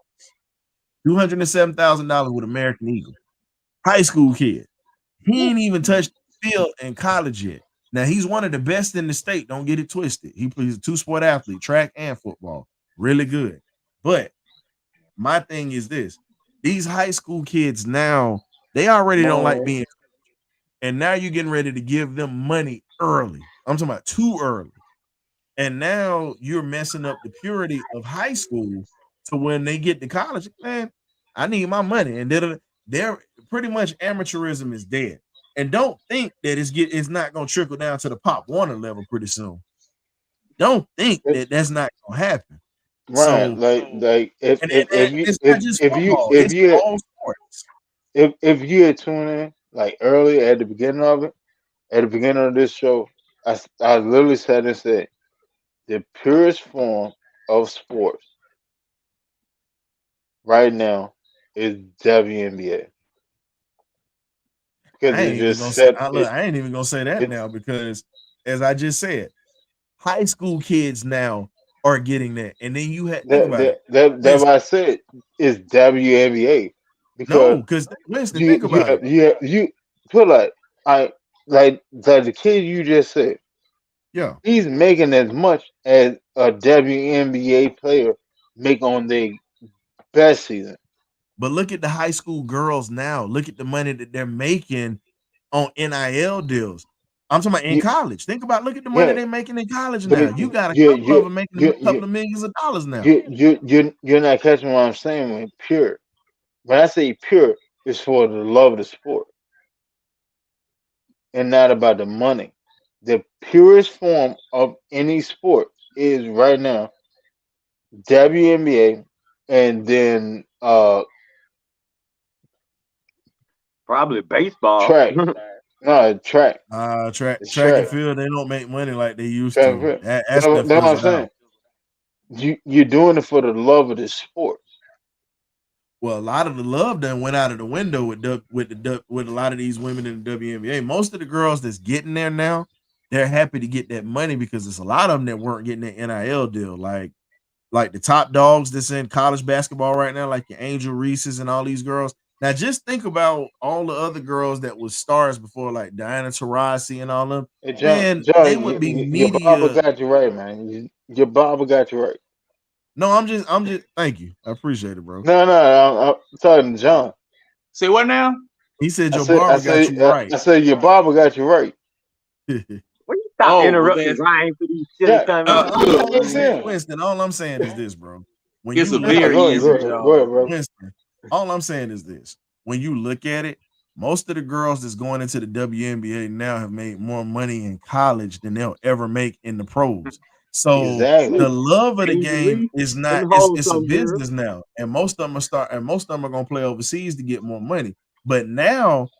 $207,000 with American Eagle. High school kid. He ain't even touched the field in college yet. Now, he's one of the best in the state. Don't get it twisted. He's a 2-sport athlete, track and football. Really good. But my thing is this: these high school kids now, they already don't like being, and now you're getting ready to give them money early. I'm talking about too early. And now you're messing up the purity of high school to when they get to college, man, I need my money. And they're pretty much amateurism is dead. And don't think that it's not going to trickle down to the Pop Warner level pretty soon. Don't think that that's not going to happen. Right, so, if you had tuned in like early at the beginning of this show, I literally said the purest form of sports right now is WNBA because I ain't it even just gonna say. set Look, it. I ain't even gonna say that it now because, as I just said, high school kids now are getting that, and then you had think about it. that's why I said it's WNBA because No, because Winston, you think about it. you put like the kid you just said. Yeah, He's making as much as a WNBA player make on their best season. but look at the high school girls now. Look at the money that they're making on NIL deals. I'm talking about in You, college. Think about look at the money yeah, they're making in college now. but You got a couple of you them making you a couple you of millions of dollars now. you're not catching what I'm saying when pure. When I say pure, it's for the love of the sport and not about the money. The purest form of any sport is right now WNBA and then Probably baseball. track. No, track. It's Track and track. field, they don't make money like they used Track and to. field. That's been That's what I'm fizzled out. saying. You're doing it for the love of the sport. Well, a lot of the love done went out of the window with with a lot of these women in the WNBA. Most of the girls that's getting there now, they're happy to get that money because there's a lot of them that weren't getting that NIL deal. Like the top dogs that's in college basketball right now, like your Angel Reese's and all these girls. Now, just think about all the other girls that was stars before, like Diana Taurasi and all them. Hey, John, Man, they would be your barber media. got you right, man. Your barber got you right. No, I'm just. Thank you, I appreciate it, bro. No, I'm talking to John. Say what now? He said I your said, I barber got you said, right. I said your barber got you right. Will you stop Oh, well, interrupting that's Ryan for these silly Yeah, comments? I'm just saying. Winston, all I'm saying is this, bro. When it's you a look Yeah, at very go ahead, easy go ahead, job. bro. Winston, all I'm saying is this. When you look at it, most of the girls that's going into the WNBA now have made more money in college than they'll ever make in the pros. So the Exactly. love of the Angel game Reese, is them not hoes it's a some girl. business now. And most of them are gonna play overseas to get more money. But now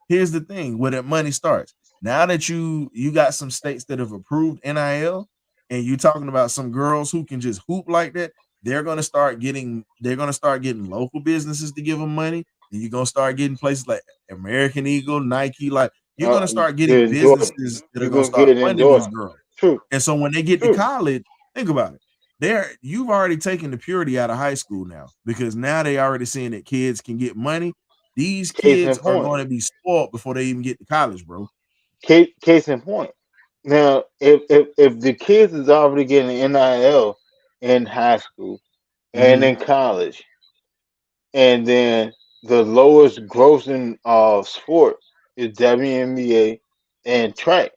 here's the thing where that money starts. Now that you got some states that have approved NIL and you're talking about some girls who can just hoop like that, they're gonna start getting local businesses to give them money, and you're gonna start getting places like American Eagle, Nike, like you're gonna start getting The endorsement. businesses that are You're gonna gonna start get funding these endorsement. girls. True, And so when they get to true. college, think about it. You've already taken the purity out of high school now because now they already seeing that kids can get money. These Case in kids are point. going to be spoiled before they even get to college, bro. Case in point. Now, if the kids is already getting NIL in high school and Mm-hmm. in college, and then the lowest grossing sport is WNBA and track,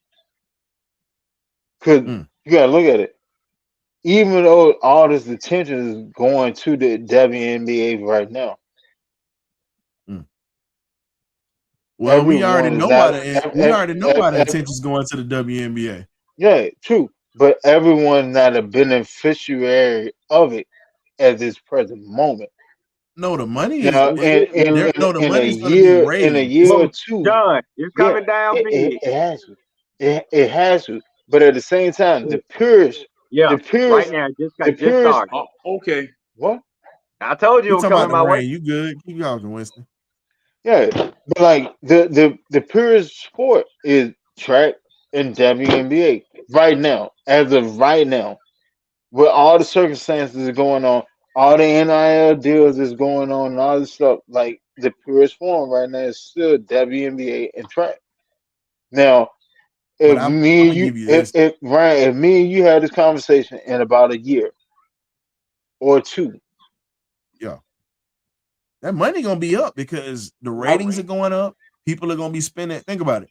because Mm, you gotta look at it. Even though all this attention is going to the WNBA right now, mm. Well, everyone is not. we already know why the attention's going to the WNBA. Yeah, true. But everyone's not a beneficiary of it at this present moment. No, the money is Now, the in money's going to be a raised. year or But two, John, it's yeah, coming down big. it has to. It has to. But at the same time, Yeah, the right purest, now, the just purest. started. Okay. What? I told you You it was talking about coming the my way. rain? You good? Keep talking, Winston. Yeah, but like the purest sport is track and WNBA right now, as of right now. With all the circumstances going on, all the NIL deals is going on, and all this stuff, like the purest form right now is still WNBA and track. Now, But if me I'm and gonna you, give you this. if Ryan, if me and you had this conversation in about a year or two, Yeah, that money gonna be up because the ratings are going up. People are gonna be spending. Think about it.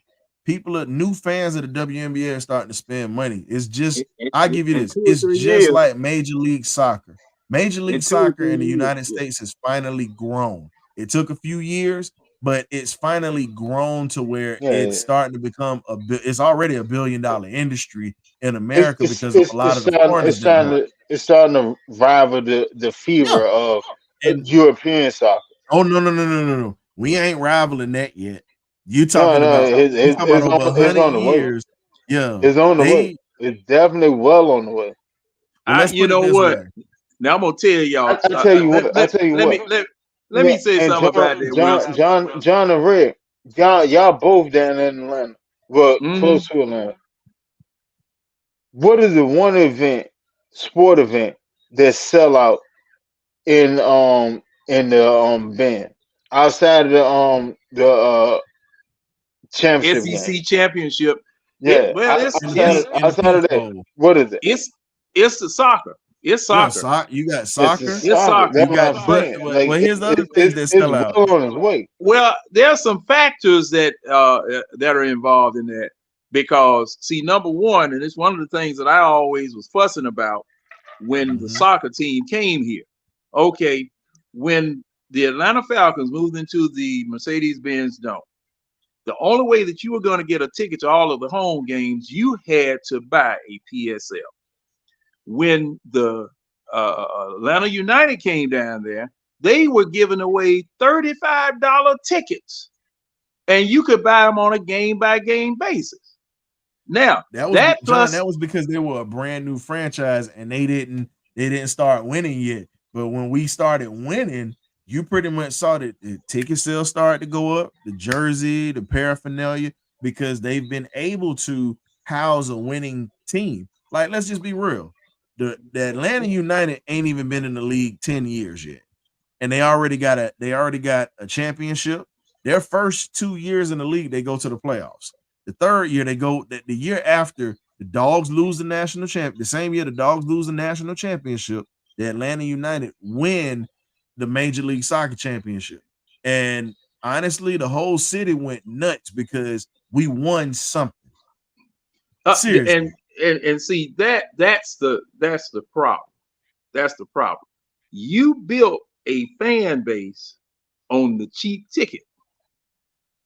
New fans of the WNBA are starting to spend money. It's just, I give you In this. 2 or It's 3 just years, like Major League Soccer. Major in League 2 or Soccer 3 in the years, United States has finally grown. It took a few years, but it's finally grown to where it's yeah, starting to become it's already $1 billion industry in America because of a lot of the foreigners that bought. it's starting to rival the Yeah, fever of and European soccer. oh no. We ain't rivaling that yet. No, no, You talking about over it's 100 on the way. years. Yeah. It's on the way. They It's definitely well on the way. let's you put know it this what? way. Now I'm gonna tell y'all. I tell you what. Let me say And something about that, Wilson. John and Rick, y'all both down in Atlanta, well, close to Atlanta. What is the one sport event that sell out in the band outside of the championship game? SEC championship. Yeah, outside of that, what is it? It's the soccer. It's soccer. You got soccer. It's soccer. That's what I'm saying. Well, here's the other things that sell out. Well on its way. Well, there are some factors that are involved in that because, see, number one, and it's one of the things that I always was fussing about when the soccer team came here. Okay, when the Atlanta Falcons moved into the Mercedes-Benz Dome, the only way that you were going to get a ticket to all of the home games, you had to buy a PSL. When the Atlanta United came down there, they were giving away $35 tickets, and you could buy them on a game-by-game basis. Now, that was because they were a brand new franchise and they didn't start winning yet. But when we started winning, you pretty much saw that the ticket sales started to go up, the jersey, the paraphernalia, because they've been able to house a winning team. Like, let's just be real. The Atlanta United ain't even been in the league 10 years yet. And they already got a championship. Their first 2 years in the league, they go to the playoffs. The third year, they go the year after the Dogs lose the national champ. The same year the Dogs lose the national championship, the Atlanta United win the Major League Soccer championship. And honestly, the whole city went nuts because we won something. Seriously. And see that's the problem. That's the problem. You built a fan base on the cheap ticket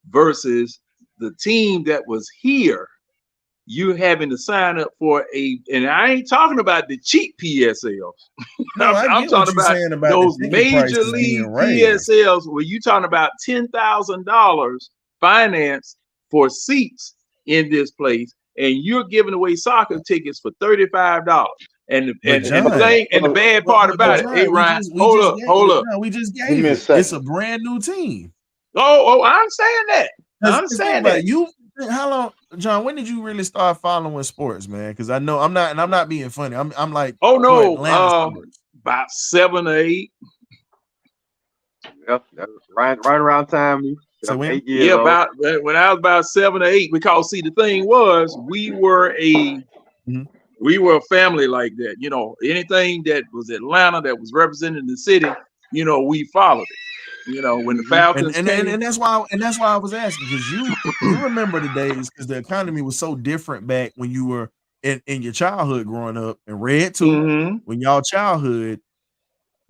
versus the team that was here. You having to sign up for and I ain't talking about the cheap PSLs. No, I'm talking about those major league PSLs where you talking about $10,000 financed for seats in this place, and you're giving away soccer tickets for $35. And the bad part about it, hey Ryan, hold up. No, we just gave it. It's a brand new team. Oh, I understand that. I understand that. How long, John? When did you really start following sports, man? Because I know I'm not being funny. I'm like, oh no, about 7 or 8. Yep, that was right around time. So 8 years old. About when I was about 7 or 8. Because see, the thing was, we were a family like that. You know, anything that was Atlanta that was representing the city, you know, we followed it. You know, when the Falcons and that's why I was asking, because you remember the days, because the economy was so different back when you were in your childhood growing up, and Red too. When y'all childhood,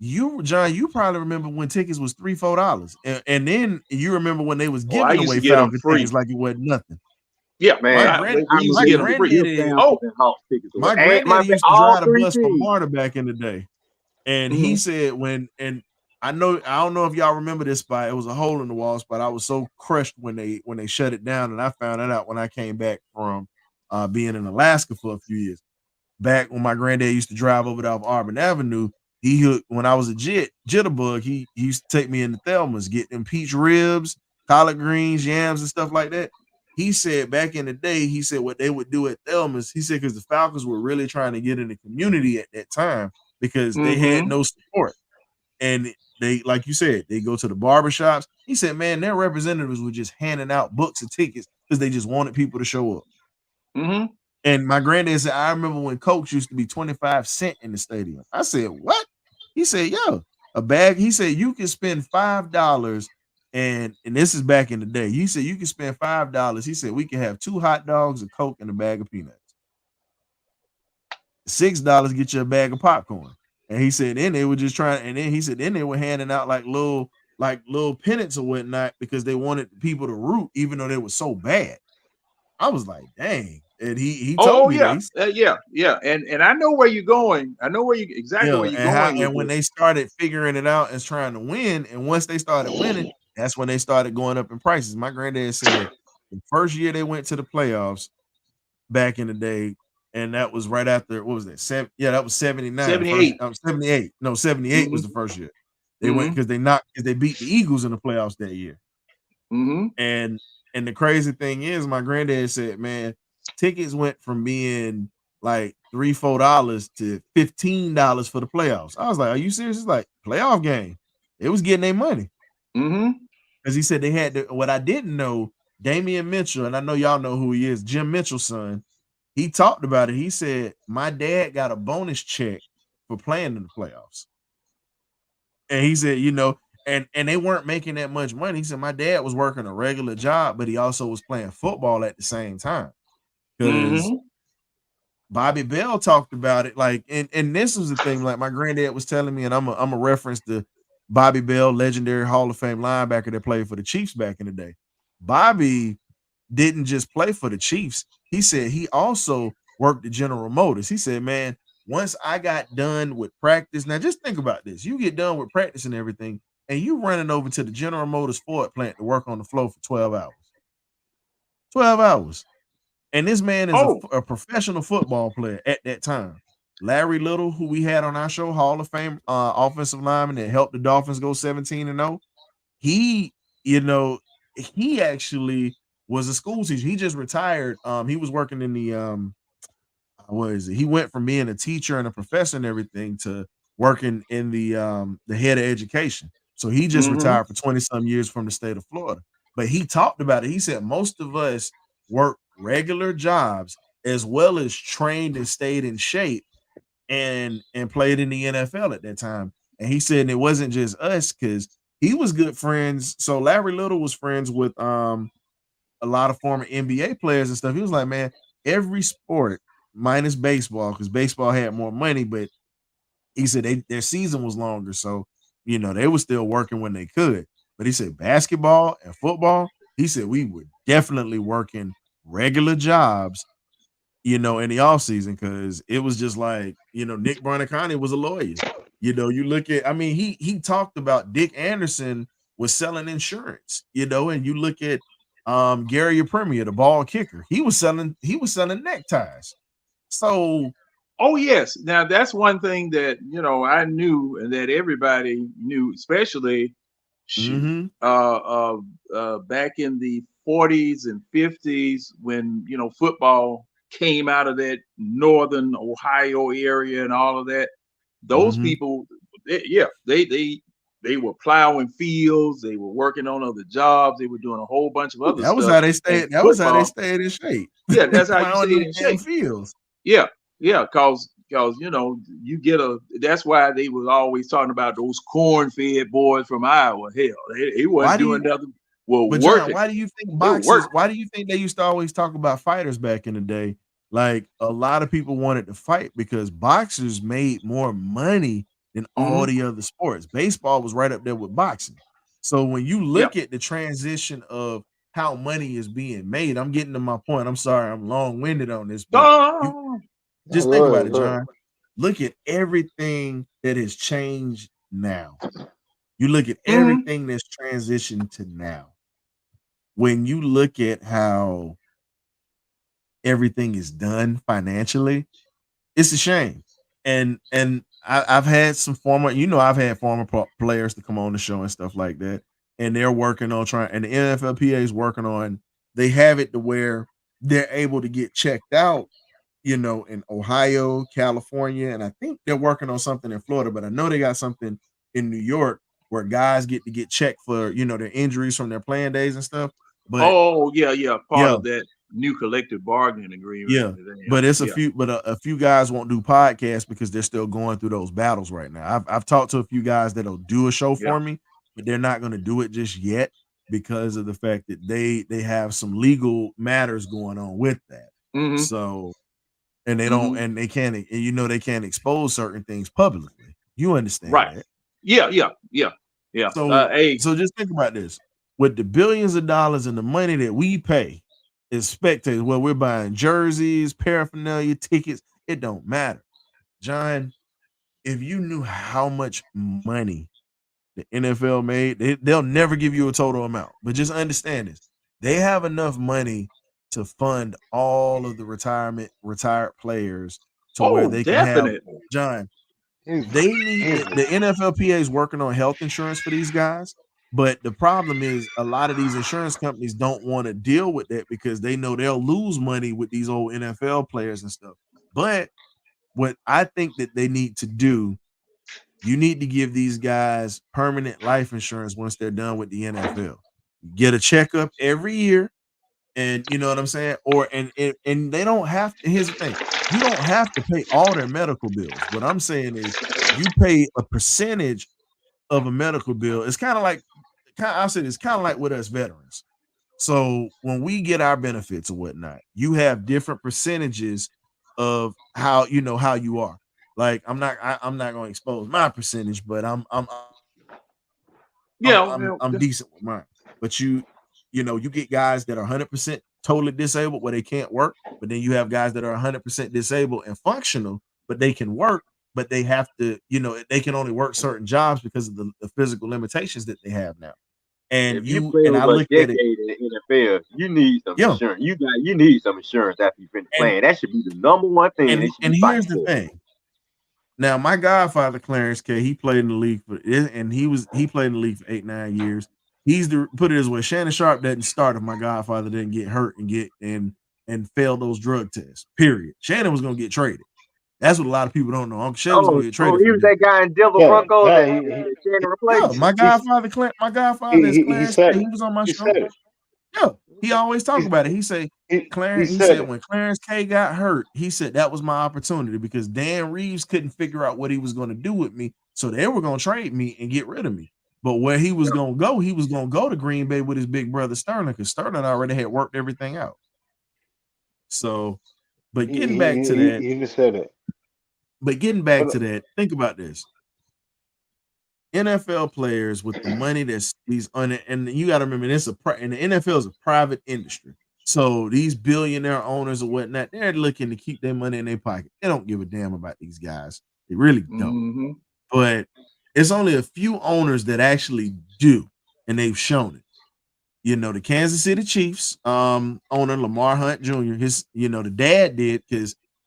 John, you probably remember when tickets was $3-4, and then you remember when they was giving away Falcon tickets like it wasn't nothing. Yeah, my granddaddy used to drive the bus from Marta back in the day, and he said I don't know if y'all remember this spot. It was a hole in the wall spot. I was so crushed when they shut it down, and I found that out when I came back from being in Alaska for a few years. Back when my granddad used to drive over there off Auburn Avenue, when I was a jitterbug, he used to take me into Thelma's, get them peach ribs, collard greens, yams, and stuff like that. He said back in the day, he said what they would do at Thelma's, he said because the Falcons were really trying to get in the community at that time because they had no support. And they, like you said, they go to the barbershops. He said, man, their representatives were just handing out books of tickets because they just wanted people to show up. And my granddad said, I remember when Cokes used to be 25 cents in the stadium. I said, what? He said, yo, a bag. He said, you can spend $5 and this is back in the day. He said, you can spend $5. He said, we can have 2 hot dogs, a Coke, and a bag of peanuts. $6 get you a bag of popcorn. And he said, then they were just trying, and then he said, then they were handing out like little pennants or whatnot because they wanted people to root, even though they were so bad. I was like, dang. And he told me that. Yeah. And I know where you're going. I know where you where you're going. And when they started figuring it out and trying to win, and once they started winning, that's when they started going up in prices. My granddad said the first year they went to the playoffs back in the day, the and that was right after what was that? That was 79. 78. 78. No, 78 was the first year. They went because they beat the Eagles in the playoffs that year. And the crazy thing is, my granddad said, man, tickets went from being like $3-4 to $15 for the playoffs. I was like, are you serious? It's like playoff game. They was getting their money. Because he said they had to, what I didn't know, Damian Mitchell, and I know y'all know who he is, Jim Mitchell's son. He talked about it. He said, my dad got a bonus check for playing in the playoffs. And he said, and they weren't making that much money. He said, my dad was working a regular job, but he also was playing football at the same time. Because Bobby Bell talked about it. Like, and this was the thing, like my granddad was telling me, and I'm a reference to Bobby Bell, legendary Hall of Fame linebacker that played for the Chiefs back in the day. Bobby didn't just play for the Chiefs. He said he also worked at General Motors. He said, man, once I got done with practice, now just think about this. You get done with practice and everything, and you running over to the General Motors Ford plant to work on the floor for 12 hours. 12 hours. And this man is a professional football player at that time. Larry Little, who we had on our show, Hall of Fame offensive lineman that helped the Dolphins go 17-0. He actually was a school teacher. He just retired. He was working in the he went from being a teacher and a professor and everything to working in the head of education. So he just retired for 20-some years from the state of Florida. But he talked about it. He said most of us work regular jobs as well as trained and stayed in shape and played in the NFL at that time. And he said it wasn't just us because he was good friends. So Larry Little was friends with a lot of former NBA players and stuff. He was like, man, every sport minus baseball, because baseball had more money, but he said their season was longer. So, they were still working when they could. But he said basketball and football, he said we were definitely working regular jobs, in the off season because it was just like, Nick Buoniconti was a lawyer. You look at, he talked about Dick Anderson was selling insurance, and you look at Gary Premier, the ball kicker, he was selling neckties. So, oh yes, now that's one thing that I knew and that everybody knew, especially back in the 40s and 50s when football came out of that northern Ohio area and all of that. Those people, they were plowing fields, they were working on other jobs, they were doing a whole bunch of other stuff. That was how they stayed. That was how they stayed in shape. Yeah, that's how you stayed in shape. Fields. Yeah, because you get that's why they was always talking about those corn-fed boys from Iowa. Hell, they wasn't doing nothing. Well, but John, why do you think boxers? Why do you think they used to always talk about fighters back in the day? Like a lot of people wanted to fight because boxers made more money than all the other sports. Baseball was right up there with boxing. So when you look at the transition of how money is being made, I'm getting to my point. I'm sorry, I'm long-winded on this, but just think about it, John. Look at everything that has changed now. You look at everything that's transitioned to now. When you look at how everything is done financially, it's a shame. And I've had some former, I've had former players to come on the show and stuff like that, and they're working on and the NFLPA is working on. They have it to where they're able to get checked out, in Ohio, California, and I think they're working on something in Florida. But I know they got something in New York where guys get to get checked for their injuries from their playing days and stuff. But part of that new collective bargaining agreement. Yeah, but it's a few guys won't do podcasts because they're still going through those battles right now. I've talked to a few guys that'll do a show for me, but they're not going to do it just yet because of the fact that they have some legal matters going on with that. So, and they don't, and they can't, they can't expose certain things publicly. You understand, right? That? Yeah. So just think about this: with the billions of dollars and the money that we pay as spectators, well, we're buying jerseys, paraphernalia, tickets, it don't matter. John, if you knew how much money the NFL made, they'll never give you a total amount, but just understand this. They have enough money to fund all of the retired players to where they can have John. They need the NFLPA is working on health insurance for these guys, but the problem is a lot of these insurance companies don't want to deal with that because they know they'll lose money with these old NFL players and stuff. But what I think that they need to do, you need to give these guys permanent life insurance once they're done with the NFL. Get a checkup every year, and you know what I'm saying? Or and they don't have to. Here's the thing: you don't have to pay all their medical bills. What I'm saying is, you pay a percentage of a medical bill. It's kind of like, I said, it's kind of like with us veterans. So when we get our benefits or whatnot, you have different percentages of how you are. Like I'm not going to expose my percentage, but I'm decent with mine. But you get guys that are 100% totally disabled where they can't work, but then you have guys that are 100% disabled and functional, but they can work, but they have to, they can only work certain jobs because of the physical limitations that they have now. And if you play over a decade in the NFL, you need some insurance. You need some insurance after you finish playing. That should be the number one thing. And here's the thing. Now, my godfather Clarence K, he played in the league he played in the league for 8-9 years. Put it this way, Shannon Sharp doesn't start if my godfather didn't get hurt and fail those drug tests. Period. Shannon was gonna get traded. That's what a lot of people don't know. Uncle Shannon was gonna get traded. He was that guy in Denver Broncos that Shannon replaced. My godfather is Clarence K. He was on my show. Yeah, he always talk about it. He said when Clarence K got hurt, he said that was my opportunity because Dan Reeves couldn't figure out what he was going to do with me, so they were going to trade me and get rid of me. But where he was going to go to Green Bay with his big brother Sterling, because Sterling already had worked everything out. So, but getting back to that, he just said it. But getting back to that, think about this. NFL players with the money that's and you got to remember and the NFL is a private industry. So these billionaire owners or whatnot, they're looking to keep their money in their pocket. They don't give a damn about these guys. They really don't. Mm-hmm. But it's only a few owners that actually do, and they've shown it. The Kansas City Chiefs owner Lamar Hunt Jr., the dad did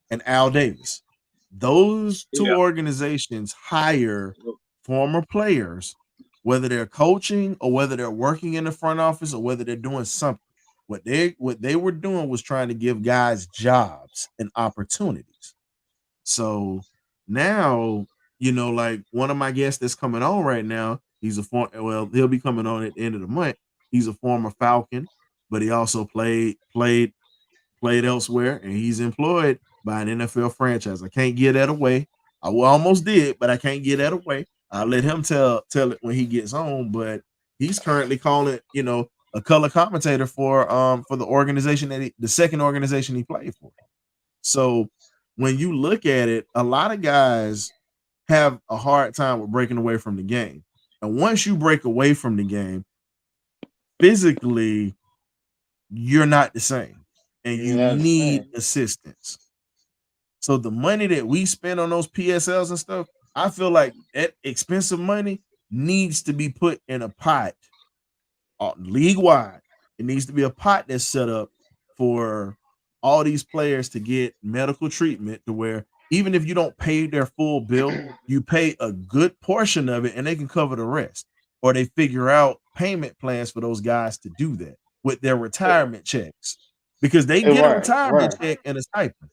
and Al Davis. Those two organizations hire former players, whether they're coaching or whether they're working in the front office or whether they're doing something. What they were doing was trying to give guys jobs and opportunities. So now, like one of my guests that's coming on right now, he'll be coming on at the end of the month. He's a former Falcon, but he also played elsewhere, and he's employed by an NFL franchise. I can't give that away. I almost did, but I can't give that away. I'll let him tell it when he gets home, but he's currently calling, a color commentator for the organization the second organization he played for. So when you look at it, a lot of guys have a hard time with breaking away from the game. And once you break away from the game, physically, you're not the same. And you need assistance. So the money that we spend on those PSLs and stuff, I feel like that expensive money needs to be put in a pot league wide. It needs to be a pot that's set up for all these players to get medical treatment to where even if you don't pay their full bill, you pay a good portion of it and they can cover the rest. Or they figure out payment plans for those guys to do that with their retirement checks because they get a retirement check and a stipend.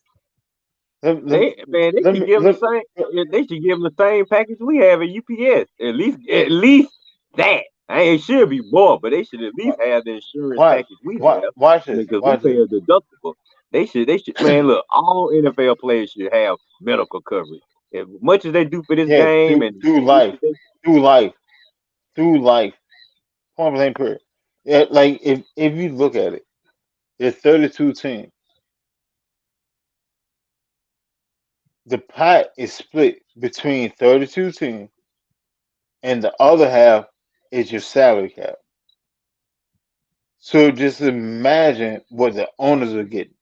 They should give them the same package we have at UPS. At least that. It should be more, but they should at least have the insurance package we have. Watch this. Because we pay a deductible. They should. Man, look, all NFL players should have medical coverage. As much as they do for this game through life. Point blank period. Yeah, like if you look at it, there's 32 teams. The pot is split between 32 teams, and the other half is your salary cap. So just imagine what the owners are getting.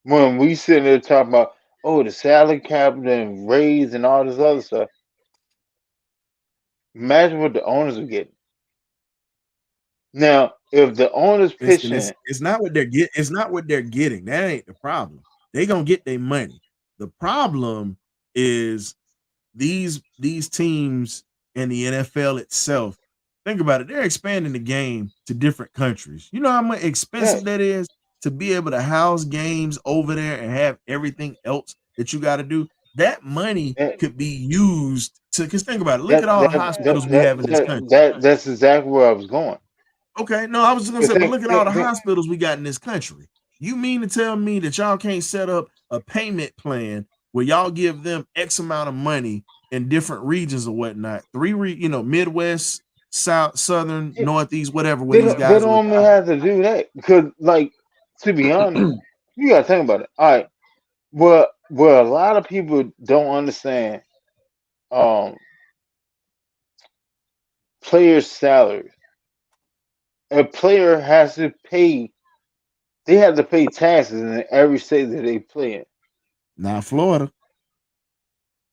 When we sitting there talking about, the salary cap and raise and all this other stuff, imagine what the owners are getting. Now, if the owner's pitching, it's not what they're getting. It's not what they're getting. That ain't the problem. They gonna get their money. The problem is these teams and the NFL itself. Think about it. They're expanding the game to different countries. You know how much expensive that is to be able to house games over there and have everything else that you got to do. That money could be used to. Because think about it. Look at all the hospitals we have in this country. That's exactly where I was going. Okay, no, I was just gonna say, but look at all the hospitals we got in this country. You mean to tell me that y'all can't set up a payment plan where y'all give them X amount of money in different regions or whatnot? Midwest, South, Southern, Northeast, whatever. Where these guys they don't even have to do that because, like, to be honest, you gotta think about it. All right, well, a lot of people don't understand players' salaries. A player has to pay. They have to pay taxes in every state that they play in. Not Florida.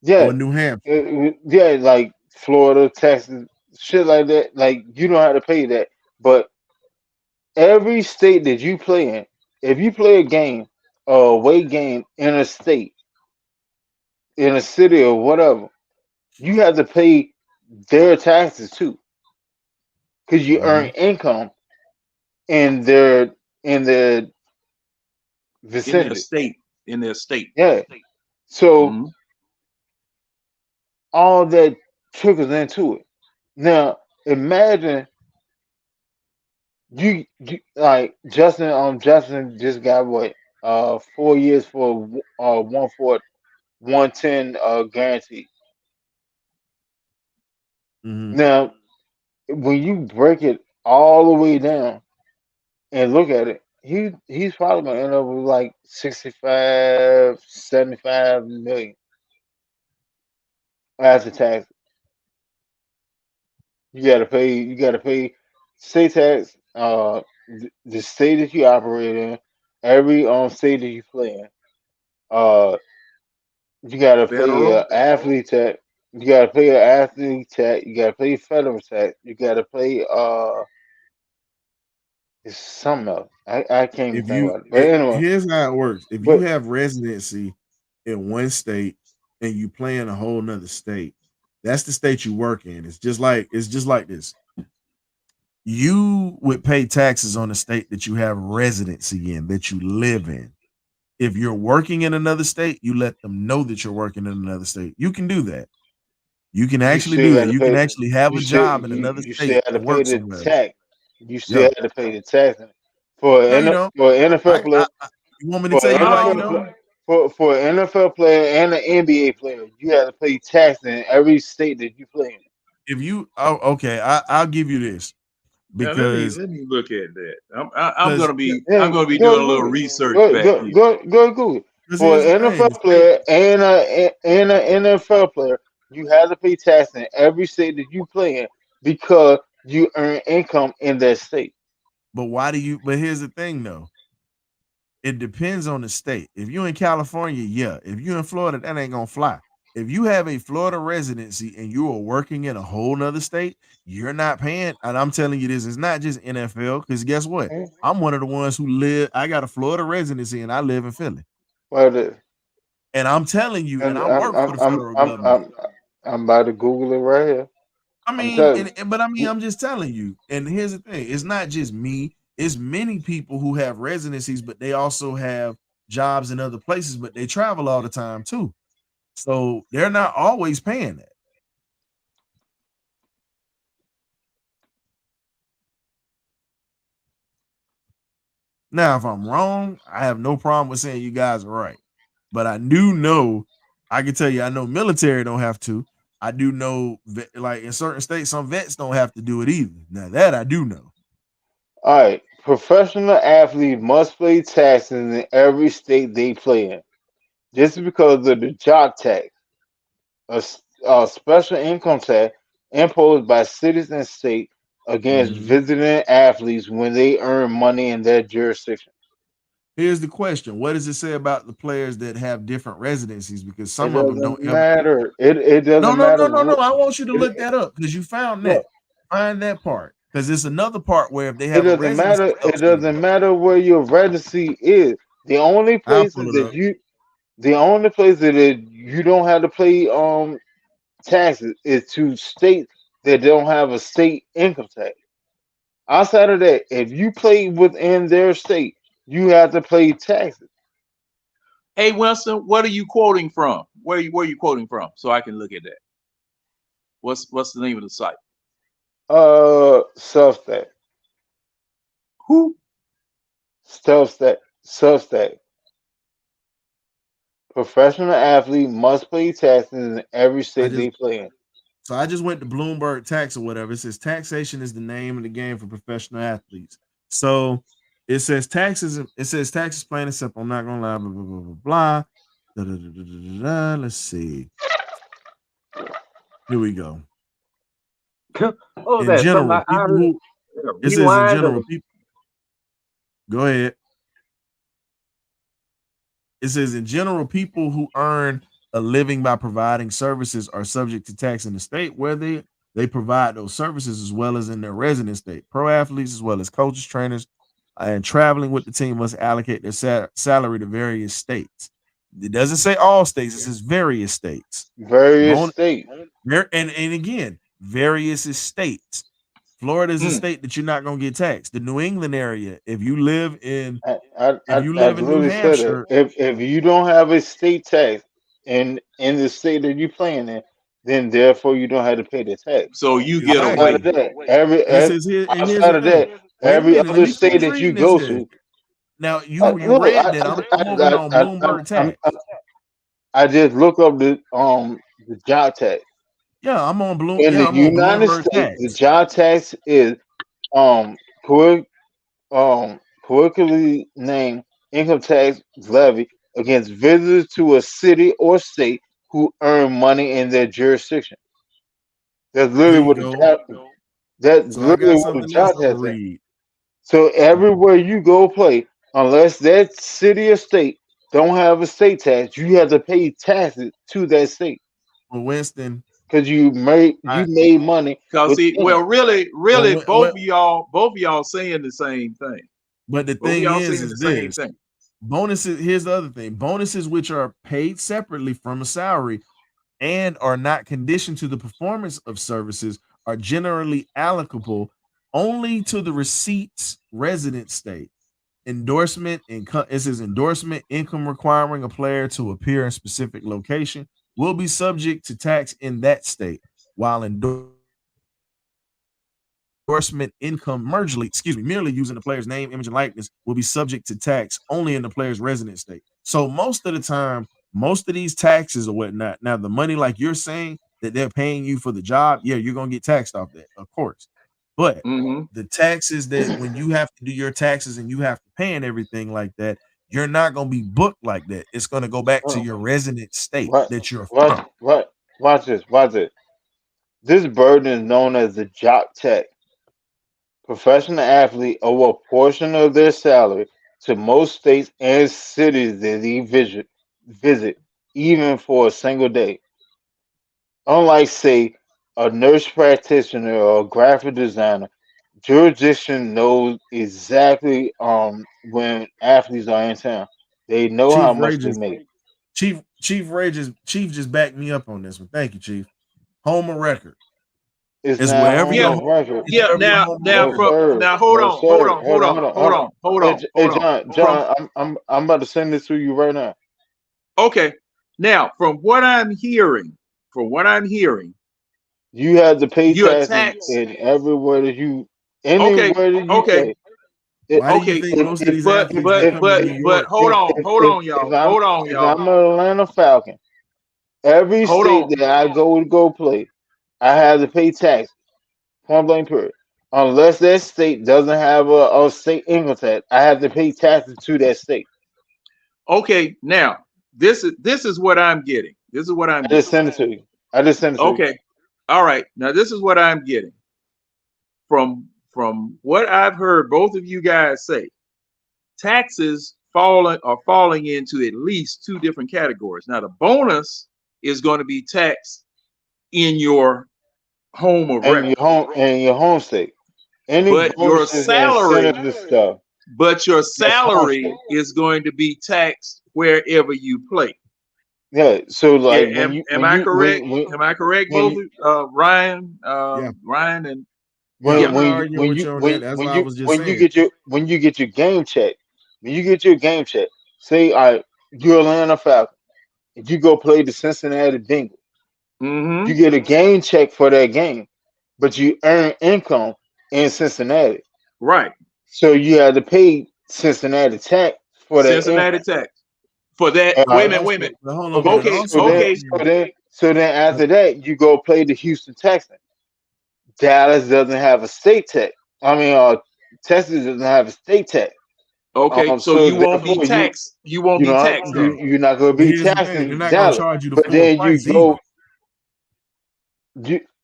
Yeah. Or New Hampshire. Yeah, like Florida, Texas, shit like that. Like, you don't have to pay that. But every state that you play in, if you play a game, a away game in a state, in a city or whatever, you have to pay their taxes too. Because you earn income in their vicinity. In their state. Yeah. So all that trickles into it. Now imagine you like Justin just got what 4 years for 110 guaranteed. Now when you break it all the way down and look at it, he's probably gonna end up with like 65, 75 million after tax. You gotta pay state tax, the state that you operate in, every state that you play in. You gotta pay athlete tax. You gotta pay an athlete tax. You gotta pay federal tax. You gotta pay it's something else. I can't even think about it. But anyway, here's how it works. If you have residency in one state and you play in a whole nother state, that's the state you work in. It's just like this. You would pay taxes on the state that you have residency in, that you live in. If you're working in another state, you let them know that you're working in another state. You can do that. You can actually do that. You can actually have a job in another state and work somewhere. You still have to pay the tax for an NFL player. You want me to tell you why you don't? For an NFL player and an NBA player, you have to pay tax in every state that you play in. If you, I'll give you this because let me look at that. I'm gonna be doing a little research back here. Go Google. For an NFL player and an NFL player, you have to pay tax in every state that you play in because you earn income in that state. But why do you? But here's the thing, though. It depends on the state. If you're in California, yeah. If you're in Florida, that ain't gonna fly. If you have a Florida residency and you are working in a whole nother state, you're not paying. And I'm telling you this, it's not just NFL, because guess what? I'm one of the ones who live. I got a Florida residency and I live in Philly. And I'm telling you, and I work for the federal government. I'm about to Google it right here. I mean, I'm just telling you. And here's the thing: it's not just me. It's many people who have residencies, but they also have jobs in other places, but they travel all the time too. So they're not always paying that. Now, if I'm wrong, I have no problem with saying you guys are right. But I do know, I can tell you, I know military don't have to. I do know, like in certain states, some vets don't have to do it either. Now that I do know. All right, professional athletes must pay taxes in every state they play in. This is because of the job tax, a special income tax imposed by cities and states against visiting athletes when they earn money in their jurisdiction. Here's the question: what does it say about the players that have different residencies? Because some of them don't matter. It doesn't matter. No. I want you to look that up because you found that. Find that part. Because it's another part where if they It have a doesn't residency matter. It elsewhere, doesn't matter where your residency is. The only I'll places pull it that up. you don't have to pay taxes is to states that don't have a state income tax. Outside of that, if you play within their state, you have to pay taxes. Hey, Winston, what are you quoting from? Where are you quoting from? So I can look at that. What's the name of the site? Substack. Who? Substack. Professional athlete must pay taxes in every state they play in. So I just went to Bloomberg Tax or whatever. It says taxation is the name of the game for professional athletes. So it says taxes. It says taxes plain and simple. I'm not gonna lie. Blah blah blah blah blah. Da, da, da, da, da, da. Let's see. Here we go. Oh, In that general, people who it says in general people. Go ahead. It says in general, people who earn a living by providing services are subject to tax in the state where they provide those services, as well as in their resident state. Pro athletes, as well as coaches, trainers, and traveling with the team must allocate their salary to various states. It doesn't say all states; it says various states. States. And again, various states. Florida is a state that you're not going to get taxed. The New England area, if you live in New Hampshire, if you don't have a state tax in the state that you're playing in, then therefore you don't have to pay the tax. So you get away. Outside of that, every other state that you go to. Now you read that. I'm moving on Bloomberg Tax. I just look up the job tax. Yeah, I'm on Bloomberg. In the United States, the job tax is politically named income tax levy against visitors to a city or state who earn money in their jurisdiction. That's literally what the job tax is. So everywhere you go play, unless that city or state don't have a state tax, you have to pay taxes to that state. Well, Winston, because you made money. Because really, both of y'all saying the same thing. But the thing is this: bonuses. Here's the other thing: bonuses which are paid separately from a salary and are not conditioned to the performance of services are generally applicable only to the receipt's resident state. Endorsement income. It says endorsement income requiring a player to appear in specific location will be subject to tax in that state, while endorsement income merely using the player's name, image, and likeness will be subject to tax only in the player's resident state. So most of the time, most of these taxes or whatnot, now the money like you're saying that they're paying you for the job, yeah, you're gonna get taxed off that, of course. But the taxes that when you have to do your taxes and you have to pay and everything like that, you're not going to be booked like that. It's going to go back to your resident state that you're from. Watch this. This burden is known as the job tax. Professional athlete owe a portion of their salary to most states and cities that they visit, even for a single day. Unlike, say, a nurse practitioner or a graphic designer, jurisdiction knows exactly when athletes are in town. They know how much they make. Chief just backed me up on this one. Thank you, Chief. Home of record. It's wherever record. Now hold on. John, I'm about to send this to you right now. Okay. Now, from what I'm hearing, you have to pay taxes in everywhere that you play. But hold on, y'all. If I'm an Atlanta Falcon, every state that I go play, I have to pay tax. Point blank period. Unless that state doesn't have a state income tax, I have to pay taxes to that state. Okay, now this is what I'm getting. I just sent it to you. Okay. All right. Now this is what I'm getting. From what I've heard both of you guys say, taxes are falling into at least two different categories. Now the bonus is going to be taxed in your home of record. Your home state. any but your bonuses salary, and incentives and stuff. but your salary is going to be taxed wherever you play. Yeah. So like, Yeah, when you am when I you correct? when Am I correct, when both you, Yeah. Ryan and Yeah, when I'm not when you arguing when with you you on that. when That's what when I you was just when you saying. get your game check, when you get your game check, say, all right, you're Atlanta Falcon, and you go play the Cincinnati Bengals, you get a game check for that game, but you earn income in Cincinnati, right, so you have to pay Cincinnati tax for that Cincinnati income. tax for that. All Wait a right. minute, Also, wait a minute. but hold on, but it Okay, Okay, also okay, so then after that, you go play the Houston Texans. Dallas doesn't have a state tax. I mean, Texas doesn't have a state tax. okay. So So you won't be therefore, taxed. You won't be taxed no. there. you're not going to But be here's the taxed thing: they're in not gonna Dallas. charge you the But full then price either.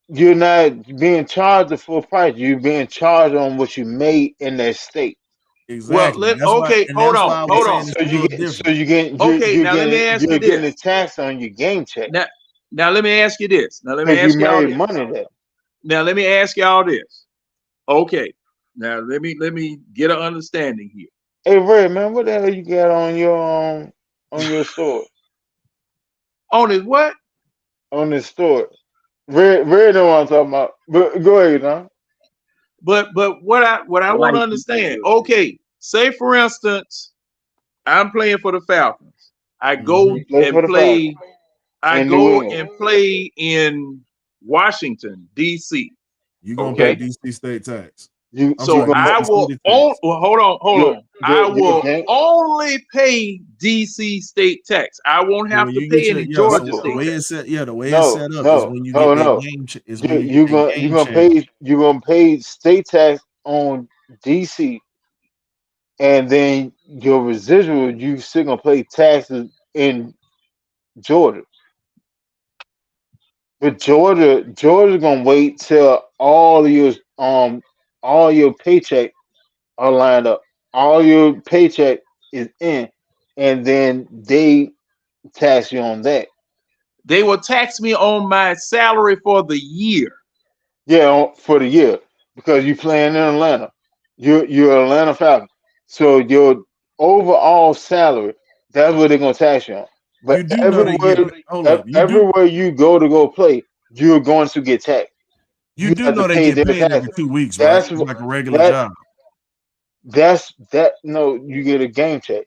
you're not being charged the full price. You're being charged on what you made in that state. Well, Exactly. That's why, okay, and hold that's why on, I was hold saying on. it's still different. Okay, now let me ask you you're getting the this. tax on your game check Now let me ask you this. Now let me because you ask y'all made this. money there. Now let me ask y'all this. Okay. Now let me get an understanding here. Hey Ray, man, what the hell you got on your store? On his what? On this store? Ray know what I'm talking about. But go ahead, huh? But what I want to understand. Okay, say for instance, I'm playing for the Falcons. I go You play and for the Falcons play. I in New go England. and play in Washington D.C. You're gonna pay Okay. DC state tax. You I'm So sorry, gonna I DC will city on. tax. Well, hold on. I your will game. only pay D.C. state tax. I won't So have when to you get pay your any Georgia so the state way tax. it's set, the way it's No, set up is no, when you no, get that no. game is You when you get you that gonna game check. you're gonna pay state tax on DC, and then your residual you still gonna pay taxes in Georgia. But Georgia gonna wait till all your paycheck are lined up. All your paycheck is in, and then they tax you on that. They will tax me on my salary for the year. Yeah, for the year because you playing in Atlanta. You're Atlanta Falcons. So your overall salary, that's what they're gonna tax you on. You But do know they get hold up. everywhere you go play, you're going to get taxed. You You do have to know they pay get their paid every taxes. 2 weeks, right? That's It's like a regular that job. that no, you get a game check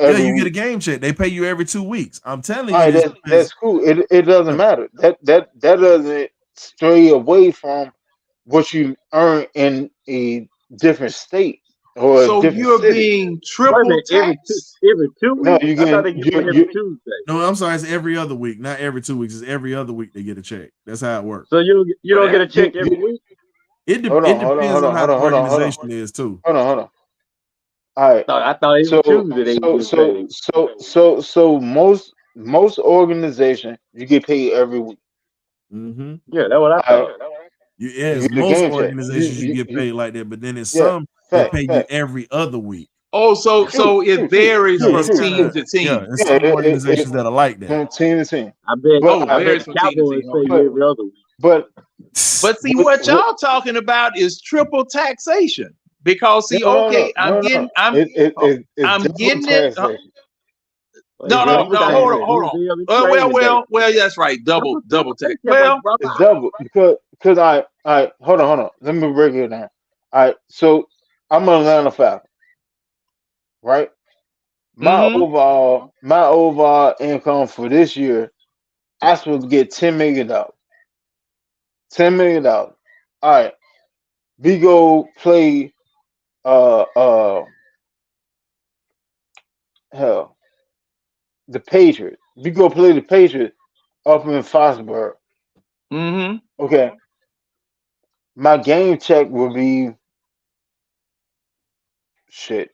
Yeah, every you get a week. game check. They pay you every 2 weeks. I'm telling All you right, this because that's cool. It doesn't matter. That doesn't stray away from what you earn in a different state or a So different you're city. being Wait a triple minute, taxed. every 2 No, weeks? you I thought get they get paid every Tuesday. no, I'm sorry, it's every other week, not every 2 weeks. It's every other week they get a check. That's how it works. So you don't get a check you, every you week? It hold it on, depends on how the organization is too. hold on. All right. I thought every Tuesday they would get paid. So most organizations you get paid every week. Mm-hmm. Yeah, that's what I All right. thought. You Yes, get a most game check. organizations you get paid like that, but then there's Yeah. some that Fact. pay you every other week. Oh, so it varies Yeah, from it's kind team of to team. there's some organizations that are like that. From team to team. I bet But Oh, I bet varies the from team to Cowboys team. pay Okay. you every other week. but But see, what y'all talking about is triple taxation. Because see, okay, I'm getting It's double getting it. taxation. No, It's double taxation. hold on. Well, that's right. Double tax. Well, It's double because I hold on. Let me break it down. All right, so I'm an Atlanta Falcon, right? My mm-hmm. overall income for this year, I supposed to get $10 million. $10 million. All right, we go play uh uh hell the Patriots. We go play the Patriots up in Foxborough. Mm-hmm. Okay, my game check will be shit.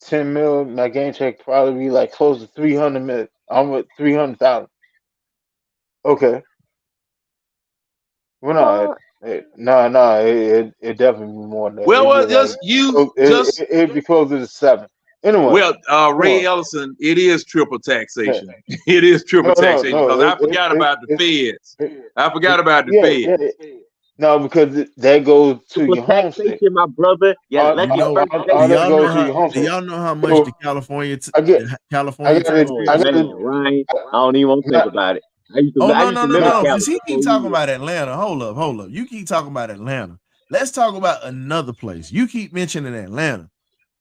10 mil, my game check probably be like close to 300 mil. I'm with 300,000. Okay. Well, no, it definitely be more than that. Well, It'd be like, it'd be closer to 7. Anyway. Ray Anyway. Ellison, it is triple taxation. It is triple taxation because I forgot about the feds. I forgot about the feds. No, because that goes to your home state. Taxation, my brother. Yeah, All, let You your know, first all do that y'all know goes to how? your home Do state. y'all know how much So the California I get, the I California got it. Oh I taxes? got man, it. Ryan, I don't even want to think Not, about it. Oh I no, used no, to no, live no, in no! Cali Because he for keep 4 talking years. about Atlanta. Hold up, hold up. You keep talking about Atlanta. Let's talk about another place. You keep mentioning Atlanta.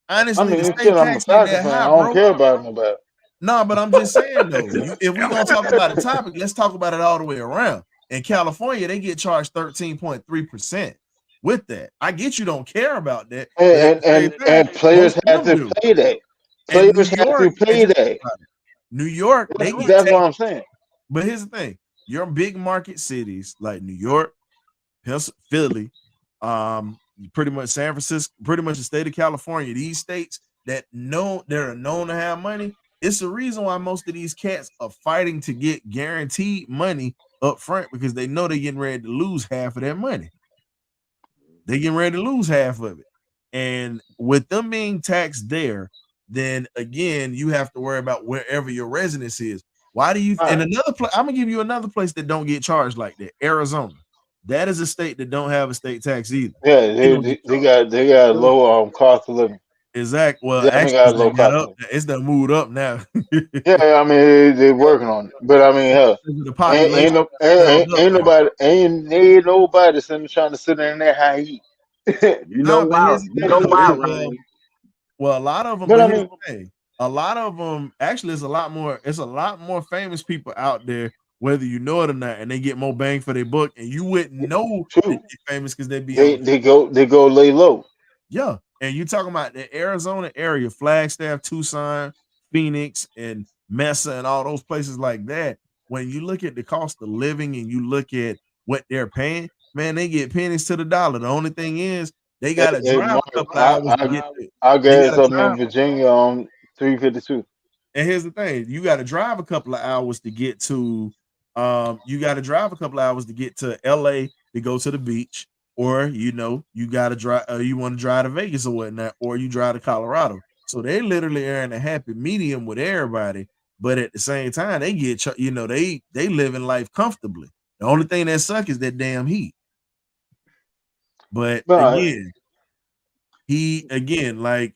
I Honestly, the mean, state shit. I'm a tax ain't Falcons that fan. I high, don't bro. care about nobody. No, but I'm just saying though. If we gonna talk about a topic, let's talk about it all the way around. In California, they get charged 13.3% with that. I get you don't care about that, but at And the same time, and players most of have them to do. pay that. And New Players have to York, and pay just think that. about it. New York, they get That's what taxed. I'm saying. But here's the thing: your big market cities like New York, Philly, pretty much San Francisco, pretty much the state of California. These states that are known to have money. It's the reason why most of these cats are fighting to get guaranteed money up front because they know they're getting ready to lose half of their money. They're getting ready to lose half of it. And with them being taxed there, then again, you have to worry about wherever your residence is. Why do you? And another place, I'm gonna give you another place that don't get charged like that. Arizona. That is a state that don't have a state tax either. Yeah, They don't get they got a low cost of living. exact. Well, Definitely actually, got it's a low done got cost of up. living. It's done moved up now. Yeah, I mean they're working on it, but I mean, hell, The population ain't up now. nobody ain't nobody sitting trying to sit in there high heat. You know Nah, but why? here's the You thing know though. why, Well, Ryan? well, a lot of them. But But I here's mean, the thing: a lot of them actually is a lot more. It's a lot more famous people out there, whether you know it or not, and they get more bang for their buck. And you wouldn't know that true. they're famous because they be on. They go lay low. Yeah, and you talking about the Arizona area, Flagstaff, Tucson, Phoenix, and Mesa, and all those places like that. When you look at the cost of living and you look at what they're paying, man, they get pennies to the dollar. The only thing is they got to Hey, drive Mark, a couple of hours to get there. I They gas got to up drive. in Virginia 352. And here's the thing: you got to drive a couple of hours to get to. You got to drive a couple of hours to get to LA to go to the beach, or you got to drive. You want to drive to Vegas or whatnot, or you drive to Colorado. So they literally are in a happy medium with everybody, but at the same time, they get they living life comfortably. The only thing that sucks is that damn heat. But But again, like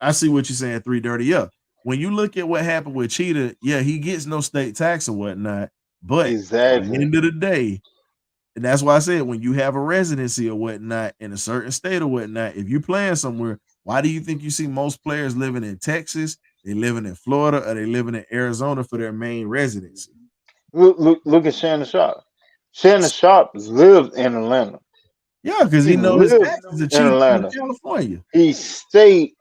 I see what you're saying. 330 up. When you look at what happened with Cheetah, yeah, he gets no state tax or whatnot. But at the exactly. end of the day, and that's why I said when you have a residency or whatnot in a certain state or whatnot, if you're playing somewhere, why do you think you see most players living in Texas, they living in Florida, or they living in Arizona for their main residency? Look at Shannon Sharp. Shannon Sharp lives in Atlanta. Yeah, because He he know his lived taxes are in cheaper in Atlanta. California. He stayed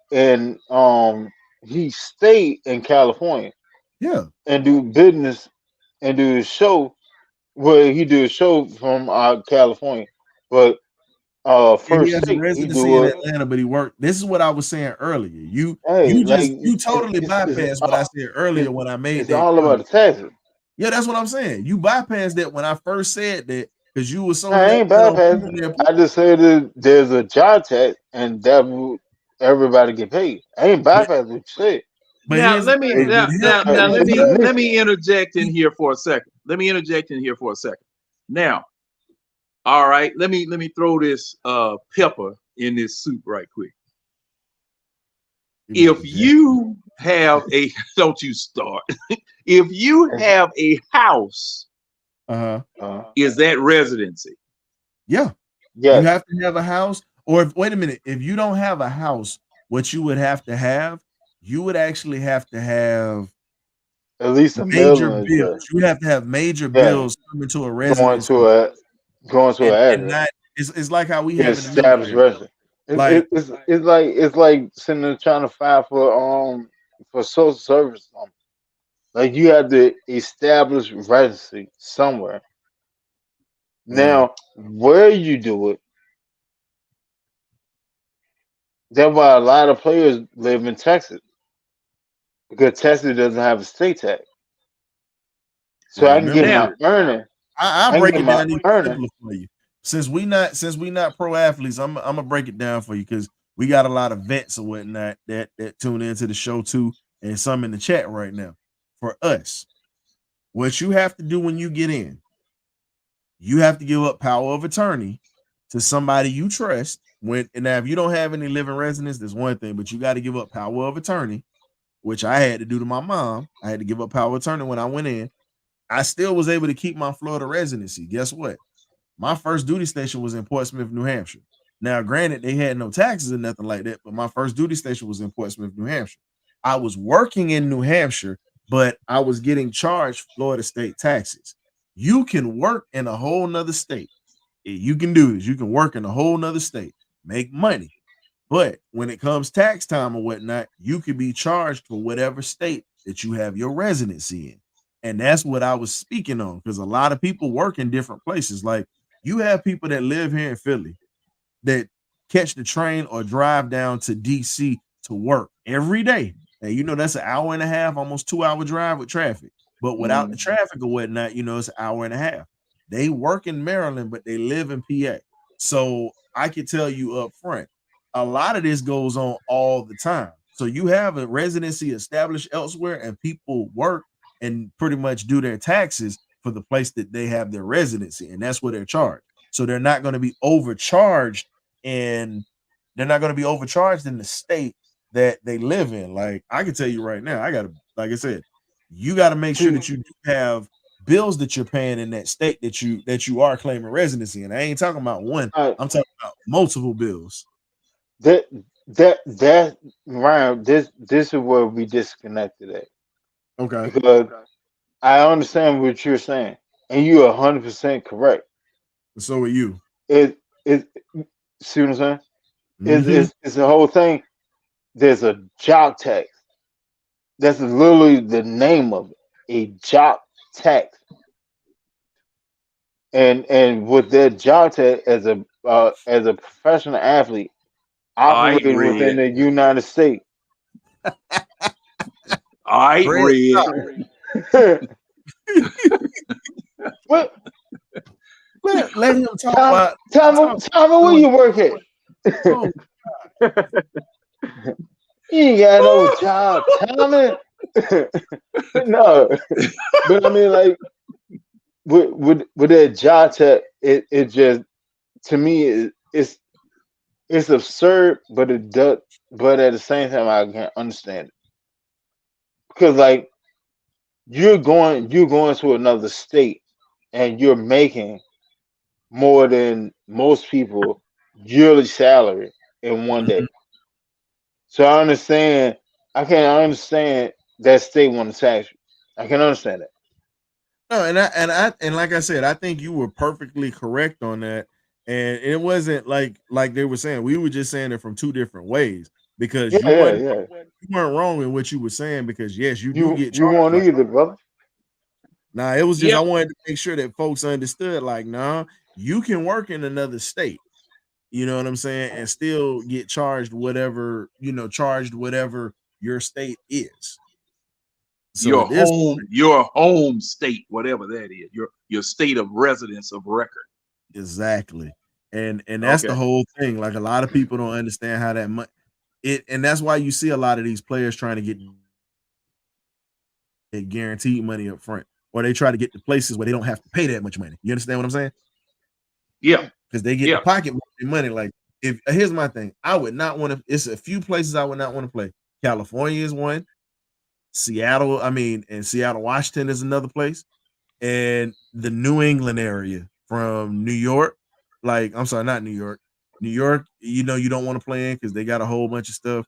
in California Yeah. and do business and do his show. Well, he do a show from California, but Yeah, he first has a state he residency in do it. Atlanta, but he worked. This is what I was saying earlier. You Hey, you like just you totally bypassed what I said earlier it's, when I made it's that all about comment. the taxes. Yeah, that's what I'm saying. You bypassed that when I first said that because you were so I hell ain't bent on bypassing. proving their I point. just said that there's a job tax and that will everybody get paid. I ain't But bypassing what you said. but here's the thing. With him, with him, It's let me interject in he, here for a second. Now, all right, let me throw this pepper in this soup right quick. If you have a don't you start. If you have a house, is that residency? Yeah. You Yes, have to have a house, or wait a minute, if you don't have a house, what you would have to have, you would actually have to have at least a major mailing address. bills. You have to have major Yeah, bills coming to a going residency to a going to an and address. not it's like how we have in the Established military. resident. Like It's like sitting there trying to file for social service. Like you have to establish residency somewhere. Now, where you do it, that's why a lot of players live in Texas because Texas doesn't have a state tax. So well, I can get remember, my Now, earning. I'll I can break get it my down even earning. simpler for you. Since we not pro athletes, I'm gonna break it down for you because we got a lot of vets or whatnot that tune into the show too, and some in the chat right now. For us, what you have to do when you get in, you have to give up power of attorney to somebody you trust. And now if you don't have any living residents, there's one thing, but you got to give up power of attorney, which I had to do to my mom. I had to give up power of attorney when I went in. I still was able to keep my Florida residency. Guess what? My first duty station was in Portsmouth, New Hampshire. Now, granted, they had no taxes or nothing like that, but my first duty station was in Portsmouth, New Hampshire. I was working in New Hampshire, but I was getting charged Florida state taxes. You can work in a whole nother state. You can do this. You can work in a whole nother state, make money. But when it comes tax time or whatnot, you could be charged for whatever state that you have your residency in. And that's what I was speaking on, because a lot of people work in different places. Like you have people that live here in Philly that catch the train or drive down to DC to work every day. And you know, that's an hour and a half, almost 2-hour drive with traffic. But without the traffic or whatnot, you know, it's an hour and a half. They work in Maryland, but they live in PA. So I can tell you up front, a lot of this goes on all the time. So you have a residency established elsewhere and people work and pretty much do their taxes for the place that they have their residency, and that's where they're charged. So they're not going to be overcharged, and they're not going to be overcharged in the state that they live in. Like I can tell you right now, like I said, you got to make sure that you do have bills that you're paying in that state that you are claiming residency. And I ain't talking about one, I'm talking about multiple bills. That Ryan, this is where we disconnected at. Okay. Because I understand what you're saying, and you're 100% correct. So are you. See what I'm saying? It's the whole thing. There's a job tax. That's literally the name of it, a job tax. And with their job tax as a professional athlete operating within the United States. I agree. What? Let him talk. Tommy, where you work at? Oh, You ain't got no job, Tommy. No, but I mean, like with that job tech, it just, to me, it's absurd, but it does. But at the same time, I can't understand it, because like you're going to another state and you're making more than most people yearly salary in one day. So I understand. I understand that state want to tax you. I can understand that. No, and like I said, I think you were perfectly correct on that. And it wasn't like they were saying. We were just saying it from two different ways, because you weren't wrong in what you were saying, because yes, you do get charged. You won't either, brother. Nah, it was just I wanted to make sure that folks understood, like, nah, you can work in another state, you know what I'm saying, and still get charged whatever, charged whatever your state is. So your home state, whatever that is, your state of residence of record. Exactly. And that's the whole thing. Like, a lot of people don't understand how that and that's why you see a lot of these players trying to get guaranteed money up front, or they try to get to places where they don't have to pay that much money. You understand what I'm saying? Yeah. Because they get the pocket money. Like, here's my thing. I would not want to, it's a few places I would not want to play. California is one. Seattle, and Seattle, Washington is another place. And the New England area from New York, like, I'm sorry, not New York. New York, you don't want to play in because they got a whole bunch of stuff,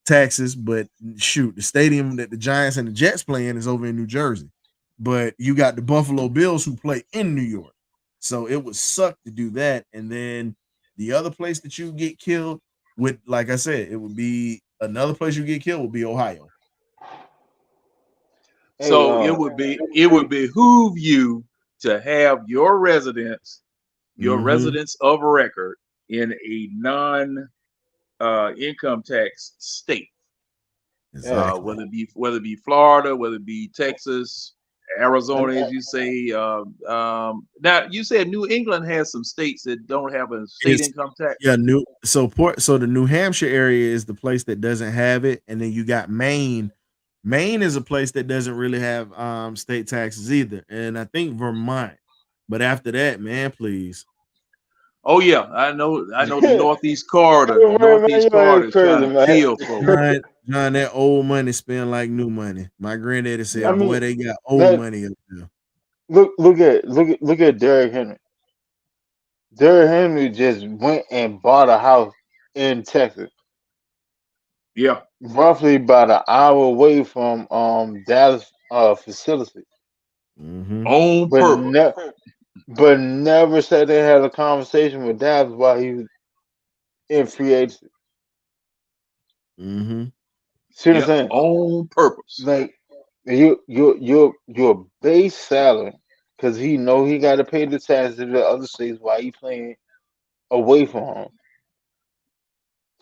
taxes, but shoot, the stadium that the Giants and the Jets play in is over in New Jersey. But you got the Buffalo Bills who play in New York. So it would suck to do that. And then the other place that you get killed with, like I said, it would be another place you get killed would be Ohio. So it would behoove you to have your residence of record in a non-income tax state. Exactly. Whether it be Florida, whether it be Texas, Arizona, as you say. Now you said New England has some states that don't have a state income tax. Yeah, so the New Hampshire area is the place that doesn't have it, and then you got Maine. Maine is a place that doesn't really have state taxes either, and I think Vermont. But after that, man, please. Oh yeah, I know the Northeast corridor. Man, The Northeast corridor is crazy, trying to man. kill folks. John, that old money spend like new money. My granddaddy said, I mean, "Boy, they got old money up there." Look at Derrick Henry. Derrick Henry just went and bought a house in Texas, Yeah, roughly about an hour away from Dallas facility, on but purpose. but never said they had a conversation with Dallas while he was in free agency. See what I'm saying? On purpose. Like your base salary, because he know he got to pay the taxes to the other states while he playing away from home.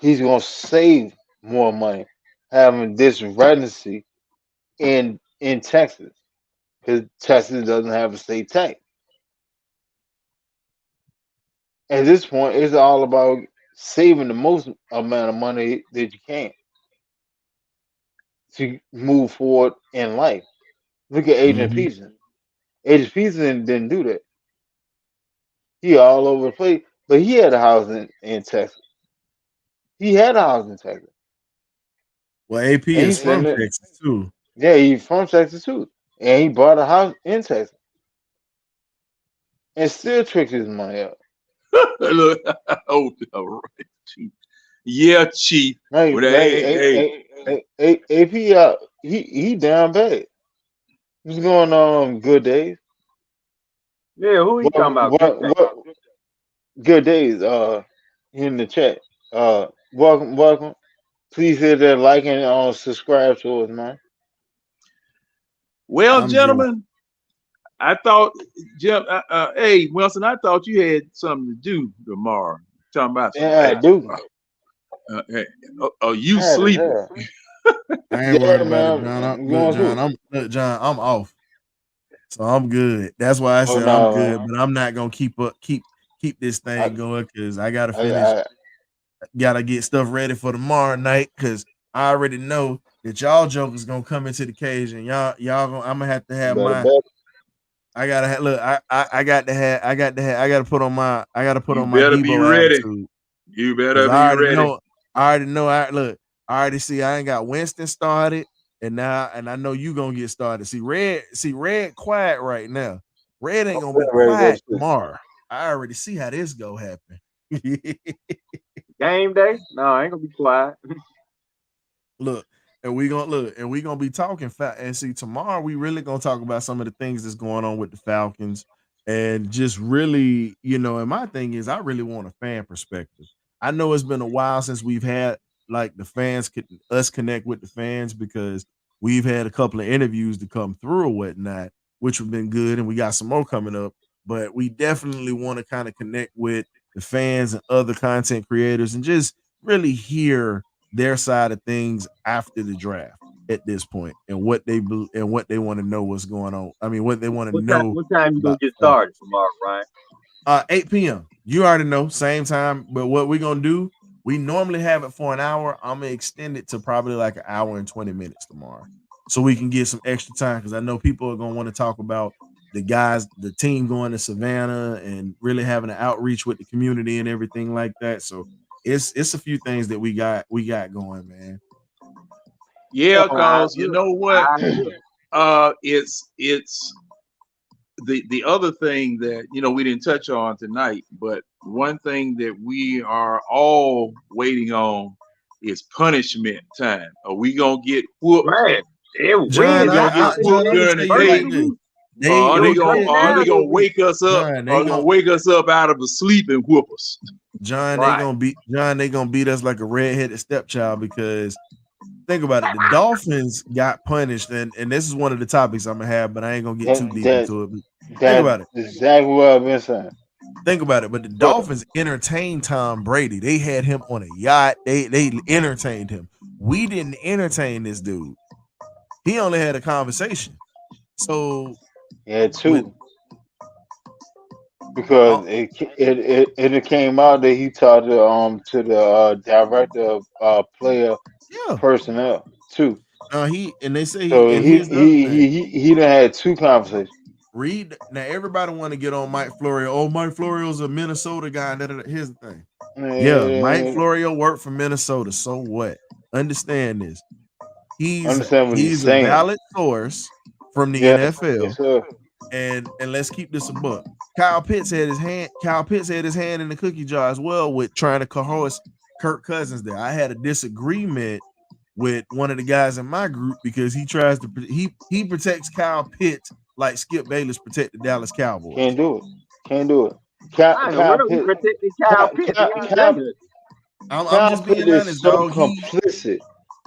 He's gonna save more money having this residency in Texas because Texas doesn't have a state tax. At this point, it's all about saving the most amount of money that you can to move forward in life. Look at Adrian Peterson. Adrian Peterson didn't do that. He all over the place, but he had a house in Texas. He had a house in Texas. Well, AP And is from Texas too. Yeah, he's from Texas too, and he bought a house in Texas, and still tricked his money up. Look, oh, Chief. Yeah, Chief. Like, But AP, he down bad. What's going on? Good days. Yeah, who he talking about? What? Good days. In the chat. Welcome. Please hit that like and subscribe to us, man. Well, gentlemen, I thought, hey, Wilson, I thought you had something to do tomorrow. Talking about I do. Hey, you sleeping? I ain't worried about it, John. I'm off, so I'm good. That's why I said I'm good, but I'm not gonna keep this thing going because I gotta finish. Gotta get stuff ready for tomorrow night because I already know that y'all jokers gonna come into the cage and y'all gonna. I'm gonna have to have my. I gotta have, look. I got to have. I gotta put on my. I gotta put on my Debo attitude. You better be ready. I already see. I ain't got Winston started, and I know you gonna get started. See, Red quiet right now. Red ain't gonna be quiet tomorrow. I already see how this go happen. Game day? No, I ain't gonna be quiet. We gonna be talking and see tomorrow we really gonna talk about some of the things that's going on with the Falcons and just really, and my thing is I really want a fan perspective. I know it's been a while since we've had like the fans us connect with the fans because we've had a couple of interviews to come through or whatnot, which have been good, and we got some more coming up. But we definitely want to kind of connect with the fans and other content creators and just really hear their side of things after the draft at this point and what they want to know what's going on. I mean, what they want to know. What time you gonna get started tomorrow, Ryan? 8 p.m. You already know, same time. But what we're gonna do, we normally have it for an hour. I'm gonna extend it to probably like an hour and 20 minutes tomorrow, so we can get some extra time because I know people are gonna want to talk about the team going to Savannah and really having an outreach with the community and everything like that. So it's a few things that we got going, man. Yeah, because you know what? It's the other thing that we didn't touch on tonight, but one thing that we are all waiting on is punishment time. Are we gonna get whooped? Right. John, during the day? Are they gonna wake us up? Are they gonna wake us up out of a sleep and whoop us? John, they gonna beat us like a redheaded stepchild because think about it. The Dolphins got punished, and this is one of the topics I'm gonna have, but I ain't gonna get too deep into it. Think about it. Exactly what I've been saying. Think about it. But the Dolphins entertained Tom Brady. They had him on a yacht. They entertained him. We didn't entertain this dude. He only had a conversation. So two. Because it came out that he talked to the director of player personnel too. They say so he done had two conversations. read now. Everybody want to get on Mike Florio. Oh, Mike Florio's a Minnesota guy. Here's the thing. Yeah, Mike Florio worked for Minnesota. So what? Understand this. He's a valid source from the NFL. Yes, and let's keep this a buck. Kyle Pitts had his hand in the cookie jar as well with trying to coerce Kirk Cousins there. I had a disagreement with one of the guys in my group because he tries to he protects Kyle Pitts like Skip Bayless protect the Dallas Cowboys. Can't do it. Kyle Pitts. I'm just being honest, dog. Complicit.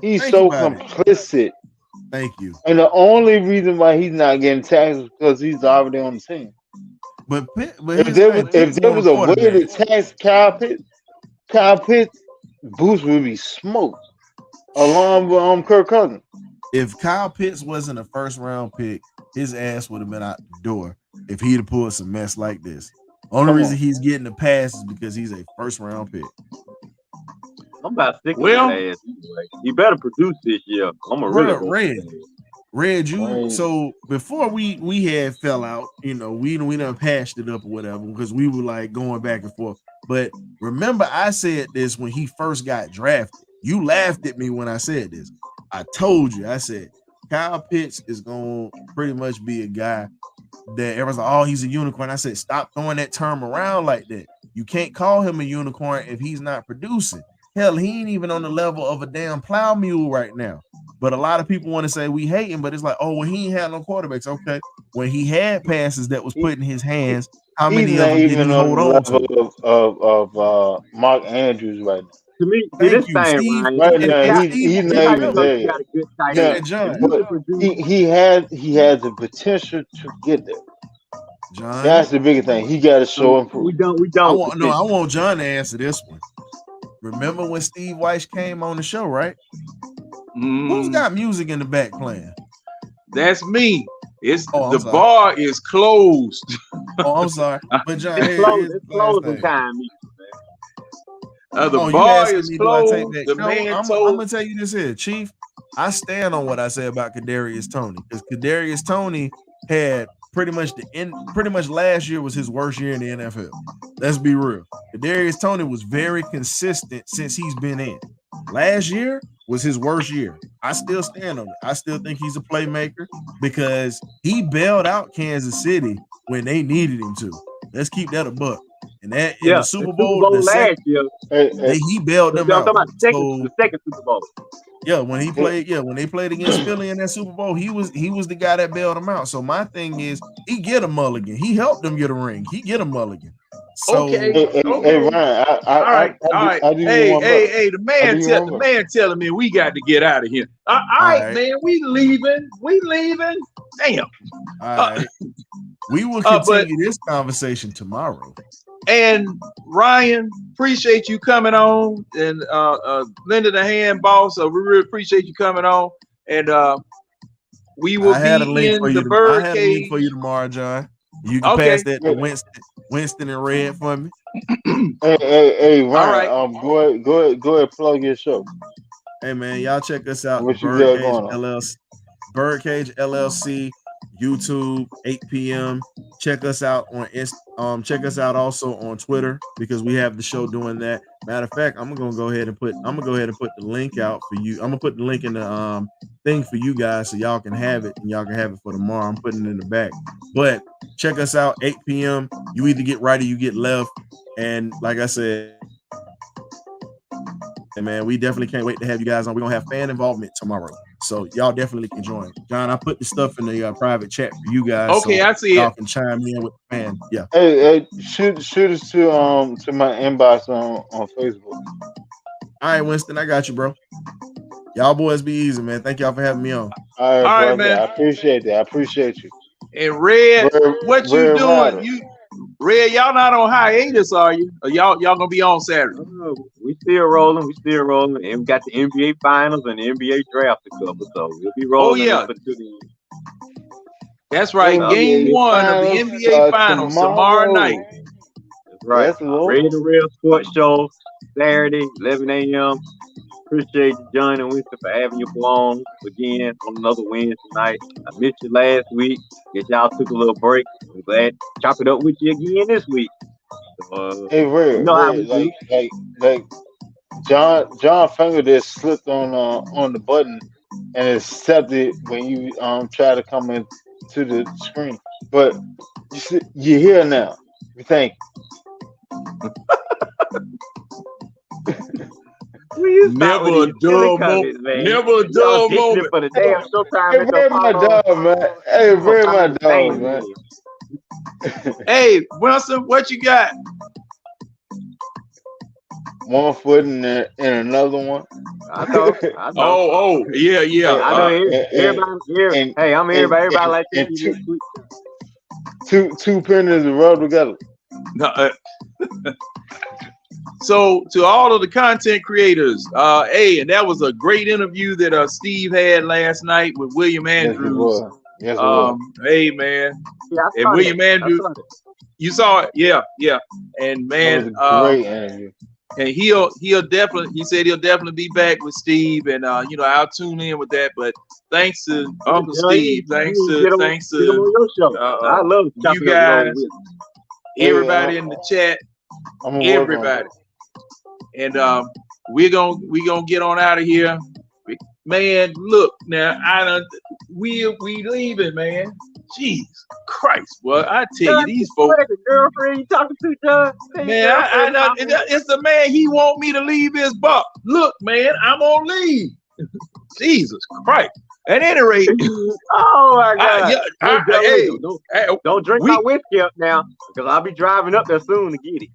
He's so complicit. Thank you. And the only reason why he's not getting taxed is because he's already on the team. But if there was a way to tax Kyle Pitts, Boost would be smoked along with Kirk Cousins. If Kyle Pitts wasn't a first round pick, his ass would have been out the door if he'd have pulled some mess like this. Only reason he's getting the pass is because he's a first round pick. I'm about sick of his ass. He better produce this year. I'm a really Red, you so before we had fell out, we done patched it up or whatever because we were like going back and forth. But remember, I said this when he first got drafted. You laughed at me when I said this. I told you, I said Kyle Pitts is gonna pretty much be a guy that everyone's like, oh, he's a unicorn. I said, stop throwing that term around like that. You can't call him a unicorn if he's not producing. Hell, he ain't even on the level of a damn plow mule right now. But a lot of people want to say we hate him, but it's like, oh, well, he ain't had no quarterbacks. Okay, when he had passes that was put in his hands, how many of them did he hold on to? Of Mark Andrews right now. To me, this thing, Steve, right now, he's not even there. He has the potential to get there. John, that's the biggest thing. He got to show improve. We don't. I want John to answer this one. Remember when Steve Weiss came on the show, right? Who's got music in the back playing? That's me. It's the bar is closed. Oh, I'm sorry, but John, it's closing time. The bar is closed. I'm gonna tell you this here, Chief. I stand on what I say about Kadarius Toney because Kadarius Toney had pretty much last year was his worst year in the NFL. Let's be real. Kadarius Toney was very consistent since he's been in. Last year was his worst year. I still stand on it. I still think he's a playmaker because he bailed out Kansas City when they needed him to. Let's keep that a buck. And that in the Super Bowl last year, he bailed them out. The second Super Bowl. Yeah, when they played against Philly in that Super Bowl, he was the guy that bailed them out. So my thing is, he get a mulligan. He helped them get a ring. He get a mulligan. So, Hey, Ryan, all right. Hey, the man telling me we got to get out of here. All right, man, we leaving. Damn. All right. We will continue this conversation tomorrow. And Ryan, appreciate you coming on, and lending a hand, boss. So we really appreciate you coming on, and we will be in the bird cage. I have a link for you tomorrow, John. You can pass that to Winston and Red for me. Hey, Ryan. All right. Go ahead, plug your show. Hey man, y'all check us out. What you got going on? LLC, Birdcage LLC, YouTube, 8 p.m. Check us out on check us out also on Twitter because we have the show doing that. Matter of fact, I'm gonna go ahead and put the link out for you. I'm gonna put the link in the thing for you guys so y'all can have it and y'all can have it for tomorrow. I'm putting it in the back. But check us out 8 p.m. You either get right or you get left. And like I said, man, we definitely can't wait to have you guys on. We're gonna have fan involvement tomorrow. So y'all definitely can join. John, I put the stuff in the private chat for you guys. Okay, so I see y'all can chime in with the fan. Yeah. Hey, shoot us to my inbox on Facebook. All right, Winston, I got you, bro. Y'all boys be easy, man. Thank y'all for having me on. All right, man. I appreciate that. I appreciate you. And Red, what you doing? Red, y'all not on hiatus, are you? Or y'all gonna be on Saturday? We still rolling, and we got the NBA finals and the NBA draft to cover, so we'll be rolling. Oh yeah, that's right. Game 1 of the NBA finals tomorrow night. That's right. Red to Real Sports Show Saturday, 11 a.m. Appreciate you, John and Winston, for having you on again on another Wednesday night. I missed you last week. Guess y'all took a little break. I'm glad to chop it up with you again this week. So, Hey, Red, you know how we Red, do. like John finger just slipped on the button and accepted when you try to come into the screen. But you're here now. We thank Never a dull moment. Never a dull moment. For the damn showtime. Hey, Red, my dog, man. Hey, Red, my dog, man. Hey, Wilson, what you got? One foot in another one. I know. Oh, yeah. I know everybody. Hey, I'm everybody. Everybody like that. Two pennies to rub together. No, so to all of the content creators, hey, and that was a great interview that Steve had last night with William Andrews. Yes, it was. Hey, man. Yeah, and William Andrews. You saw it, yeah. And man, that was a great interview. And he'll definitely, he said he'll definitely be back with Steve, and I'll tune in with that. But thanks to Uncle Steve, thanks to your show. I love you guys, everybody in the chat, everybody, and we're gonna get on out of here. Man, look now, we leaving, man. Jeez Christ, well, I tell you, these folks. The girlfriend you talking to, John? Man, I know it's the man. He want me to leave his buck. Look, man, I'm gonna leave. Jesus Christ. At any rate, oh my God! Don't drink my whiskey up now, because I'll be driving up there soon to get it.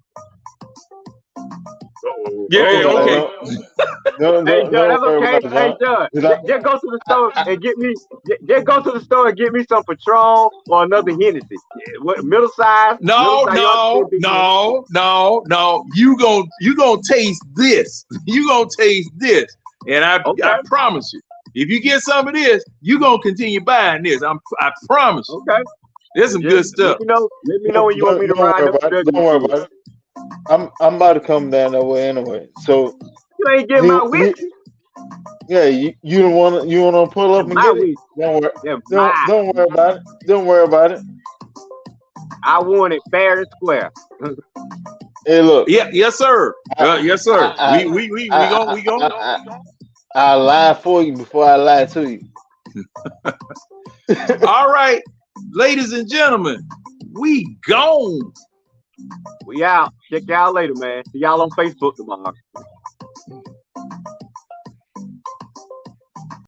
Yeah, okay. Hey, John, that's okay. Hey, John, just go to the store and get me. Just go to the store and get me some Patron or another Hennessy. What middle size? No. You gonna taste this. You gonna taste this, and I promise you, if you get some of this, you gonna continue buying this. I promise you. Okay. There's some good stuff. Let me know when you want me to ride. Don't worry about it. I'm about to come down that way anyway. So you ain't getting my whiskey. Yeah, you don't wanna pull up and get it. Don't worry about it. Don't worry about it. I want it fair and square. Hey, look. Yeah, yes, sir. Yes, sir. We gonna. I'll lie for you before I lie to you. All right, ladies and gentlemen, we gone. We out. Check y'all later, man. See y'all on Facebook tomorrow.